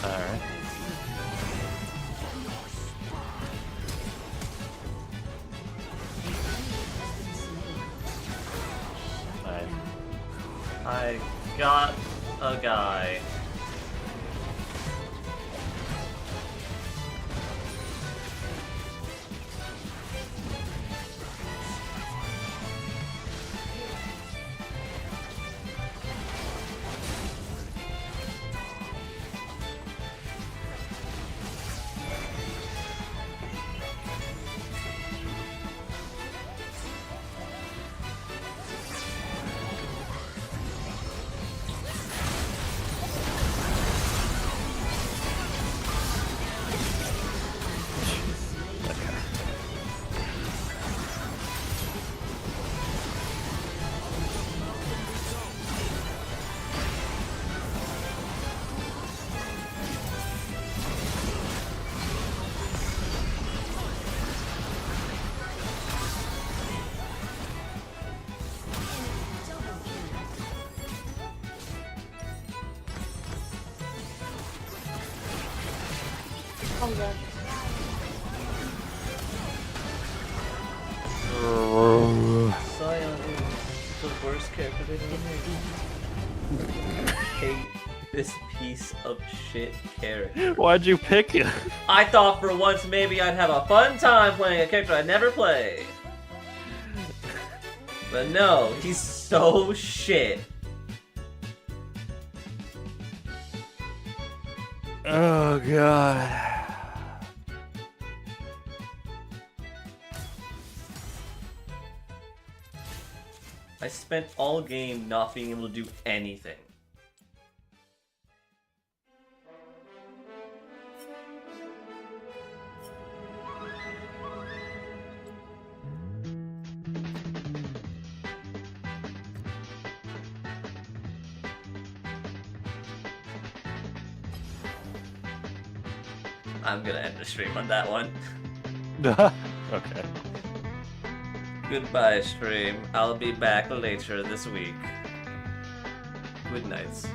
Alright. Nice. I got a guy. Oh god. Sion is the worst character they've ever made. Hate this piece of shit character. Why'd you pick it? I thought for once maybe I'd have a fun time playing a character I'd never play. But no, he's so shit. Oh god. I spent all game not being able to do anything. I'm gonna end the stream on that one. Okay. Goodbye, stream. I'll be back later this week. Good nights.